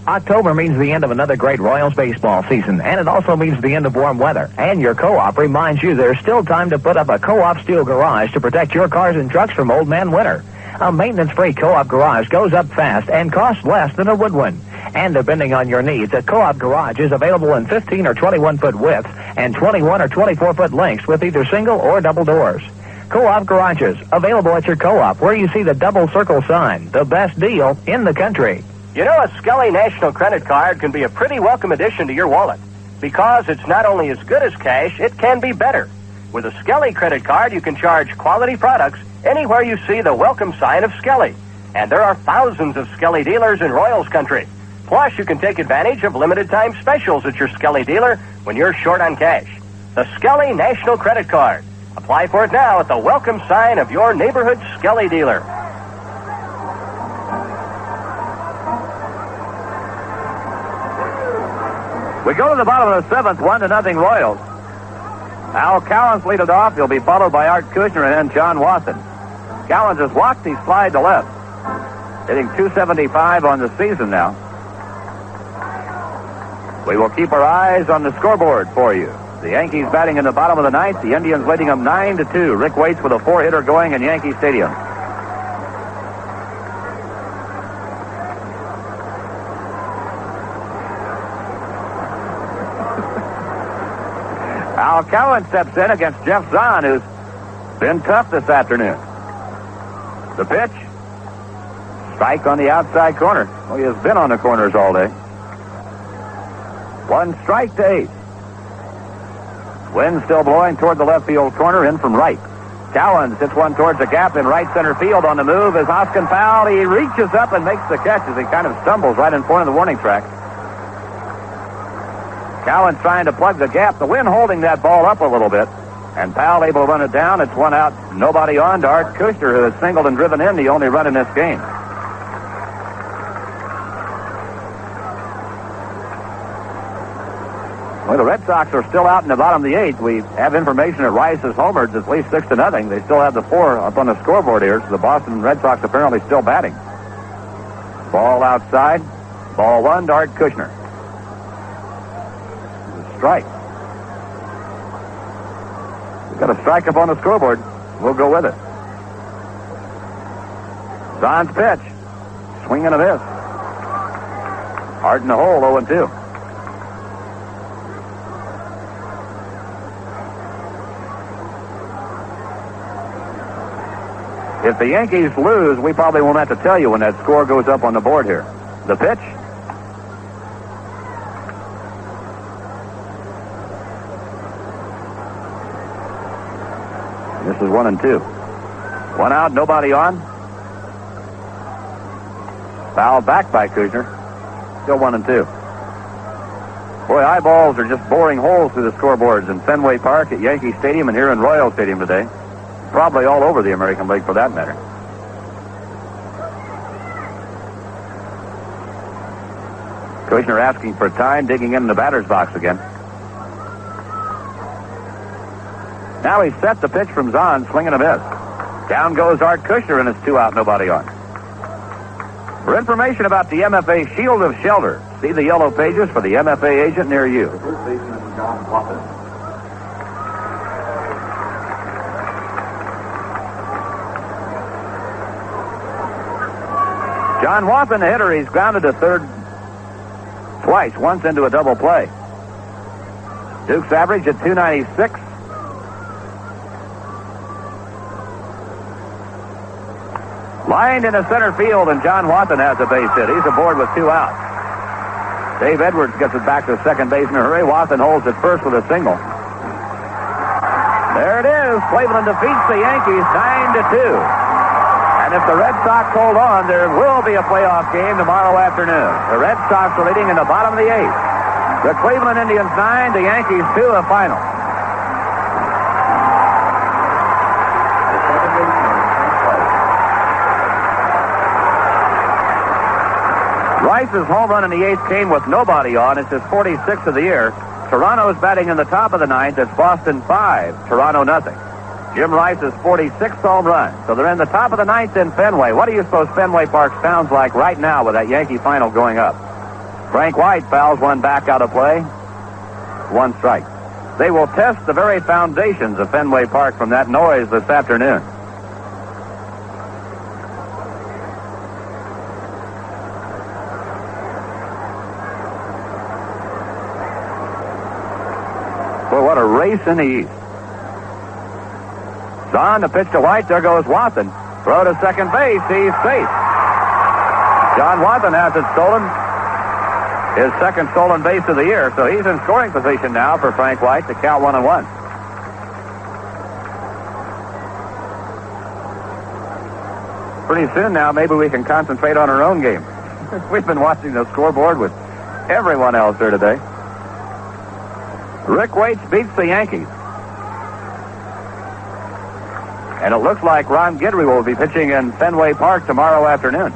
October means the end of another great Royals baseball season, and it also means the end of warm weather. And your co-op reminds you there's still time to put up a co-op steel garage to protect your cars and trucks from old man winter. A maintenance-free co-op garage goes up fast and costs less than a wood one. And depending on your needs, a co-op garage is available in 15 or 21-foot widths and 21 or 24-foot lengths with either single or double doors. Co-op garages, available at your co-op, where you see the double circle sign, the best deal in the country. You know, a Skelly National Credit Card can be a pretty welcome addition to your wallet, because it's not only as good as cash, it can be better. With a Skelly credit card, you can charge quality products anywhere you see the welcome sign of Skelly. And there are thousands of Skelly dealers in Royals country. Plus, you can take advantage of limited-time specials at your Skelly dealer when you're short on cash. The Skelly National Credit Card. Apply for it now at the welcome sign of your neighborhood Skelly dealer. We go to the bottom of the 7th, 1-0 Royals. Al Cowens lead it off. He'll be followed by Art Kushner and then John Watson. Cowens is walked. He slide to left. Hitting .275 on the season now. We will keep our eyes on the scoreboard for you. The Yankees batting in the bottom of the 9th. The Indians leading them 9-2. Rick Waits with a 4-hitter going in Yankee Stadium. Al Cowan steps in against Jeff Zahn, who's been tough this afternoon. The pitch. Strike on the outside corner. Well, he has been on the corners all day. 1 strike to 8. Wind still blowing toward the left field corner, in from right. Cowens hits one towards the gap in right center field. On the move is Hoskin Powell. He reaches up and makes the catch as he kind of stumbles right in front of the warning track. Cowens trying to plug the gap. The wind holding that ball up a little bit. And Powell able to run it down. It's 1 out, nobody on to Art Kushner, who has singled and driven in the only run in this game. Well, the Red Sox are still out in the bottom of the 8th. We have information that Rice has homered. It's at least 6-0. They still have the 4 up on the scoreboard here, so the Boston Red Sox apparently still batting. Ball outside. Ball 1 to Art Kushner. Strike. We've got a strike up on the scoreboard. We'll go with it. Zahn's pitch. Swing and a miss. Hard in the hole, 0-2. If the Yankees lose, we probably won't have to tell you when that score goes up on the board here. The pitch. This is 1-2. 1 out, nobody on. Foul back by Kushner. Still 1-2. Boy, eyeballs are just boring holes through the scoreboards in Fenway Park, at Yankee Stadium, and here in Royal Stadium today. Probably all over the American League for that matter. Kushner asking for time, digging in the batter's box again. Now he's set the pitch from Zahn, swinging a miss. Down goes Art Kushner, and it's 2 out, nobody on. For information about the MFA Shield of Shelter, see the yellow pages for the MFA agent near you. First baseman John Watson. John Watson, the hitter, he's grounded to third twice, once into a double play. Duke's average at 296. Lined into center field, and John Watson has a base hit. He's aboard with 2 outs. Dave Edwards gets it back to second base in a hurry. Watson holds it first with a single. There it is. Cleveland defeats the Yankees 9-2. And if the Red Sox hold on, there will be a playoff game tomorrow afternoon. The Red Sox are leading in the bottom of the 8th. The Cleveland Indians 9, the Yankees 2, the final. Rice's home run in the 8th came with nobody on. It's his 46th of the year. Toronto's batting in the top of the 9th. It's Boston 5, Toronto nothing. Jim Rice's 46th home run. So they're in the top of the 9th in Fenway. What do you suppose Fenway Park sounds like right now with that Yankee final going up? Frank White fouls one back out of play. 1 strike. They will test the very foundations of Fenway Park from that noise this afternoon. Boy, what a race in the East. Zahn, the pitch to White. There goes Watson. Throw to second base. He's safe. John Watson has it stolen. His second stolen base of the year. So he's in scoring position now for Frank White to count 1-1. Pretty soon now, maybe we can concentrate on our own game. We've been watching the scoreboard with everyone else here today. Rick Waits beats the Yankees. And it looks like Ron Guidry will be pitching in Fenway Park tomorrow afternoon.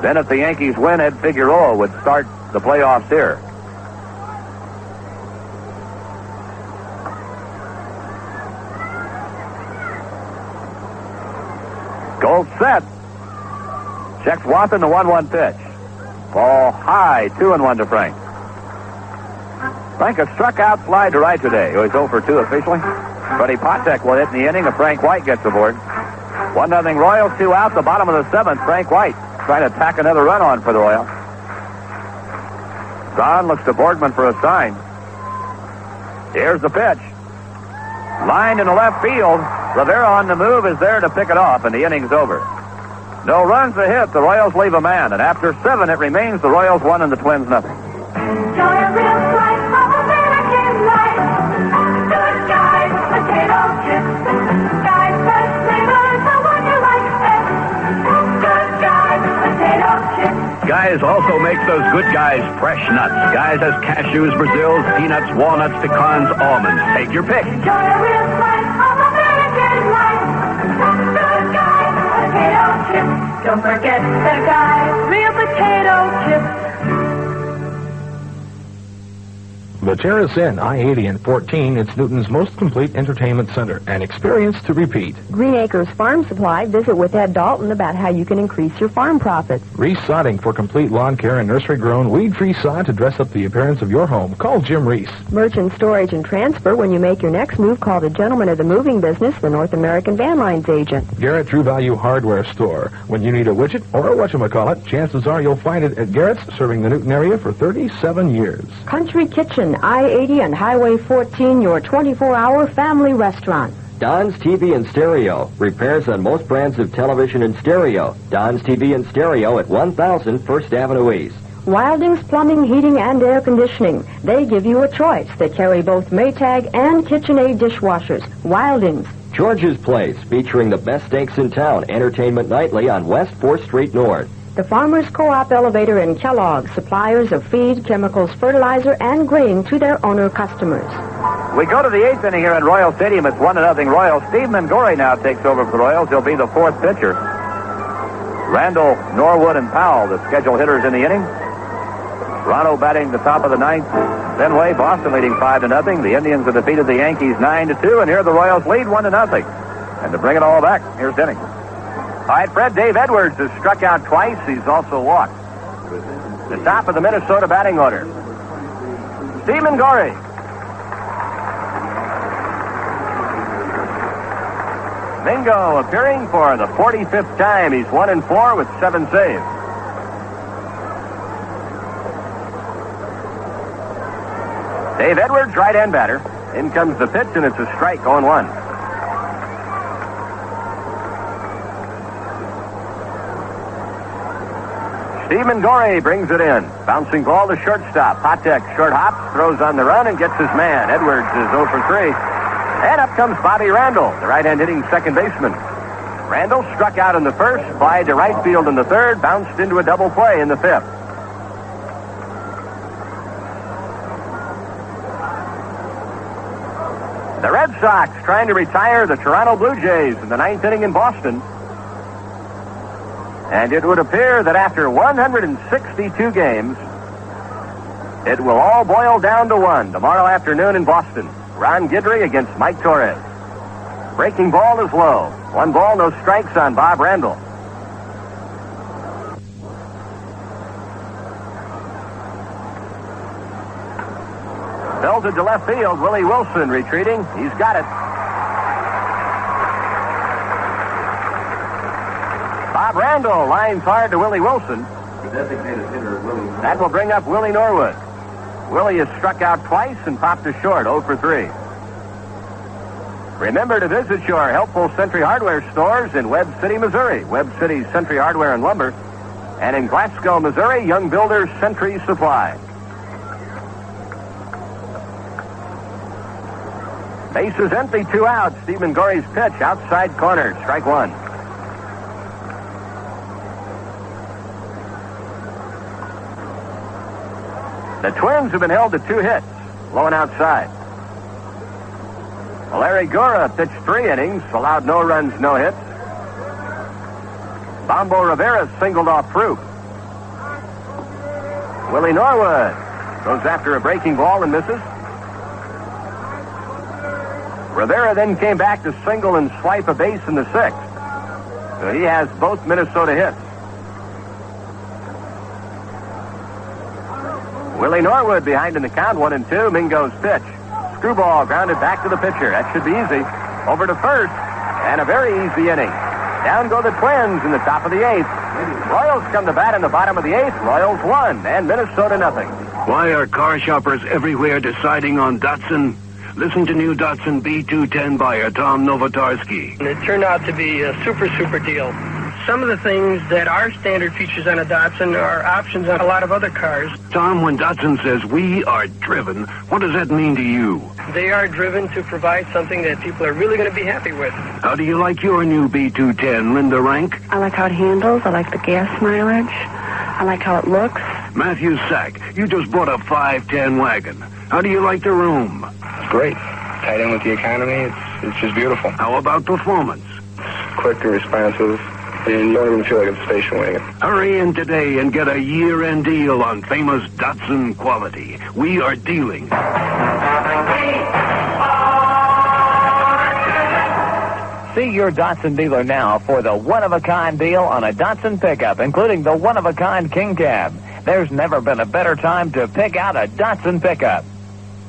Then if the Yankees win, Ed Figueroa would start the playoffs here. Gold set. Checks Watson, the 1-1 pitch. Ball high, 2-1 to Frank. Frank has struck out, slide to right today. He's 0 for 2 officially. Freddie Patek will hit in the inning if Frank White gets aboard. 1-0 Royals, 2 out, the bottom of the 7th. Frank White trying to tack another run on for the Royals. Zahn looks to Borgman for a sign. Here's the pitch. Lined in the left field. Rivera on the move is there to pick it off, and the inning's over. No runs to hit. The Royals leave a man, and after 7, it remains the Royals 1 and the Twins nothing. Guys also makes those good guys fresh nuts. Guys has cashews, Brazils, peanuts, walnuts, pecans, almonds. Take your pick. Enjoy a real slice of American life. Good guys, potato chips. Don't forget the guys, real potato chips. The Terrace Inn, I-80 and 14, it's Newton's most complete entertainment center. An experience to repeat. Green Acres Farm Supply. Visit with Ed Dalton about how you can increase your farm profits. Resodding for complete lawn care and nursery-grown, weed-free sod to dress up the appearance of your home. Call Jim Reese. Merchant storage and transfer. When you make your next move, call the gentleman of the moving business, the North American Van Lines agent. Garrett True Value Hardware Store. When you need a widget or a whatchamacallit, chances are you'll find it at Garrett's, serving the Newton area for 37 years. Country Kitchen, I-80 and Highway 14, your 24-hour family restaurant. Don's TV and Stereo. Repairs on most brands of television and stereo. Don's TV and Stereo at 1000 First Avenue East. Wilding's Plumbing, Heating, and Air Conditioning. They give you a choice. They carry both Maytag and KitchenAid dishwashers. Wilding's. George's Place, featuring the best steaks in town. Entertainment nightly on West 4th Street North. The Farmers Co-op Elevator in Kellogg, suppliers of feed, chemicals, fertilizer, and grain to their owner customers. We go to the 8th inning here at Royal Stadium. It's 1-0 Royals. Steve Mangori now takes over for the Royals. He'll be the 4th pitcher. Randall, Norwood, and Powell, the scheduled hitters in the inning. Toronto batting the top of the ninth. Fenway, Boston leading 5-0. The Indians have defeated the Yankees 9-2, and here the Royals lead 1-0. And to bring it all back, here's Denning. All right, Fred, Dave Edwards has struck out twice. He's also walked. The top of the Minnesota batting order. Steve Mangori. Mingo appearing for the 45th time. He's 1-4 with 7 saves. Dave Edwards, right-hand batter. In comes the pitch, and it's a strike, 0-1. Steve Mangori brings it in. Bouncing ball to shortstop. Patek short hops, throws on the run, and gets his man. Edwards is 0 for 3. And up comes Bobby Randall, the right-hand hitting second baseman. Randall struck out in the first, flied to right field in the third, bounced into a double play in the fifth. The Red Sox trying to retire the Toronto Blue Jays in the ninth inning in Boston. And it would appear that after 162 games, it will all boil down to one tomorrow afternoon in Boston. Ron Guidry against Mike Torres. Breaking ball is low. 1 ball, no strikes on Bob Randall. Belted to left field. Willie Wilson retreating. He's got it. Bob Randall lines hard to Willie Wilson. The designated hitter, Willie. That will bring up Willie Norwood. Willie has struck out twice and popped to short, 0 for 3. Remember to visit your helpful Century Hardware stores in Webb City, Missouri. Webb City Century Hardware and Lumber. And in Glasgow, Missouri, Young Builders Century Supply. Bases empty, 2 out. Steve Mangori's pitch, outside corner, strike 1. The Twins have been held to 2 hits, low and outside. Larry Gura pitched 3 innings, allowed no runs, no hits. Bombo Rivera singled off Proof. Willie Norwood goes after a breaking ball and misses. Rivera then came back to single and swipe a base in the 6th. So he has both Minnesota hits. Willie Norwood behind in the count, 1-2. Mingo's pitch. Screwball grounded back to the pitcher. That should be easy. Over to first, and a very easy inning. Down go the Twins in the top of the 8th. Royals come to bat in the bottom of the 8th. Royals 1, and Minnesota nothing. Why are car shoppers everywhere deciding on Datsun? Listen to new Datsun B210 buyer Tom Novotarski. It turned out to be a super deal. Some of the things that are standard features on a Datsun are options on a lot of other cars. Tom, when Datsun says we are driven, what does that mean to you? They are driven to provide something that people are really going to be happy with. How do you like your new B210, Linda Rank? I like how it handles. I like the gas mileage. I like how it looks. Matthew Sack, you just bought a 510 wagon. How do you like the room? It's great. Tied in with the economy. It's just beautiful. How about performance? Quick and responsive. And you don't even feel like it's a station wagon. Hurry in today and get a year-end deal on famous Datsun quality. We are dealing. See your Datsun dealer now for the one-of-a-kind deal on a Datsun pickup, including the one-of-a-kind King Cab. There's never been a better time to pick out a Datsun pickup.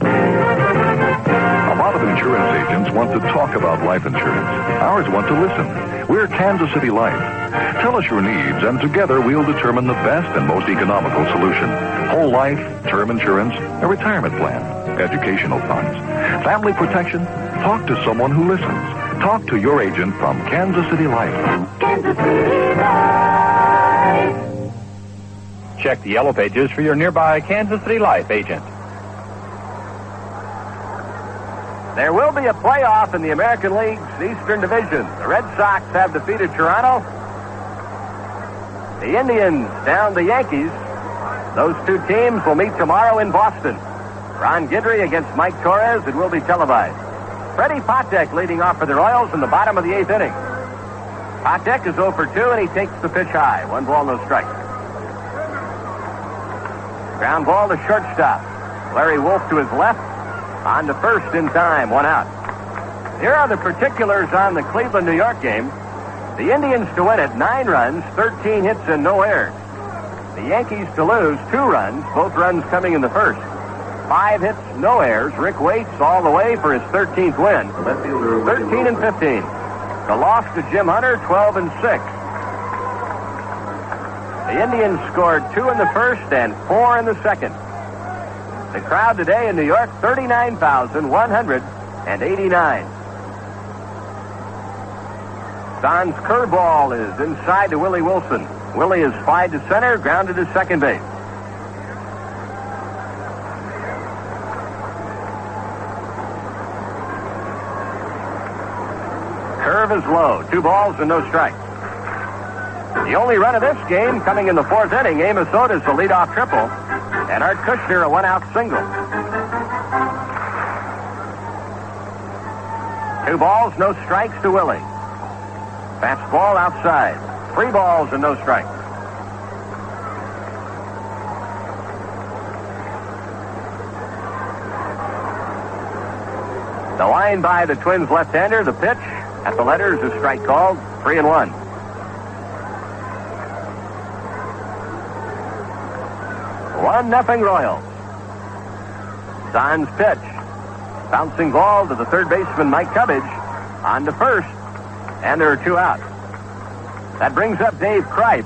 A lot of insurance agents want to talk about life insurance. Ours want to listen. We're Kansas City Life. Tell us your needs, and together we'll determine the best and most economical solution. Whole life, term insurance, a retirement plan, educational funds, family protection. Talk to someone who listens. Talk to your agent from Kansas City Life. Kansas City Life. Check the yellow pages for your nearby Kansas City Life agent. There will be a playoff in the American League's Eastern Division. The Red Sox have defeated Toronto. The Indians down the Yankees. Those 2 teams will meet tomorrow in Boston. Ron Guidry against Mike Torres. It will be televised. Freddie Patek leading off for the Royals in the bottom of the 8th inning. Hotek is 0 for 2, and he takes the pitch high. 1 ball, no strike. Ground ball to shortstop. Larry Wolf to his left. On to first in time. 1 out. Here are the particulars on the Cleveland-New York game. The Indians to win it, 9 runs, 13 hits, and no errors. The Yankees to lose, 2 runs, both runs coming in the first. 5 hits, no errors. Rick waits all the way for his 13th win. 13 and 15. The loss to Jim Hunter, 12 and 6. The Indians scored 2 in the first and 4 in the second. The crowd today in New York, 39,189. Don's curveball is inside to Willie Wilson. Willie is flied to center, grounded to second base. Curve is low. 2 balls and no strikes. The only run of this game coming in the 4th inning. Amos Otis a leadoff triple, and Art Kushner a 1-out single. 2 balls, no strikes to Willie. Fastball outside. 3 balls and no strikes. The line by the Twins left-hander, the pitch at the letters, a strike called, 3-1. 1-0 Royals. Don's pitch. Bouncing ball to the third baseman, Mike Cubbage. On to first. And there are 2 out. That brings up Dave Kripe.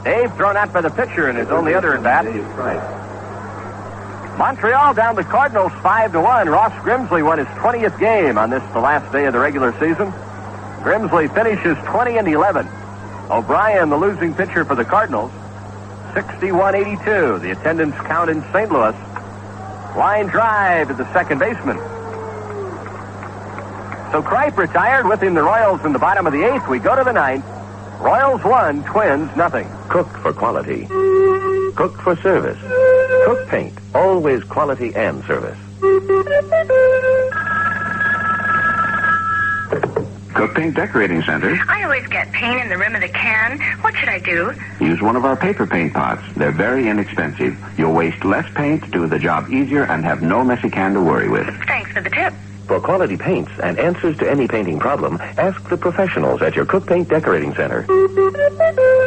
Dave thrown out by the pitcher in his only other at-bat. Montreal down the Cardinals 5-1. Ross Grimsley won his 20th game on this, the last day of the regular season. Grimsley finishes 20 and 11. O'Brien, the losing pitcher for the Cardinals, 61-82. The attendance count in St. Louis. Line drive to the second baseman. So Kripe retired, with him the Royals in the bottom of the 8th. We go to the 9th. Royals 1, Twins nothing. Cooked for quality. Cooked for service. Cook Paint, always quality and service. Cook Paint Decorating Center. I always get paint in the rim of the can. What should I do? Use one of our paper paint pots. They're very inexpensive. You'll waste less paint, do the job easier, and have no messy can to worry with. Thanks for the tip. For quality paints and answers to any painting problem, ask the professionals at your Cook Paint Decorating Center.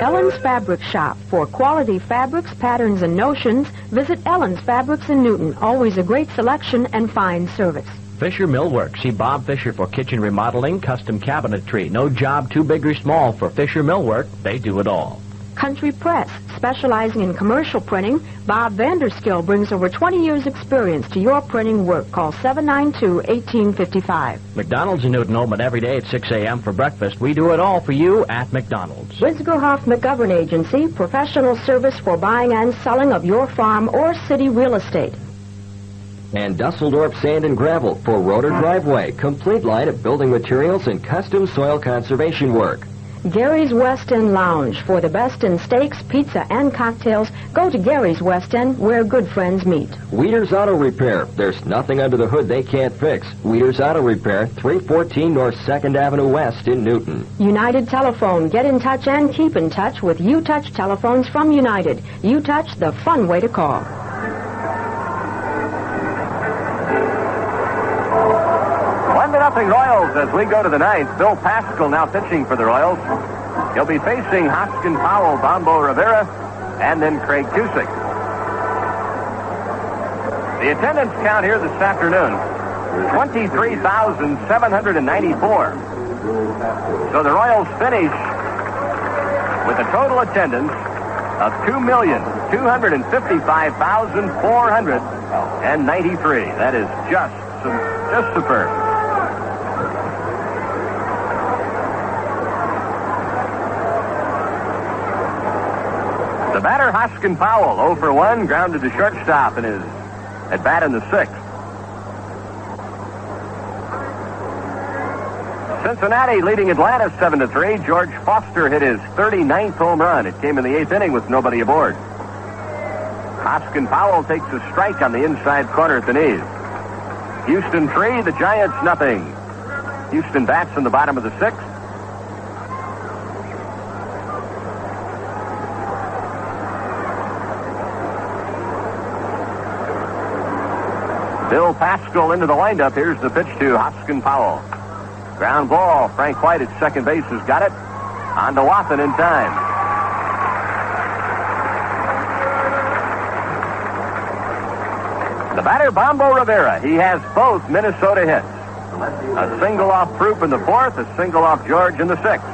Ellen's Fabric Shop. For quality fabrics, patterns, and notions, visit Ellen's Fabrics in Newton. Always a great selection and fine service. Fisher Millwork. See Bob Fisher for kitchen remodeling, custom cabinetry. No job too big or small for Fisher Millwork. They do it all. Country Press. Specializing in commercial printing, Bob Vanderskill brings over 20 years' experience to your printing work. Call 792-1855. McDonald's in Newton open every day at 6 a.m. for breakfast. We do it all for you at McDonald's. Wisgerhoff McGovern Agency. Professional service for buying and selling of your farm or city real estate. And Dusseldorp Sand and Gravel for road or driveway. Complete line of building materials and custom soil conservation work. Gary's West End Lounge. For the best in steaks, pizza, and cocktails, go to Gary's West End, where good friends meet. Weeder's Auto Repair. There's nothing under the hood they can't fix. Weeder's Auto Repair, 314 North 2nd Avenue West in Newton. United Telephone. Get in touch and keep in touch with U-Touch telephones from United. U-Touch, the fun way to call. 1-0 Royals as we go to the 9th. Bill Pascal now pitching for the Royals. He'll be facing Hoskin Powell, Bombo Rivera, and then Craig Cusick. The attendance count here this afternoon, 23,794. So the Royals finish with a total attendance of 2,255,493. That is just superb. The batter, Hoskin Powell, 0 for 1, grounded to shortstop in his at-bat in the 6th. Cincinnati leading Atlanta 7-3. George Foster hit his 39th home run. It came in the 8th inning with nobody aboard. Hoskin Powell takes a strike on the inside corner at the knees. Houston 3, the Giants nothing. Houston bats in the bottom of the 6th. Bill Pascal into the windup. Here's the pitch to Hoskin Powell. Ground ball. Frank White at second base has got it. On to Wathen in time. The batter, Bombo Rivera. He has both Minnesota hits. A single off Proop in the fourth, a single off George in the sixth.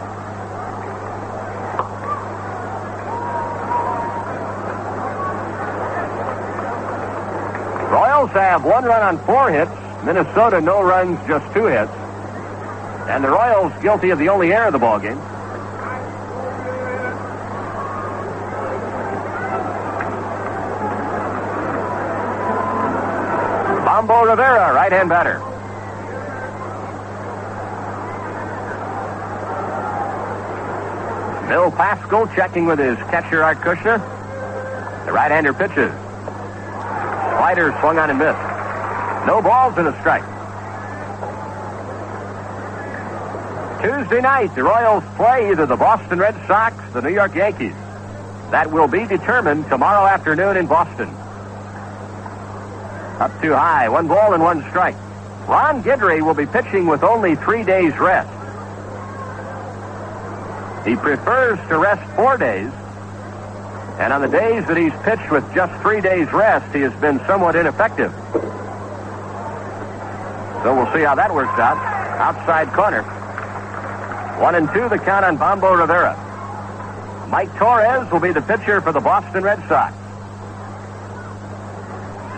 Royals have 1 run on 4 hits. Minnesota, no runs, just 2 hits. And the Royals guilty of the only error of the ballgame. Bombo Rivera, right-hand batter. Bill Pascal checking with his catcher, Art Kushner. The right-hander pitches. Slider swung on and missed. No balls and a strike. Tuesday night, the Royals play either the Boston Red Sox, the New York Yankees. That will be determined tomorrow afternoon in Boston. Up too high, 1 ball and 1 strike. Ron Guidry will be pitching with only 3 days rest. He prefers to rest 4 days, and on the days that he's pitched with just 3 days rest, he has been somewhat ineffective. So we'll see how that works out. Outside corner. 1-2 the count on Bombo Rivera. Mike Torres will be the pitcher for the Boston Red Sox.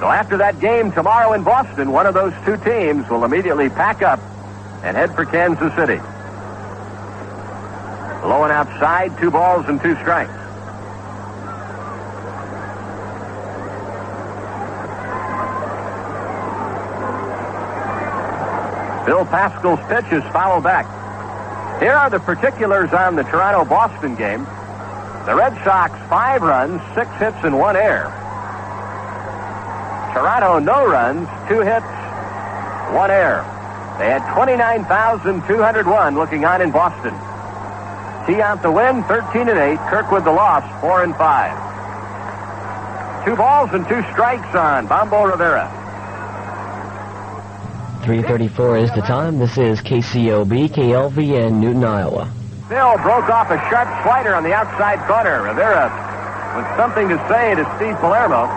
So after that game tomorrow in Boston, one of those 2 teams will immediately pack up and head for Kansas City. Low and outside, 2 balls and 2 strikes. Bill Pascal's pitch is fouled back. Here are the particulars on the Toronto-Boston game. The Red Sox, 5 runs, 6 hits, and 1 error. Toronto, no runs, 2 hits, 1 error. They had 29,201 looking on in Boston. Tiant the win, 13-8. Kirkwood the loss, 4-5. 2 balls and 2 strikes on Bombo Rivera. 3:34 is the time. This is KCOB, KLV in Newton, Iowa. Bill broke off a sharp slider on the outside corner. Rivera with something to say to Steve Palermo.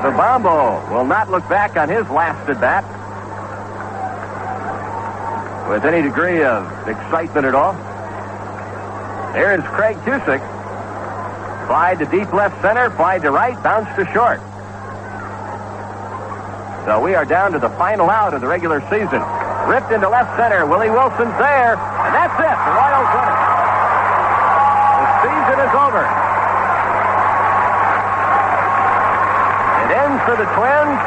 The Bombo will not look back on his last at bat with any degree of excitement at all. Here is Craig Cusick. Fly to deep left center, fly to right, bounce to short. So we are down to the final out of the regular season. Ripped into left center. Willie Wilson's there. And that's it. The Royals win it. The season is over. It ends for the Twins.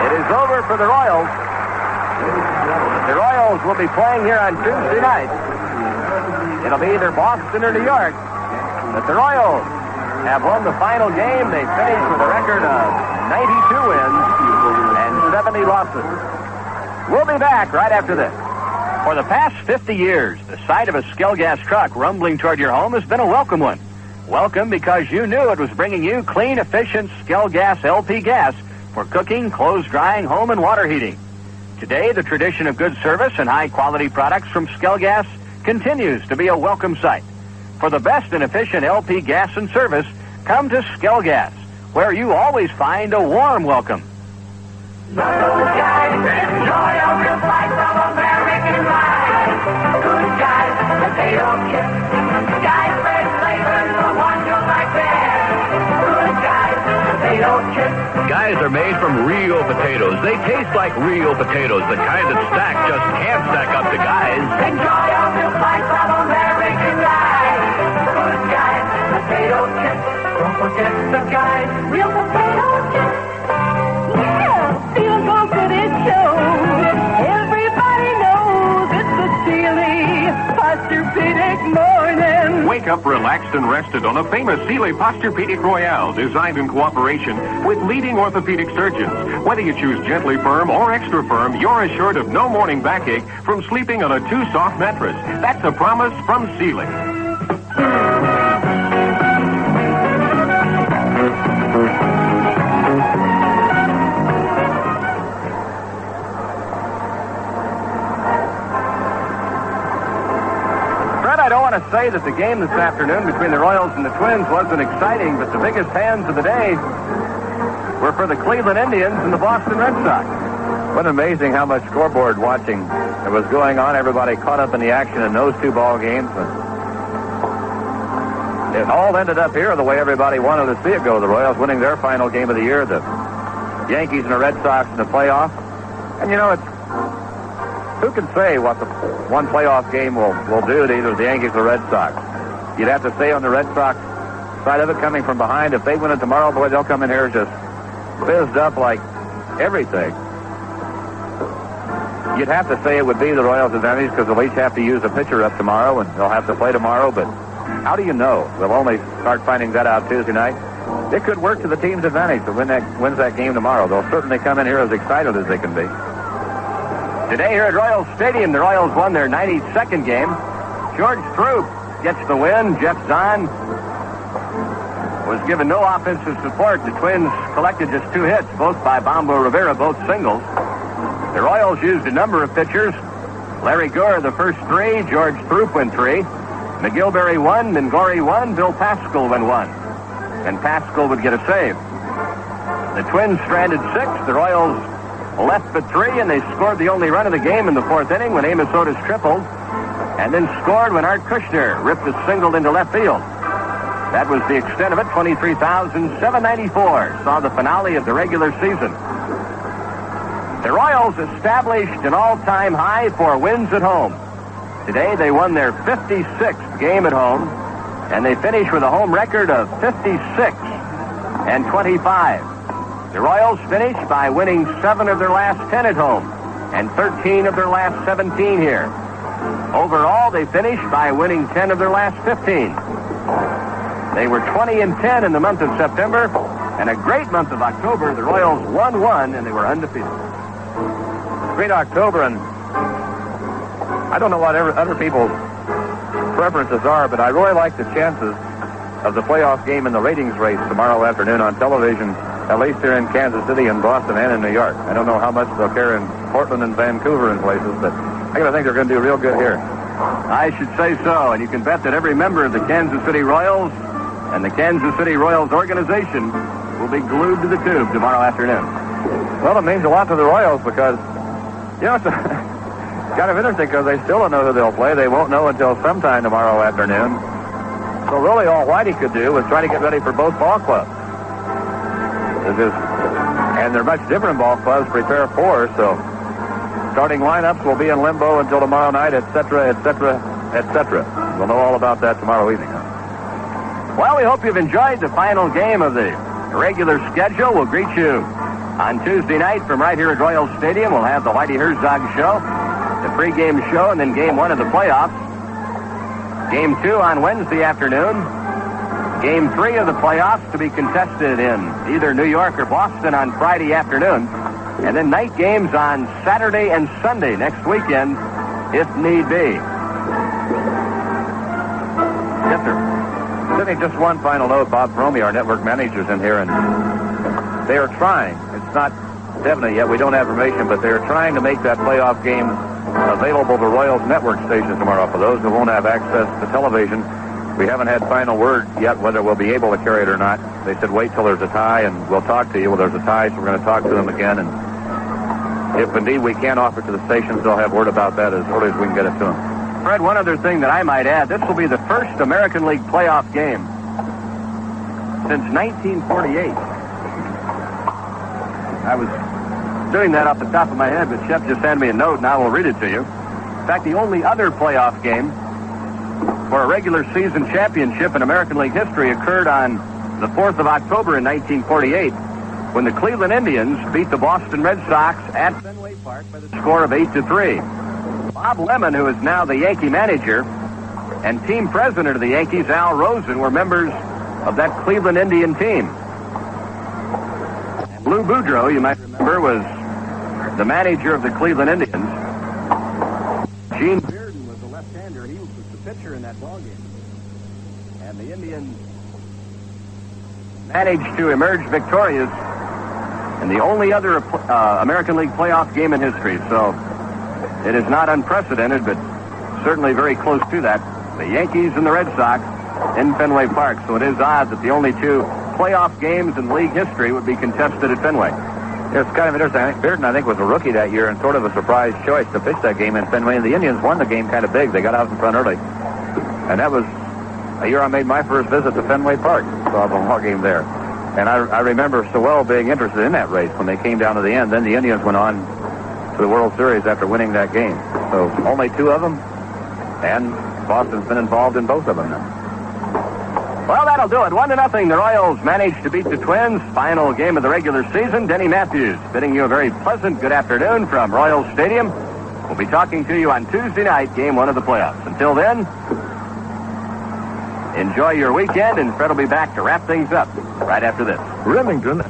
It is over for the Royals. The Royals will be playing here on Tuesday night. It'll be either Boston or New York. But the Royals have won the final game. They finished with a record of 92 wins and 70 losses. We'll be back right after this. For the past 50 years, the sight of a Skelgas truck rumbling toward your home has been a welcome one. Welcome because you knew it was bringing you clean, efficient Skelgas LP gas for cooking, clothes drying, home and water heating. Today, the tradition of good service and high-quality products from Skelgas continues to be a welcome sight. For the best and efficient LP gas and service, come to Skelgas, where you always find a warm welcome. The good guys enjoy a real slice of American life. Good guys, potato chips. Guys, red flavors, the one you like best. Good guys, potato chips. Guys are made from real potatoes. They taste like real potatoes, the kind that stack just can't stack up to Guys. Enjoy a real slice of American life. Good guys, potato chips. Don't forget the Guys, real potato chips. Feel so good it shows. Everybody knows it's the Sealy Posturepedic morning. Wake up relaxed and rested on a famous Sealy Posturepedic Royale designed in cooperation with leading orthopedic surgeons. Whether you choose gently firm or extra firm, you're assured of no morning backache from sleeping on a too soft mattress. That's a promise from Sealy. must say that the game this afternoon between the Royals and the Twins wasn't exciting, but the biggest fans of the day were for the Cleveland Indians and the Boston Red Sox. What amazing how much scoreboard watching there was going on. Everybody caught up in the action in those two ball games. It all ended up here the way everybody wanted to see it go. The Royals winning their final game of the year, the Yankees and the Red Sox in the playoff. And, you know, who can say what the one playoff game will do to either the Yankees or Red Sox? You'd have to say on the Red Sox side of it, coming from behind, if they win it tomorrow, boy, they'll come in here just fizzed up like everything. You'd have to say it would be the Royals' advantage because they'll each have to use a pitcher up tomorrow, and they'll have to play tomorrow, but how do you know? We'll only start finding that out Tuesday night. It could work to the team's advantage to wins that game tomorrow. They'll certainly come in here as excited as they can be. Today here at Royals Stadium, the Royals won their 92nd game. George Throop gets the win. Jeff Zahn was given no offensive support. The Twins collected just 2 hits, both by Bombo Rivera, both singles. The Royals used a number of pitchers. Larry Gore, the first 3. George Throop went 3. McGilberry 1, Mingori 1, Bill Pascal went 1. And Pascal would get a save. The Twins stranded 6. The Royals left but 3, and they scored the only run of the game in the 4th inning when Amos Otis tripled, and then scored when Art Kushner ripped a single into left field. That was the extent of it. 23,794 saw the finale of the regular season. The Royals established an all-time high for wins at home. Today they won their 56th game at home, and they finished with a home record of 56-25. The Royals finished by winning 7 of their last 10 at home and 13 of their last 17 here. Overall, they finished by winning 10 of their last 15. They were 20-10 in the month of September, and a great month of October. The Royals won 1, and they were undefeated. Great October, and I don't know what other people's preferences are, but I really like the chances of the playoff game in the ratings race tomorrow afternoon on television, at least here in Kansas City and Boston and in New York. I don't know how much they'll care in Portland and Vancouver and places, but I gotta think they're going to do real good here. I should say so, and you can bet that every member of the Kansas City Royals and the Kansas City Royals organization will be glued to the tube tomorrow afternoon. Well, it means a lot to the Royals because, you know, it's kind of interesting because they still don't know who they'll play. They won't know until sometime tomorrow afternoon. So really all Whitey could do was try to get ready for both ball clubs. And they're much different ball clubs prepare for, so starting lineups will be in limbo until tomorrow night, etc., etc., etc. We'll know all about that tomorrow evening. Well, we hope you've enjoyed the final game of the regular schedule. We'll greet you on Tuesday night from right here at Royal Stadium. We'll have the Whitey Herzog Show, the pregame show, and then Game 1 of the playoffs. Game 2 on Wednesday afternoon. Game 3 of the playoffs to be contested in either New York or Boston on Friday afternoon. And then night games on Saturday and Sunday next weekend, if need be. Yes, sir. Sidney, just one final note. Bob Bromey, our network manager's in here, and they are trying. It's not definite yet. We don't have information, but they're trying to make that playoff game available to Royals network stations tomorrow for those who won't have access to television. We haven't had final word yet whether we'll be able to carry it or not. They said wait till there's a tie, and we'll talk to you. Well, there's a tie, so we're going to talk to them again. And if indeed we can offer it to the stations, they'll have word about that as early as we can get it to them. Fred, one other thing that I might add, this will be the first American League playoff game since 1948. I was doing that off the top of my head, but Shep just handed me a note, and I will read it to you. In fact, the only other playoff game for a regular season championship in American League history occurred on the 4th of October in 1948 when the Cleveland Indians beat the Boston Red Sox at Fenway Park by the score of 8-3. Bob Lemon, who is now the Yankee manager, and team president of the Yankees, Al Rosen, were members of that Cleveland Indian team. And Lou Boudreau, you might remember, was the manager of the Cleveland Indians. Gene Bearden was the left-hander. He was the pitcher in that ballgame. And the Indians managed to emerge victorious in the only other American League playoff game in history. So it is not unprecedented, but certainly very close to that. the Yankees and the Red Sox in Fenway Park. So it is odd that the only two playoff games in league history would be contested at Fenway. It's kind of interesting. I think Bearden, was a rookie that year and sort of a surprise choice to pitch that game in Fenway. And the Indians won the game kind of big. They got out in front early. And that was a year I made my first visit to Fenway Park. Saw the ball game there. And I remember so well being interested in that race when they came down to the end. Then the Indians went on to the World Series after winning that game. So only two of them. And Boston's been involved in both of them now. Well, that'll do it. 1-0. The Royals managed to beat the Twins. Final game of the regular season. Denny Matthews bidding you a very pleasant good afternoon from Royals Stadium. We'll be talking to you on Tuesday night, Game 1 of the playoffs. Until then, enjoy your weekend, and Fred will be back to wrap things up right after this. Remington